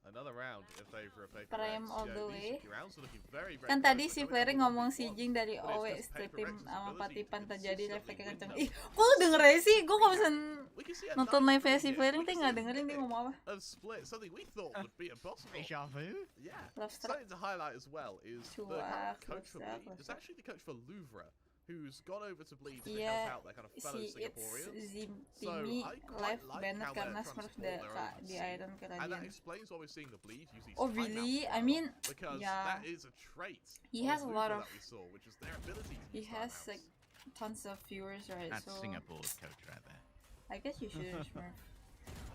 Another round in favor of Paper Prime all the way. Kan tadi si Flaring ngomong si Jing dari OW stream sama Patipan terjadi live-nya kenceng. Ih, kok lu denger aja sih? Gue kalau misalnya nonton live-nya si Flaring tuh nggak dengerin dia ngomong apa. Something we thought would be impossible. Deja vu? Yeah. Something to highlight as well is the coach for Bleed is actually the coach for Louvre, who's gone over to Bleed to help out their kind of fellow Singaporeans. Timmy live banned karena Smurf di Iron and that explains why we're seeing the Bleed use these really? I mean, because that is a trait. He has a lot of. Which is their ability to he has like tons of viewers, right? That's so Singapore's coach right there. I guess you should Smurf.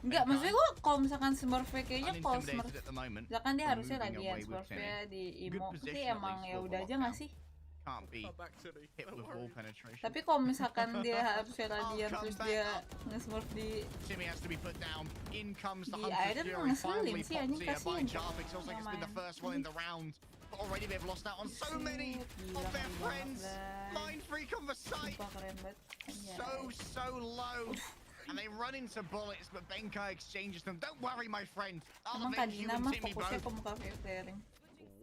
Enggak, maksudnya gue kalau misalkan Smurfnya kayaknya kalau Smurf, misalkan dia harusnya latihan Smurfnya di Imo, sih emang ya udah aja nggak sih? Can't be hit with wall penetration. Tapi kalau misalkan dia harusnya radian terus dia nge-smurf di Timmy has to be put down. In comes the Hunter's Fury. Finally popped here by Jarpix. Feels like it's been the first one in the round. But already they've lost out on so many of their friends. Mindfreak on the site. So low. And they run into bullets, but Benkai exchanges them. Don't worry, my friend. I'll avenge you and Timmy both.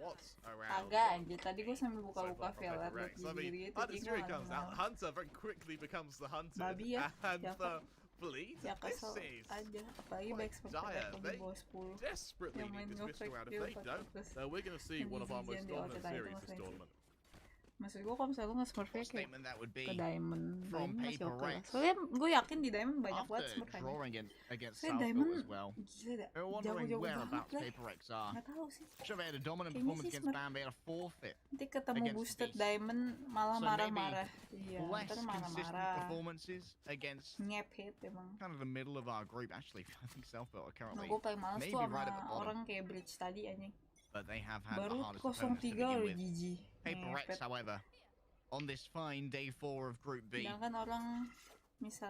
What's around? Agak anjir, tadi gue sambil buka-buka file lihat diri itu. Here comes out. Hunter very quickly becomes the hunter. Babi ya, and the Bleed. Ya kesel aja, apalagi back seperti di bawah 10. Desperately need this pistol round. If they don't, we're going to see one of our most dominant series this tournament. Maksud gue kalau misalnya gue nge-smurfnya kayak ke Diamond masih oke lah. Soalnya gue yakin di Diamond banyak banget smurfnya. Soalnya Diamond gila dah, jauh-jauh banget lah. Gak tau sih. Kayaknya sih smurf. Nanti ketemu boosted Diamond malah marah-marah. Iya, ntar marah-marah. Ngep hit emang. Nah gue paling males tuh sama orang kayak Bridge tadi anjing. Baru 0-3 udah GG. Paper Rex, however, on this fine day 4 of Group B,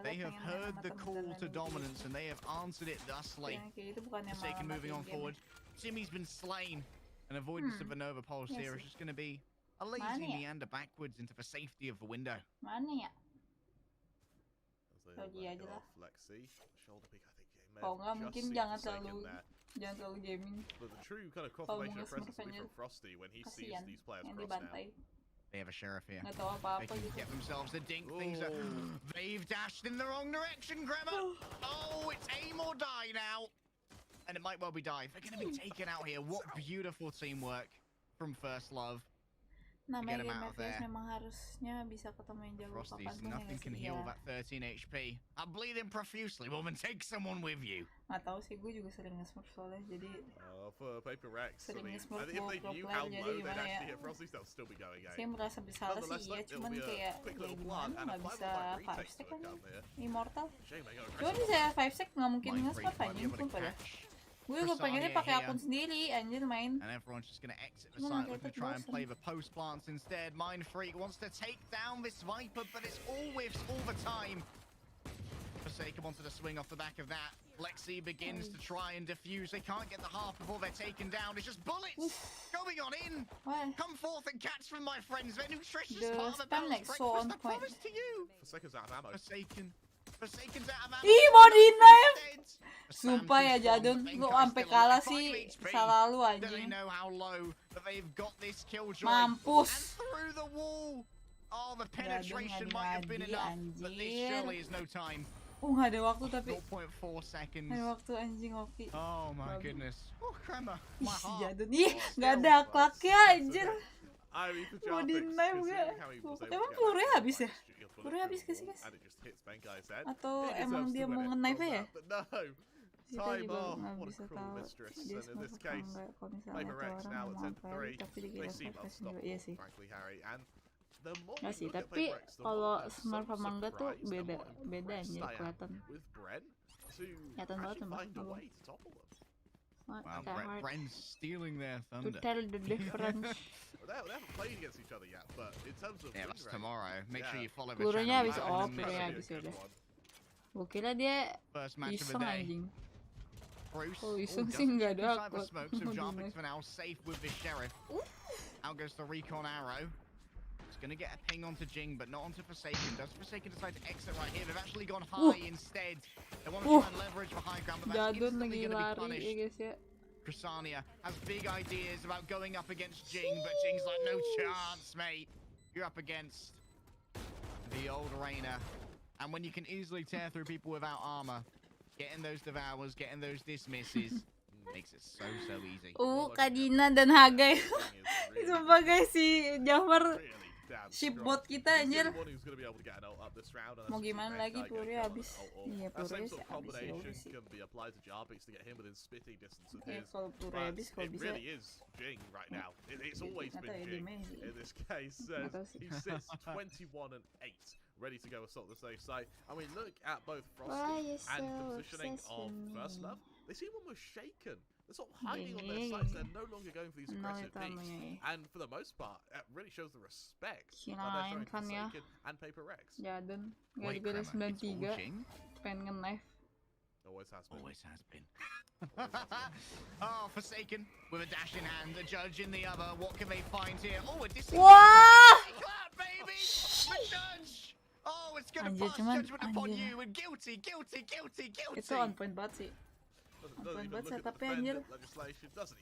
they have heard the call to dominance and they have answered it thusly. Forsaken moving on forward. Timmy's been slain. And avoidance of a Nova Pulse here is just going to be a lazy meander backwards into the safety of the window. Mana ya? Lagi aja lah. Kalau nggak mungkin jangan terlalu gaming. But the true kind of confirmation of presence will be from Frosty when he sees these players cross now. They have a sheriff here. Nggak tahu apa-apa They can get themselves a dink. Things are... They've dashed in the wrong direction, Gremmer. Oh, it's aim or die now. And it might well be dive. They're going to be taken out here. What beautiful teamwork from First Love. Namanya game FPS memang harusnya bisa ketemu yang jago kapan pun. Nothing can heal that 13 HP. I'm bleeding profusely. Woman, take someone with you. Nggak tahu sih, gue juga sering nge-smurf soalnya, jadi for Paper Rex, sering nge-smurf pro player, jadi gimana ya. Saya merasa bersalah sih, ya cuman kayak gimana nggak bisa 5 stack kan Immortal. Cuman bisa 5 stack nggak mungkin nge-smurf aja, pun pada. Gue pengennya pakai akun sendiri, anjir main. And everyone's just gonna exit the site, looking to try and play the post plants instead. Mindfreak wants to take down this Viper, but it's all whiffs all the time. Forsaken wanted to swing off the back of that. Lexi begins to try and defuse. They can't get the half before they're taken down. It's just bullets going on in. Come forth and catch from my friends. They're nutritious part of the balanced breakfast. I promise to you. Forsaken's out of ammo. Forsaken Ih, body knife. Sumpah ya Jadon, lu sampai kalah sih, salah lu anjing. Mampus. Oh, the penetration might have been enough, but this surely is no time. Nggak ada waktu tapi. 0.4 seconds. Ada waktu anjing Oki. Oh my goodness. Oh, Crema. My heart. Jadon, ih, nggak ada akhlaknya anjir. Body knife gak? Emang pelurunya habis ya? Pelurunya habis gak sih guys? Atau emang dia mau nge-knife ya? Kita juga nggak bisa tahu dia smurf apa enggak. Kalau misalnya itu orang mau carry tapi dikira smurf juga, iya sih. Nggak sih, tapi kalau smurf sama enggak tuh beda anjir, kelihatan. Kelihatan banget sama abang. Wow, Bren's stealing their thunder. To tell the difference. They haven't played against each other yet, but in terms of that's tomorrow. Make sure you follow the pelurunya channel. habis, pelurunya habis ya udah. Gue kira dia iseng anjing. Oh, iseng sih nggak ada aku. Safe with the sheriff. Out goes the recon arrow. It's gonna get a ping onto Jing, but not onto Forsaken. Does Forsaken decide to exit right here? They've actually gone high instead. They want to try and leverage for high ground, but that's instantly gonna be punished. Krasania has big ideas about going up against Jing, but Jing's like, no chance, mate. You're up against the old Reina. And when you can easily tear through people without armor, getting those devours, getting those dismisses, makes it so easy. Kadina dan Hagai. Sumpah guys, si Jafar shipbot kita anjir. Mau gimana lagi, pelurunya habis. Iya, pelurunya sih habis ya udah sih. Ya kalau peluru habis, kalau bisa ready to go assault the safe site. I mean, look at both Frosty and the positioning of First Love. They seem almost shaken. They're sort of hiding on their sides. They're no longer going for these aggressive peaks. And for the most part, it really shows the respect that they're showing to Forsaken and Paper Rex. Jadon, gara-gara 93, pengen nge-knife. Always has been. Always has been. Oh, Forsaken with a dash in hand, a judge in the other. What can they find here? Oh, a disengage clap, baby! The judge! Oh, it's gonna pass judgment upon you. And guilty. Itu on point banget sih. On point banget setupnya anjir.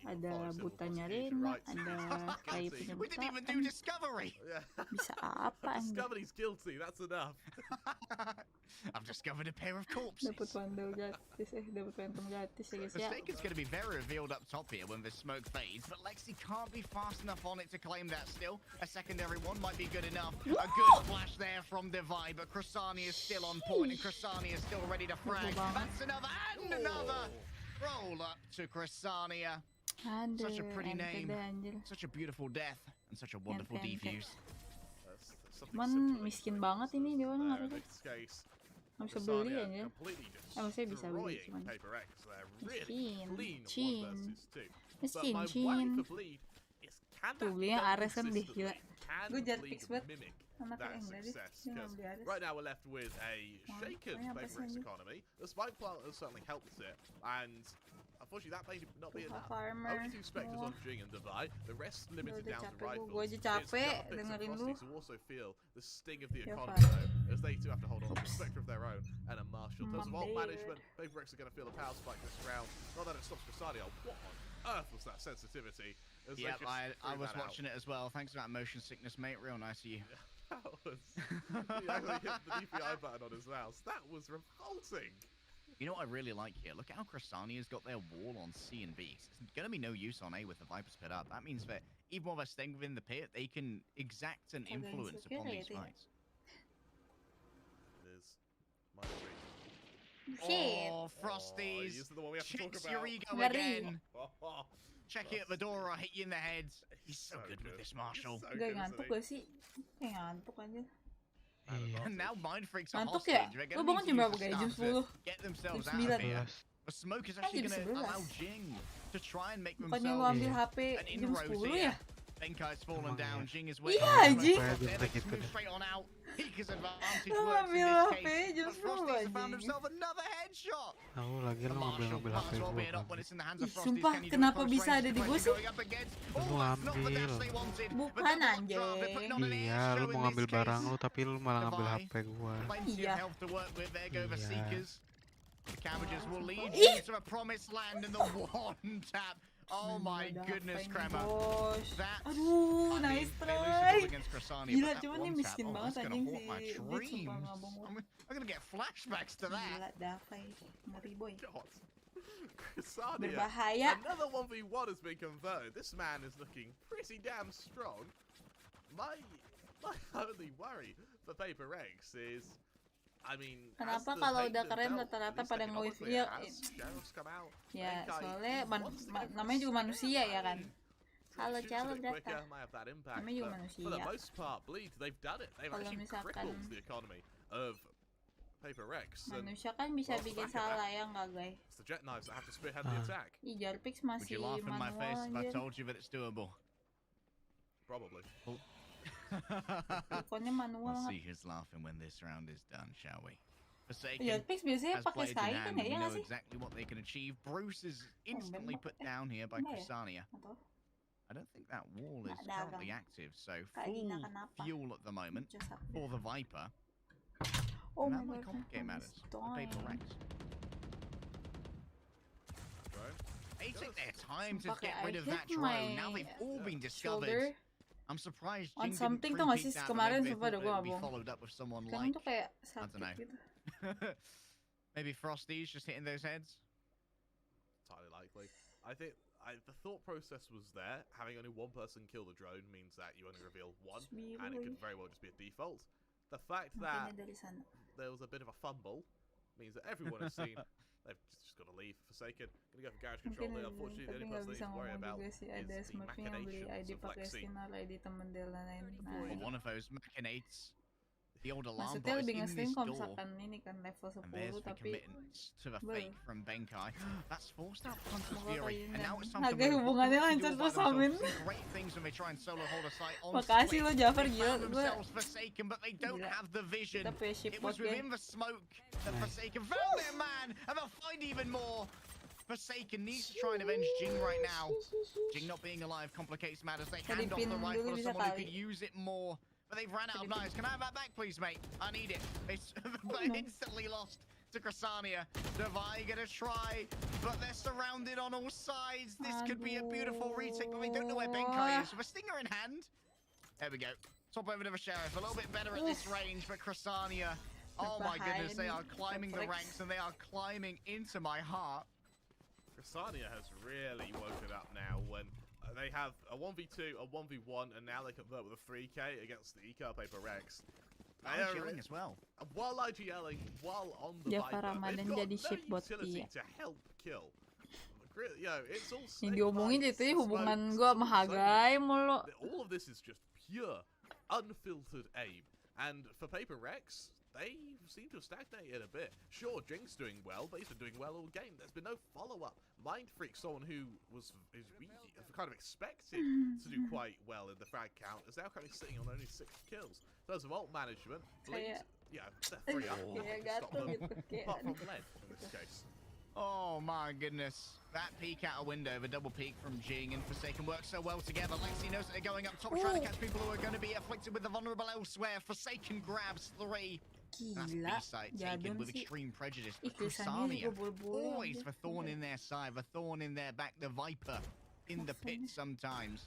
Ada butanya Rena, ada kayak penyebutan. Bisa apa anjir? Discovery's guilty, that's enough. I've discovered a pair of corpses. Dapat vandal gratis, dapat phantom gratis ya guys ya. Forsaken's gonna be very revealed up top here when the smoke fades, but Lexi can't be fast enough on it to claim that still. A secondary one might be good enough. A good flash there from Divide, but Krasania is still on point, and Krasania is still ready to frag. That's another and another. Roll up to Krasania. Such a pretty name, such a beautiful death, and such a wonderful defuse. Cuman miskin banget ini dia orang harusnya. Nggak bisa beli aja. Maksudnya bisa beli cuman miskin. Tuh belinya Ares kan deh gila. Gue jadi fix banget. Anaknya enggak deh. Dia nggak beli Ares. Right now we're left with a shaken Paper Rex economy. The spike plant has certainly helped it, and unfortunately that may not be enough. Only 2 specters on Jing and Divide. The rest limited down to rifles. Gue aja capek dengerin lu. To also feel the sting of the economy though, as they too have to hold on to a specter of their own and a Marshall. In terms of vault management, Paper Rex are going to feel a power spike this round. Not that it stops Casadio. What on earth was that sensitivity? Yep, I was watching it as well. Thanks for that motion sickness, mate. Real nice of you. That was... He actually hit the DPI button on his mouse. That was revolting. You know what I really like here? Look at how Krasania's got their wall on C and B. There's going to be no use on A with the Vipers pit up. That means that even while they're staying within the pit, they can exact an influence upon these fights. It is. My Oh, Frosties! Checks your ego again. Check it, Fedora hit you in the head. He's so good with this Marshall. Gak ngantuk gak sih? Kayak ngantuk aja. And now Mind Freaks are ngantuk ya? hostage. Lu bangun jam berapa guys? Jam 10? Get themselves Jam out of 9? here. The smoke is actually going to allow Jing to try and make bukannya lu themselves ambil HP an jam inroad 10 here. ya? Benkai's fallen Emang down. ya. Jing is waiting. Iya, anjing. Let's move straight on out. Hika's advantage Lo works in ngambil this HP case. But justru Frosty's found anjing. himself another headshot. Tahu lagi The lu Marshall ngambil might HP as well gua be it up kan. when it's in the hands Ih, of Frosty. sumpah, Can he do a kenapa close bisa range ada di deflection gua sih? going up against? Lu Oh, that's not the dash ambil. they wanted. Bukan, But double anjing. drop, they're putting on an air Iya, lu show mau in ngambil this barang case. lu tapi lu malah ngambil Divide. HP gua. Plenty Iya. of health to work with. There go the Iya. Seekers. The Cabbages will lead Ih. you to a promised land in the one tap. Oh my goodness, Kramer. Bos. That's, Aduh, I nice mean, they lose the ball try. against Crasani, Gila, but that cuman one ini tap, miskin oh, banget that's gonna anjing haunt si my Beat, sumpah dreams. nggak bangun. I'm gonna get flashbacks to that. Gila, Dafai. Ngeri, boy. God. Crasania. Berbahaya. Another 1v1 has been converted. This man is looking pretty damn strong. My only worry for Paper X is, I mean, Kenapa kalau udah keren rata-rata pada nge-wave? Iya, ya soalnya namanya juga manusia ya kan. Halo calo data. Namanya juga manusia. Kalau misalkan manusia kan bisa bikin salah ya nggak guys? Ih, Jarpix masih manual anjir. Probably. Ikonnya manual We'll banget. see who's laughing when this round is done, shall we? Jarpix biasanya pakai Sky kan ya, ya nggak sih? Exactly what they can achieve. Bruce is instantly put down here by Crasania. I don't think that wall is currently active, so full fuel at the moment for the Viper. Oh that my might god, complicate matters. The Paper Rex. They took their time to get rid of that drone. Now they've all been discovered. I'm surprised on Jing something didn't tuh nggak sih pre-peek that, kemarin maybe they sumpah thought udah it gue would be ngabung. followed up with someone Sekarang like, tuh kayak I sakit don't know. gitu. Maybe Frosty's just hitting those heads. Entirely likely. I think the thought process was there. Having only one person kill the drone means that you only reveal one, and it could very well just be a default. The fact that there was a bit of a fumble means that everyone has seen they've just got to leave. Forsaken, gonna go for garage control. Unfortunately, the only person they need to worry about is the machinations of Lexi. One of those machinates. The old alarm Maksudnya bot is lebih in ngeselin this kalau door. misalkan ini kan level And there's 10 the tapi commitment to the fake from Benkai. That's forced out Hunter's Semoga Fury. And kayaknya now it's time to agak move. hubungannya What lancar do terus by themselves? Amin. Some great things when they try and solo hold a site on Makasih lo split. Jafar, They gila found gue. themselves Forsaken, but they don't have the vision. Kita punya ship It was bot, within guys. the smoke that Forsaken found their man, and they'll find even more. Forsaken needs to try and avenge Jing right now. Jing not being alive complicates matters. They hand off the rifle to someone who could use it more. But they've ran out of knives. Can I have that back, please, mate? I need it. It's instantly lost to Crasania. Devi gonna try, but they're surrounded on all sides. This could be a beautiful retake, but they don't know where Benkai is. With a stinger in hand. There we go. Top over to the Sheriff. A little bit better at this range, but Crasania. Oh my goodness, they are climbing the ranks and they are climbing into my heart. Crasania has really woken up now when they have a 1v2, a 1v1, and now they convert with a 3k against the ECAR Paper Rex. IGLing as well. While IGLing, while on the Jafar Viper, Ramadan they've got jadi no ship bot, utility iya. to help kill. It's all Yang diomongin itu ya hubungan gue sama Hagai mulu. all of this is just pure, unfiltered aim. And for Paper Rex, they seem to have stagnated a bit. Sure, Jing's doing well, but he's been doing well all game. There's been no follow-up. Mind Freak, someone who is kind of expected to do quite well in the frag count, is now currently sitting on only 6 kills. So as of ult management, Bleed, yeah, they're free up. Stop them. Apart from Lead in this case. Oh my goodness. That peek out a window, the double peek from Jing and Forsaken work so well together. Lexi knows that they're going up top, trying to catch people who are going to be afflicted with the vulnerable elsewhere. Forsaken grabs 3. That's B-side taken with extreme prejudice. But Crasania, always the thorn in their side, the thorn in their back, the Viper in the pit sometimes.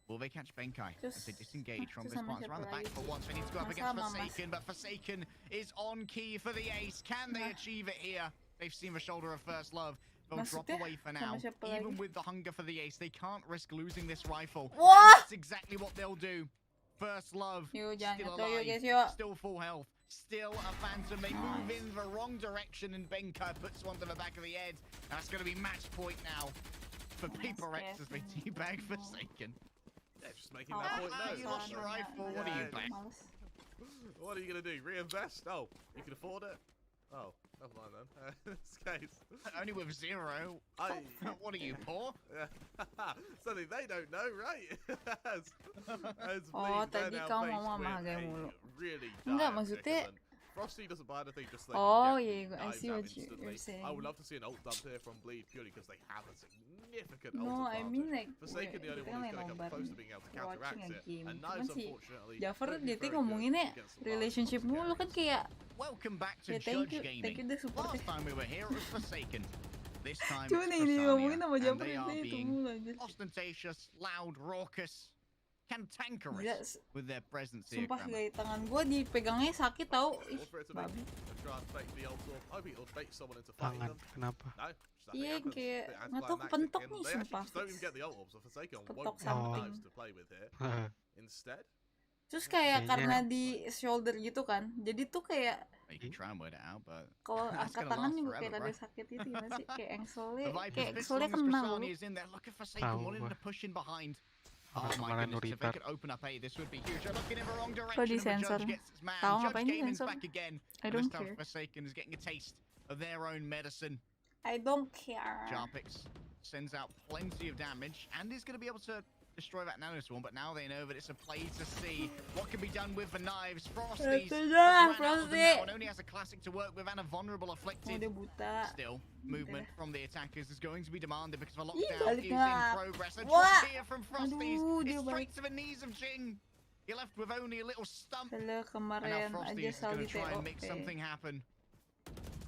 Will they catch Benkai as they disengage from this part? Around the back for once. They need to go up against Forsaken, but Forsaken is on key for the ace. Can they achieve it here? They've seen the shoulder of First Love. They'll drop away for now. Even with the hunger for the ace, they can't risk losing this rifle. That's exactly what they'll do. First Love, still alive, still full health, still a Phantom. They move in the wrong direction and Benkai puts one to the back of the head. That's going to be match point now for Paper Rex as they teabag Forsaken. Yeah, just making that point now. You lost your rifle, what are you back? What are you going to do? Reinvest? Oh, you can afford it? Oh, never mind then. In this case. Only with 0. What are you, poor? Something they don't know, right? as Oh, Bleed, they're tadi now kau faced ngomong sama with harga a mulu. really Enggak, dire maksudnya. predicament. Frosty doesn't buy anything just so they Oh, can yeah, get I knives see out what you're instantly. saying. I would love to see an ult dump here from Bleed purely because they have a significant No, ult I advantage. mean like Forsaken the only kita one who's kan going to come nobar close to being able to counteract watching a it. game. And Cuman knives, si unfortunately, Jafar don't do dia very ngomonginnya good against the large relationship numbers of mulu kan carries. kayak. Welcome back to Yeah, thank Judge you Gaming. udah support. Last time we were here, it was Forsaken. This time Cuman it's yang dia ngomongin sama Cressania, and Jafar they are itu being mulu anjir. ostentatious, loud, raucous, cantankerous Yes. with their presence here. Sumpah Kramer. guys, tangan gua dipegangnya sakit tau. Ih, babi. Try and fake the ult orb. Hoping it'll bait someone into fighting Tangan, them. kenapa? No, just nothing Iya happens. kayak Bit nggak tau anticlimactic, kepentok and nih they actually sumpah. just don't even get the ult orb, so Forsaken Kepentok won't have something. knives to play with here. Instead, Terus kayak Kayaknya- karena di shoulder gitu kan, jadi tuh kayak You can try and wait it out, but kalau that's angkat gonna tangan last juga forever, kayak bro. rada sakit itu gimana sih? Kayak engselnya, The Viper's kayak pistol engselnya as kena loh. Cressania is in there. Look at Forsaken Tahu wanting gua. to push in behind. Oh Orang my kemarin goodness, if they Reaper. could open up A, this would be huge. They're looking in the wrong Kok direction, di and the sensor? Judge gets his man. Tahu Judge ngapain di Gaming's sensor? back again. I And this don't time care. Forsaken is getting a taste of their own medicine. I don't care. Jarpix sends out plenty of damage and is going to be able to destroy that nanoswarm, but now they know that it's a play to see what can be done with the knives. Frosty's Itu has dah, run out of them Frosty. now and only has a classic to work with and a vulnerable Oh, afflicted. dia buta. Still, movement from the attackers is going to be demanded because the Ih, lockdown balik is in ngap. progress. A Wah. drop here from Frosty's. Aduh, dia It's straight balik. to the knees of Jing. You're left with only a little stump. Kalau And now kemarin aja Frosty's is sal going di to try and TO. make something happen.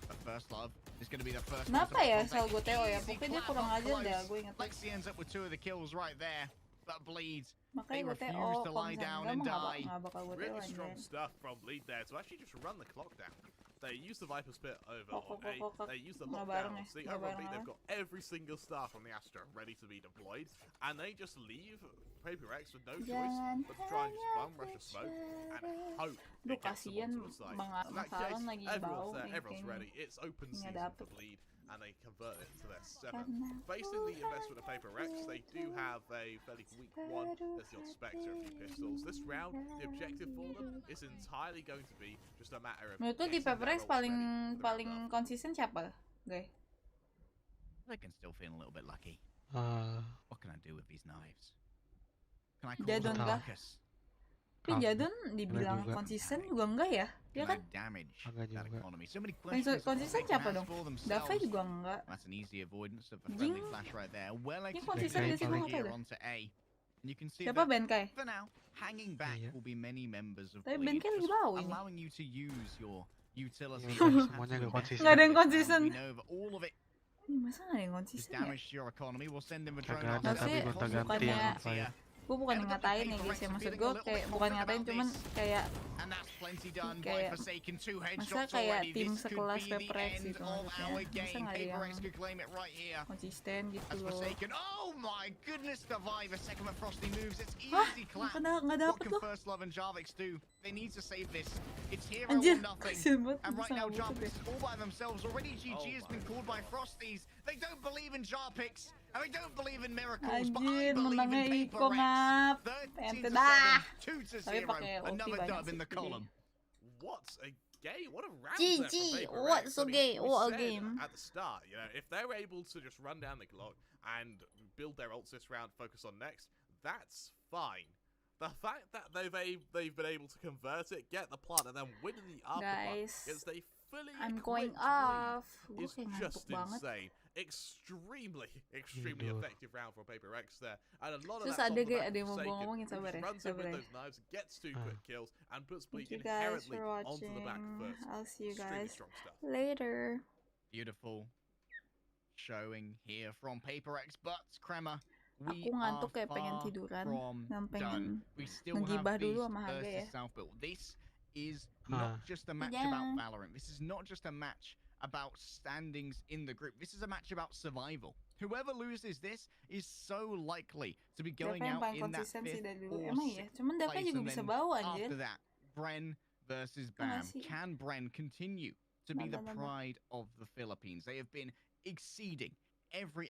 But first love is going to be the first one to Kenapa make ya contact. sal gue TO ya? Easy Pokoknya dia clap kurang up ajar close. dah, gue inget. Lexi ends up with 2 of the kills right there. But Bleeds, Makanya they gue TO, refuse to kalau lie misalnya down enggak and mah die. nggak bakal gue TO really strong anjir. stuff from Bleed there to actually just run the clock down. They use the Viper Spit over on A. They use the Nggak lockdown. bareng ya, See, nggak over on bareng B, they've lah. got every single star from the Astra ready to be deployed, and they just leave Paper X with no choice Jangan but to try and just bum rush a smoke and hope Duh, it gets them kasihan onto a site. Bang In that Masalan case, lagi bau everyone's there, kayak everyone's gini. ready. It's open Nggak season dapet. for Bleed, and they convert it to their 7th. Karena Facing the investment of Paper Rex, they do have a fairly weak one. There's the odd Spectre, a few pistols. This round, the objective for them is entirely going to be just a matter of Menurut lu di getting their PPRX ults ready for the paling round up. konsisten siapa, guys? They can still feel a little bit lucky. What can I do with these knives? Can I cause Jadon a kah? ruckus? Tapi Jadon dibilang juga. konsisten juga enggak ya? Dia Can I kan damage Agak that juga. economy? So many yang questions of what konsisten they can siapa ask dong? for Dava themselves. juga enggak. That's an easy avoidance of the Jing. friendly flash right there. Well Jing executed konsisten gak sih? over Gua nggak tahu here deh. onto A. And you can see Siapa that Benkai? for now, hanging back Iya. will be many members of Tapi Bleed, Benkai lagi just bau ini. allowing you to use your utility. Iya, You don't have semuanya to gak invest konsisten. Nggak ada yang in this round. konsisten. We know that all of it Ih, masa nggak ada yang is konsisten ya? damage to your economy. We'll send them a drone Kagak after ada, tapi Harusnya that. gonta-ganti bukannya- yang apa ya. Gue bukan ngatain ya guys ya, maksud gue kayak bukan ngatain cuman kayak And that's plenty done by kayak Forsaken. 2 masa headshots kayak already. tim This could sekelas be the PPRX end gitu of maksudnya. our Masa game. nggak ada Paper yang X could claim it right here. konsisten gitu As loh. Forsaken. Oh my goodness, survive a second when Frosty moves. It's Hah? easy clap. Nggak What dapet can loh. First Love and Jarvix do? They need to save this. It's hero Anjir, or nothing. kasian banget. And right Bisa now, nggak butuh Jarvix deh. is all by themselves. Already GG Oh has my been called by Frosties. They don't believe in Jarpix. And they don't believe in miracles. But I Anjir, believe menangnya in Iko Paper X. ngap. 13 Ente to dah. 7, 2 to Tapi 0. pakai ulti Another banyak dub in sih, the jadi. column. What a game! What a round GG, there from Paper what Rex. so I mean, gay, we what a said game. At the start, you know, if they're able to just run down the clock and build their ults this round, focus on next, that's fine. The fact that they've been able to convert it, get the plant, and then win the afterpart Guys, against a fully I'm going equipped off. Bleed Gue is kayak ngantuk just banget. insane. Extremely Tidur. effective round for Paper X there, and a lot of Terus that's ada off the kayak back ada yang of mau gue Forsaken, ngomongin, who sabar just ya, runs in sabar with ya. those knives, gets 2 quick kills, and puts Thank Bleed you guys inherently for onto the back watching. first. I'll see you Extremely guys strong stuff. later. Beautiful showing here from Paper X, but Crema, we Aku ngantuk are kayak pengen far tiduran from dan pengen done. We still have ngegibah dulu Beast sama Harga ya. versus Southbuilt. This is not just a match Yeah. about Valorant. This is not just a match about standings in the group. This is a match about survival. Whoever loses this is so likely to be Dava going yang out paling in that konsisten sih 5th dari dulu. or Emang iya, 6th cuman Dava place, juga and bisa then bau anjir. after that, Bren versus Mana Bam. sih? Can Bren continue to be the Nada, nada. pride of the Philippines? They have been exceeding every